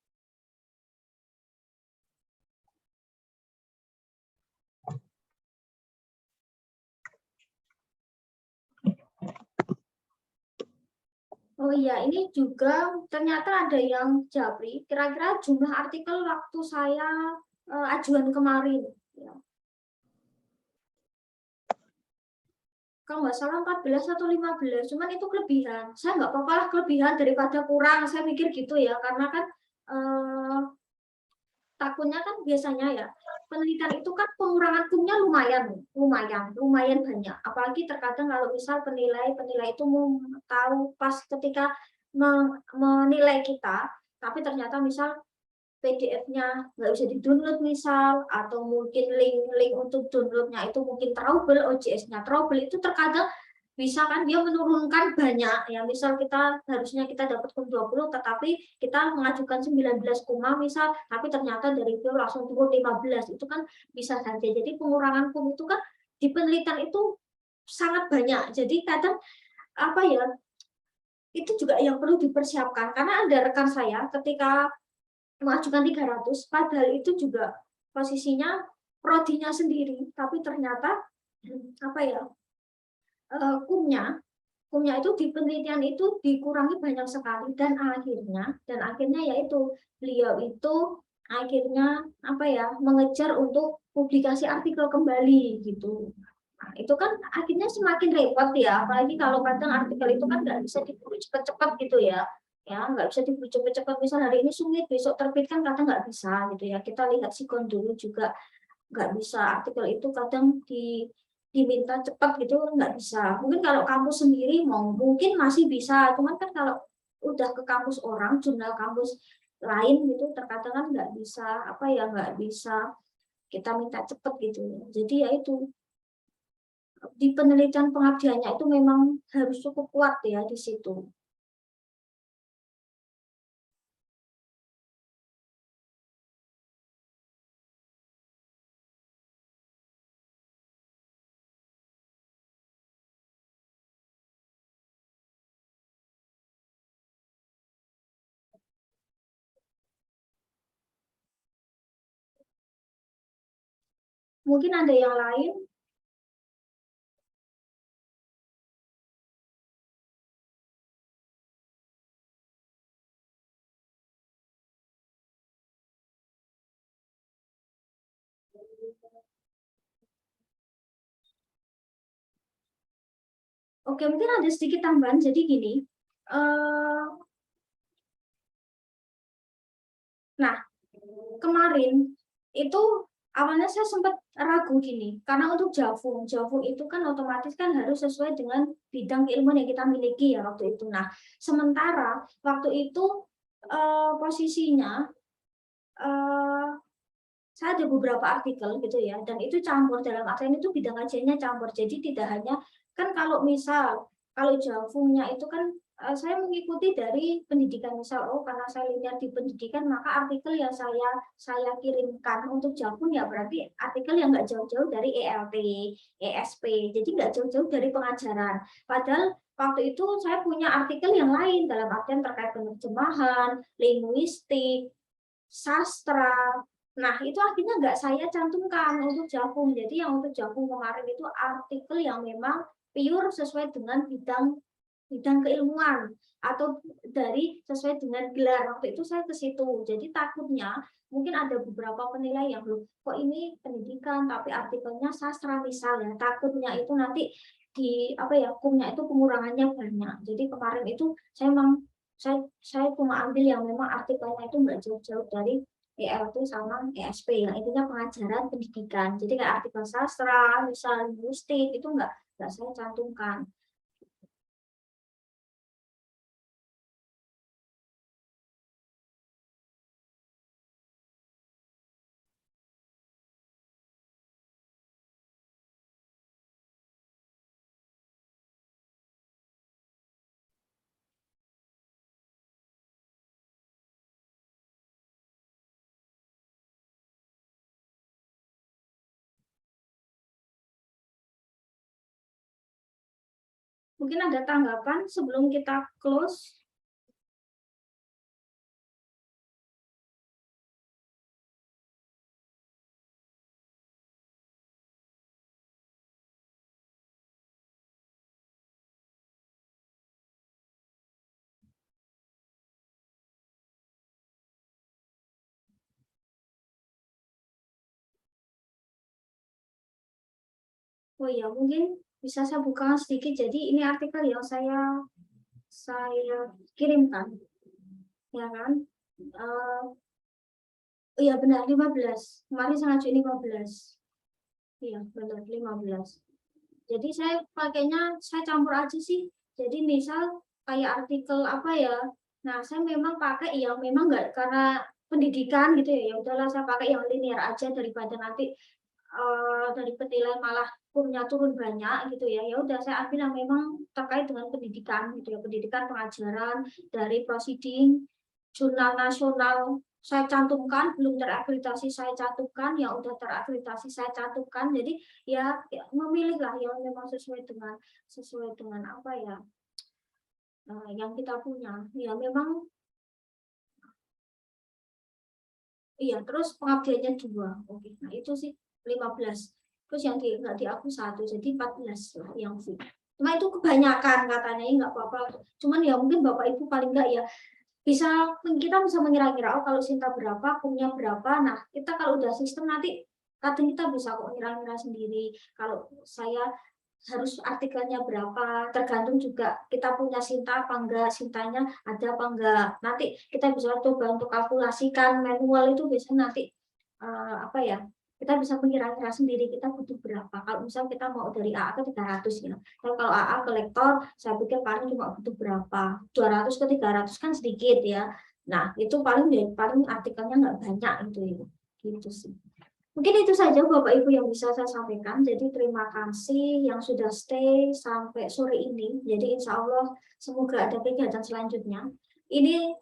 Oh iya, ini juga ternyata ada yang japri. Kira-kira jumlah artikel waktu saya ajuan kemarin. Ya. Kalau nggak salah 14 atau 15, cuman itu kelebihan. Saya nggak apa-apa lah kelebihan daripada kurang, saya pikir gitu ya, karena kan takutnya kan biasanya ya, penelitian itu kan pengurangan kumnya lumayan banyak. Apalagi terkadang kalau misal penilai itu mau tahu pas ketika menilai kita, tapi ternyata misal PDF-nya nggak bisa di-download misal, atau mungkin link untuk download-nya itu mungkin trouble, OJS-nya trouble, itu terkadang bisa kan dia menurunkan banyak ya, misal kita harusnya kita dapat kum 20 tetapi kita mengajukan 19 koma misal, tapi ternyata dari itu langsung turun 15, itu kan bisa saja. Jadi pengurangan kum itu kan di penelitian itu sangat banyak, jadi kadang apa ya, itu juga yang perlu dipersiapkan. Karena ada rekan saya ketika mengajukan 300, padahal itu juga posisinya prodinya sendiri, tapi ternyata apa ya, kumnya itu di penelitian itu dikurangi banyak sekali, dan akhirnya yaitu beliau itu akhirnya apa ya, mengejar untuk publikasi artikel kembali gitu. Nah, itu kan akhirnya semakin repot ya, apalagi kalau kadang artikel itu kan nggak bisa diburu cepat-cepat gitu ya, nggak bisa diburu cepat-cepat, misal hari ini summit besok terbit kan kadang nggak bisa gitu ya. Kita lihat sikon dulu juga nggak bisa, artikel itu kadang diminta cepat gitu nggak bisa. Mungkin kalau kampus sendiri mungkin masih bisa, cuman kan kalau udah ke kampus orang, jurnal kampus lain gitu terkadang kan nggak bisa, apa ya, nggak bisa kita minta cepat gitu. Jadi ya itu, di penelitian pengabdiannya itu memang harus cukup kuat ya di situ. Mungkin ada yang lain? Oke, mungkin ada sedikit tambahan. Jadi gini, nah kemarin itu awalnya saya sempat ragu gini, karena untuk Javung itu kan otomatis kan harus sesuai dengan bidang keilmuan yang kita miliki ya waktu itu. Nah, sementara waktu itu posisinya saya ada beberapa artikel gitu ya, dan itu campur, dalam artian itu bidang kajiannya campur. Jadi tidak hanya kan, kalau misal kalau Javungnya itu kan saya mengikuti dari pendidikan, misal karena saya lihat di pendidikan maka artikel yang saya kirimkan untuk Javung ya berarti artikel yang nggak jauh-jauh dari ELT, ESP, jadi nggak jauh-jauh dari pengajaran. Padahal waktu itu saya punya artikel yang lain dalam artian terkait penerjemahan, linguistik, sastra. Nah, itu akhirnya nggak saya cantumkan untuk Javung. Jadi yang untuk Javung kemarin itu artikel yang memang pure sesuai dengan bidang bidang keilmuan atau dari sesuai dengan gelar. Waktu itu saya ke situ. Jadi takutnya mungkin ada beberapa penilai yang loh, kok ini pendidikan tapi artikelnya sastra misalnya. Takutnya itu nanti di apa ya, hukumnya itu pengurangannya banyak. Jadi kemarin itu saya cuma ambil yang memang artikelnya itu nggak jauh-jauh dari ELT sama ESP, yang intinya pengajaran pendidikan. Jadi kayak artikel sastra, misal linguistik itu nggak saya cantumkan. Mungkin ada tanggapan sebelum kita close? Oh ya, mungkin bisa saya buka sedikit. Jadi ini artikel yang saya kirimkan, ya kan? Iya benar 15. Kemarin saya ngajuin 15. Iya benar 15. Jadi saya pakainya saya campur aja sih. Jadi misal kayak artikel apa ya. Nah saya memang pakai yang memang nggak karena pendidikan gitu ya. Ya udahlah saya pakai yang linear aja daripada nanti dari penilaian malah hukumnya turun banyak gitu ya. Ya udah saya ambil yang memang terkait dengan pendidikan gitu ya. Pendidikan pengajaran dari proceeding jurnal nasional saya cantumkan, belum terakreditasi saya cantumkan, yang udah terakreditasi saya cantumkan. Jadi ya memilih lah yang memang sesuai dengan apa ya yang kita punya. Ya memang iya, terus pengabdiannya 2. Oke. Nah, itu sih 15. Terus yang nggak di aku 1, jadi 14 lah yang fee. Cuma itu kebanyakan katanya, nggak apa-apa. Cuman ya mungkin Bapak Ibu paling nggak ya kita bisa mengira-kira, oh kalau Sinta berapa, punya berapa. Nah, kita kalau udah sistem nanti kadang kita bisa kok ngira-ngira sendiri. Kalau saya harus artikelnya berapa, tergantung juga kita punya Sinta apa enggak, Sintanya ada apa enggak. Nanti kita bisa coba untuk kalkulasikan manual itu biasanya nanti apa ya, kita bisa mengira-kira sendiri kita butuh berapa. Kalau misal kita mau dari AA ke 300 ya. Kalau AA ke lektor, saya pikir paling cuma butuh berapa. 200 ke 300 kan sedikit ya. Nah, itu paling artikelnya nggak banyak gitu ya. Gitu sih. Mungkin itu saja Bapak Ibu yang bisa saya sampaikan. Jadi terima kasih yang sudah stay sampai sore ini. Jadi insya Allah semoga ada kegiatan selanjutnya. Ini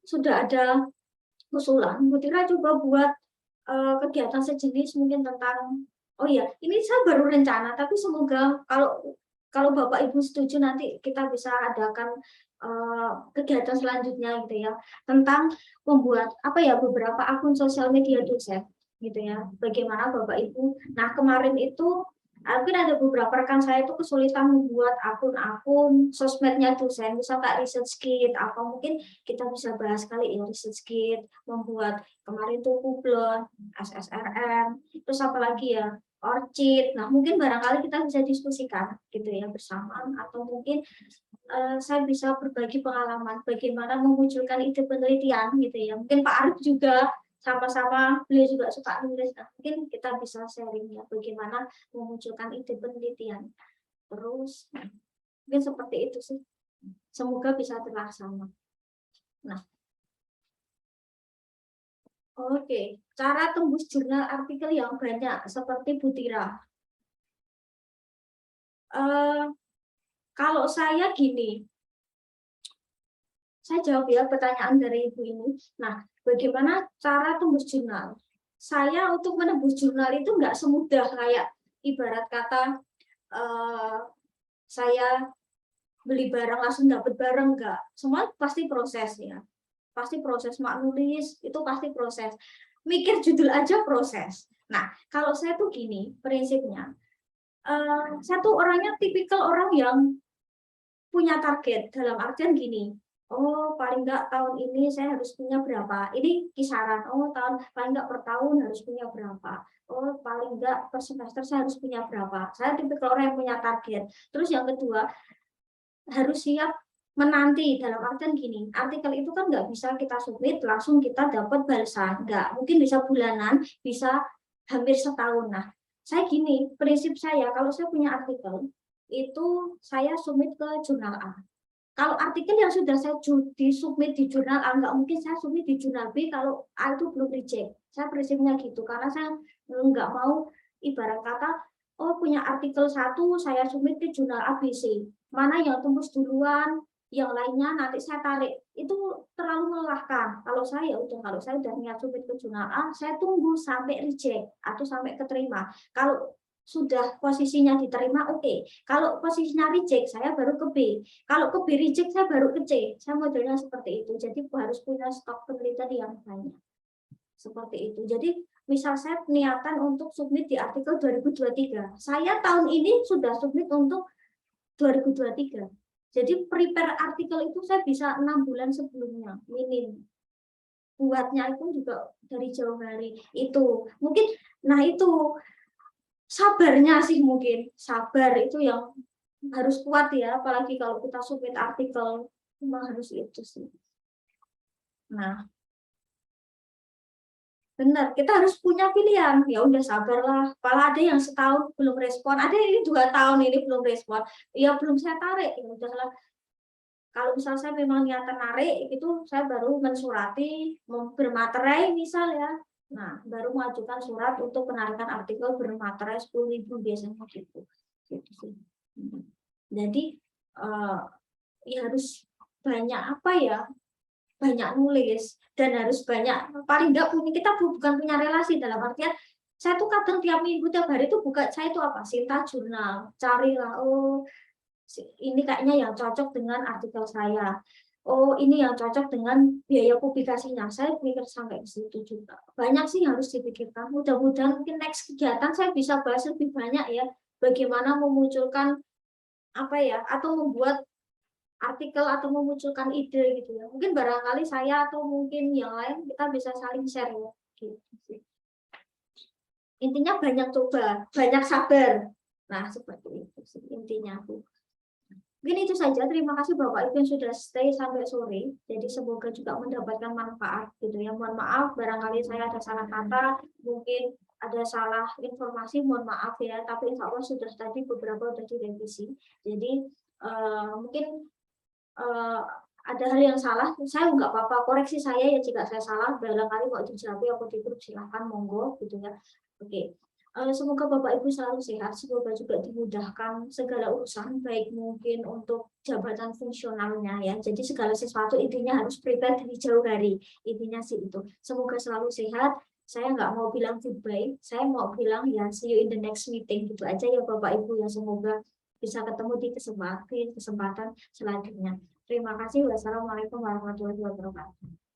sudah ada usulan. Mutira coba buat kegiatan sejenis mungkin tentang, oh iya, ini saya baru rencana, tapi semoga kalau Bapak Ibu setuju nanti kita bisa adakan kegiatan selanjutnya gitu ya, tentang membuat apa ya beberapa akun sosial media dosen gitu ya. Bagaimana Bapak Ibu? Nah kemarin itu mungkin ada beberapa rekan saya itu kesulitan membuat akun-akun sosmednya dosen, misal kayak research kit, apa mungkin kita bisa bahas kali ya research kit, membuat kemarin tuh Kublon, SSRM, terus apa lagi ya, Orchid. Nah mungkin barangkali kita bisa diskusikan gitu ya bersama, atau mungkin saya bisa berbagi pengalaman bagaimana memunculkan ide penelitian gitu ya. Mungkin Pak Arif juga sama-sama, beliau juga suka nulis. Nah, mungkin kita bisa sharing ya bagaimana memunculkan ide penelitian. Terus mungkin seperti itu sih. Semoga bisa terlaksana. Nah, oke, cara tembus jurnal artikel yang banyak seperti Butira. Kalau saya gini, saya jawab ya pertanyaan dari Ibu ini. Nah, bagaimana cara tembus jurnal? Saya untuk menembus jurnal itu nggak semudah kayak ibarat kata saya beli barang langsung dapat barang, nggak. Semua pasti proses ya. Pasti proses nulis, itu pasti proses. Mikir judul aja proses. Nah, kalau saya tuh gini, prinsipnya. Saya tuh orangnya tipikal orang yang punya target dalam artian gini. Oh, paling enggak tahun ini saya harus punya berapa? Ini kisaran. Oh, paling enggak per tahun harus punya berapa? Oh, paling enggak per semester saya harus punya berapa? Saya tipikal orang yang punya target. Terus yang kedua, harus siap menanti dalam artian gini. Artikel itu kan nggak bisa kita submit langsung kita dapat balasan. Nggak, mungkin bisa bulanan, bisa hampir setahun. Nah, saya gini, prinsip saya kalau saya punya artikel, itu saya submit ke jurnal A. Kalau artikel yang sudah saya submit di jurnal A, nggak mungkin saya submit di jurnal B kalau A itu belum reject. Saya prinsipnya gitu, karena saya nggak mau ibarat kata, oh punya artikel 1, saya submit ke jurnal ABC. Mana yang tembus duluan, yang lainnya nanti saya tarik. Itu terlalu melelahkan. Kalau saya udah niat submit ke jurnal A, saya tunggu sampai reject atau sampai keterima. Kalau sudah posisinya diterima, oke. Kalau posisinya reject, saya baru ke B. Kalau ke B reject, saya baru ke C. Saya modelnya seperti itu. Jadi harus punya stok penelitian yang banyak. Seperti itu. Jadi misal saya niatan untuk submit di artikel 2023. Saya tahun ini sudah submit untuk 2023. Jadi prepare artikel itu saya bisa 6 bulan sebelumnya, minim. Buatnya itu juga dari jauh hari. Itu mungkin, nah itu sabarnya sih mungkin, sabar itu yang harus kuat ya, apalagi kalau kita submit artikel, memang harus itu sih. Nah, benar, kita harus punya pilihan. Ya udah sabarlah. Kalau ada yang setahun belum respon, ada yang ini 2 tahun ini belum respon, ya belum saya tarik. Ya udahlah. Kalau misal saya memang niatan narik, itu saya baru mensurati, bermaterai misal ya. Nah, baru mengajukan surat untuk penarikan artikel bermaterai 10.000 biasanya gitu. Gitu sih. Jadi ya harus banyak apa ya? Banyak nulis dan harus banyak, paling enggak kita bukan punya relasi dalam artian saya tuh kadang tiap minggu tiap hari tuh buka, saya itu apa? Sinta jurnal, carilah, oh ini kayaknya yang cocok dengan artikel saya. Oh, ini yang cocok dengan biaya publikasinya. Saya pikir sampai ke situ juga. Banyak sih yang harus dipikirkan. Mudah-mudahan mungkin next kegiatan saya bisa bahas lebih banyak ya. Bagaimana memunculkan apa ya, atau membuat artikel atau memunculkan ide gitu ya. Mungkin barangkali saya atau mungkin yang lain kita bisa saling share ya. Gitu sih. Intinya banyak coba, banyak sabar. Nah, seperti itu sih intinya aku. Mungkin itu saja. Terima kasih Bapak Ibu yang sudah stay sampai sore. Jadi semoga juga mendapatkan manfaat gitu ya. Mohon maaf barangkali saya ada salah kata, mungkin ada salah informasi, mohon maaf ya. Tapi insya Allah sudah tadi beberapa sudah direvisi. Jadi mungkin ada hal yang salah, saya nggak apa-apa, koreksi saya ya jika saya salah. Barangkali mau dijawab atau di grup silahkan monggo gitu ya. Oke. Semoga Bapak Ibu selalu sehat, semoga juga dimudahkan segala urusan, baik mungkin untuk jabatan fungsionalnya ya. Jadi segala sesuatu intinya harus prepare dari jauh hari, intinya sih itu. Semoga selalu sehat. Saya nggak mau bilang goodbye, saya mau bilang ya see you in the next meeting gitu aja ya Bapak Ibu ya. Semoga bisa ketemu di kesempatan selanjutnya. Terima kasih. Wassalamualaikum warahmatullahi wabarakatuh.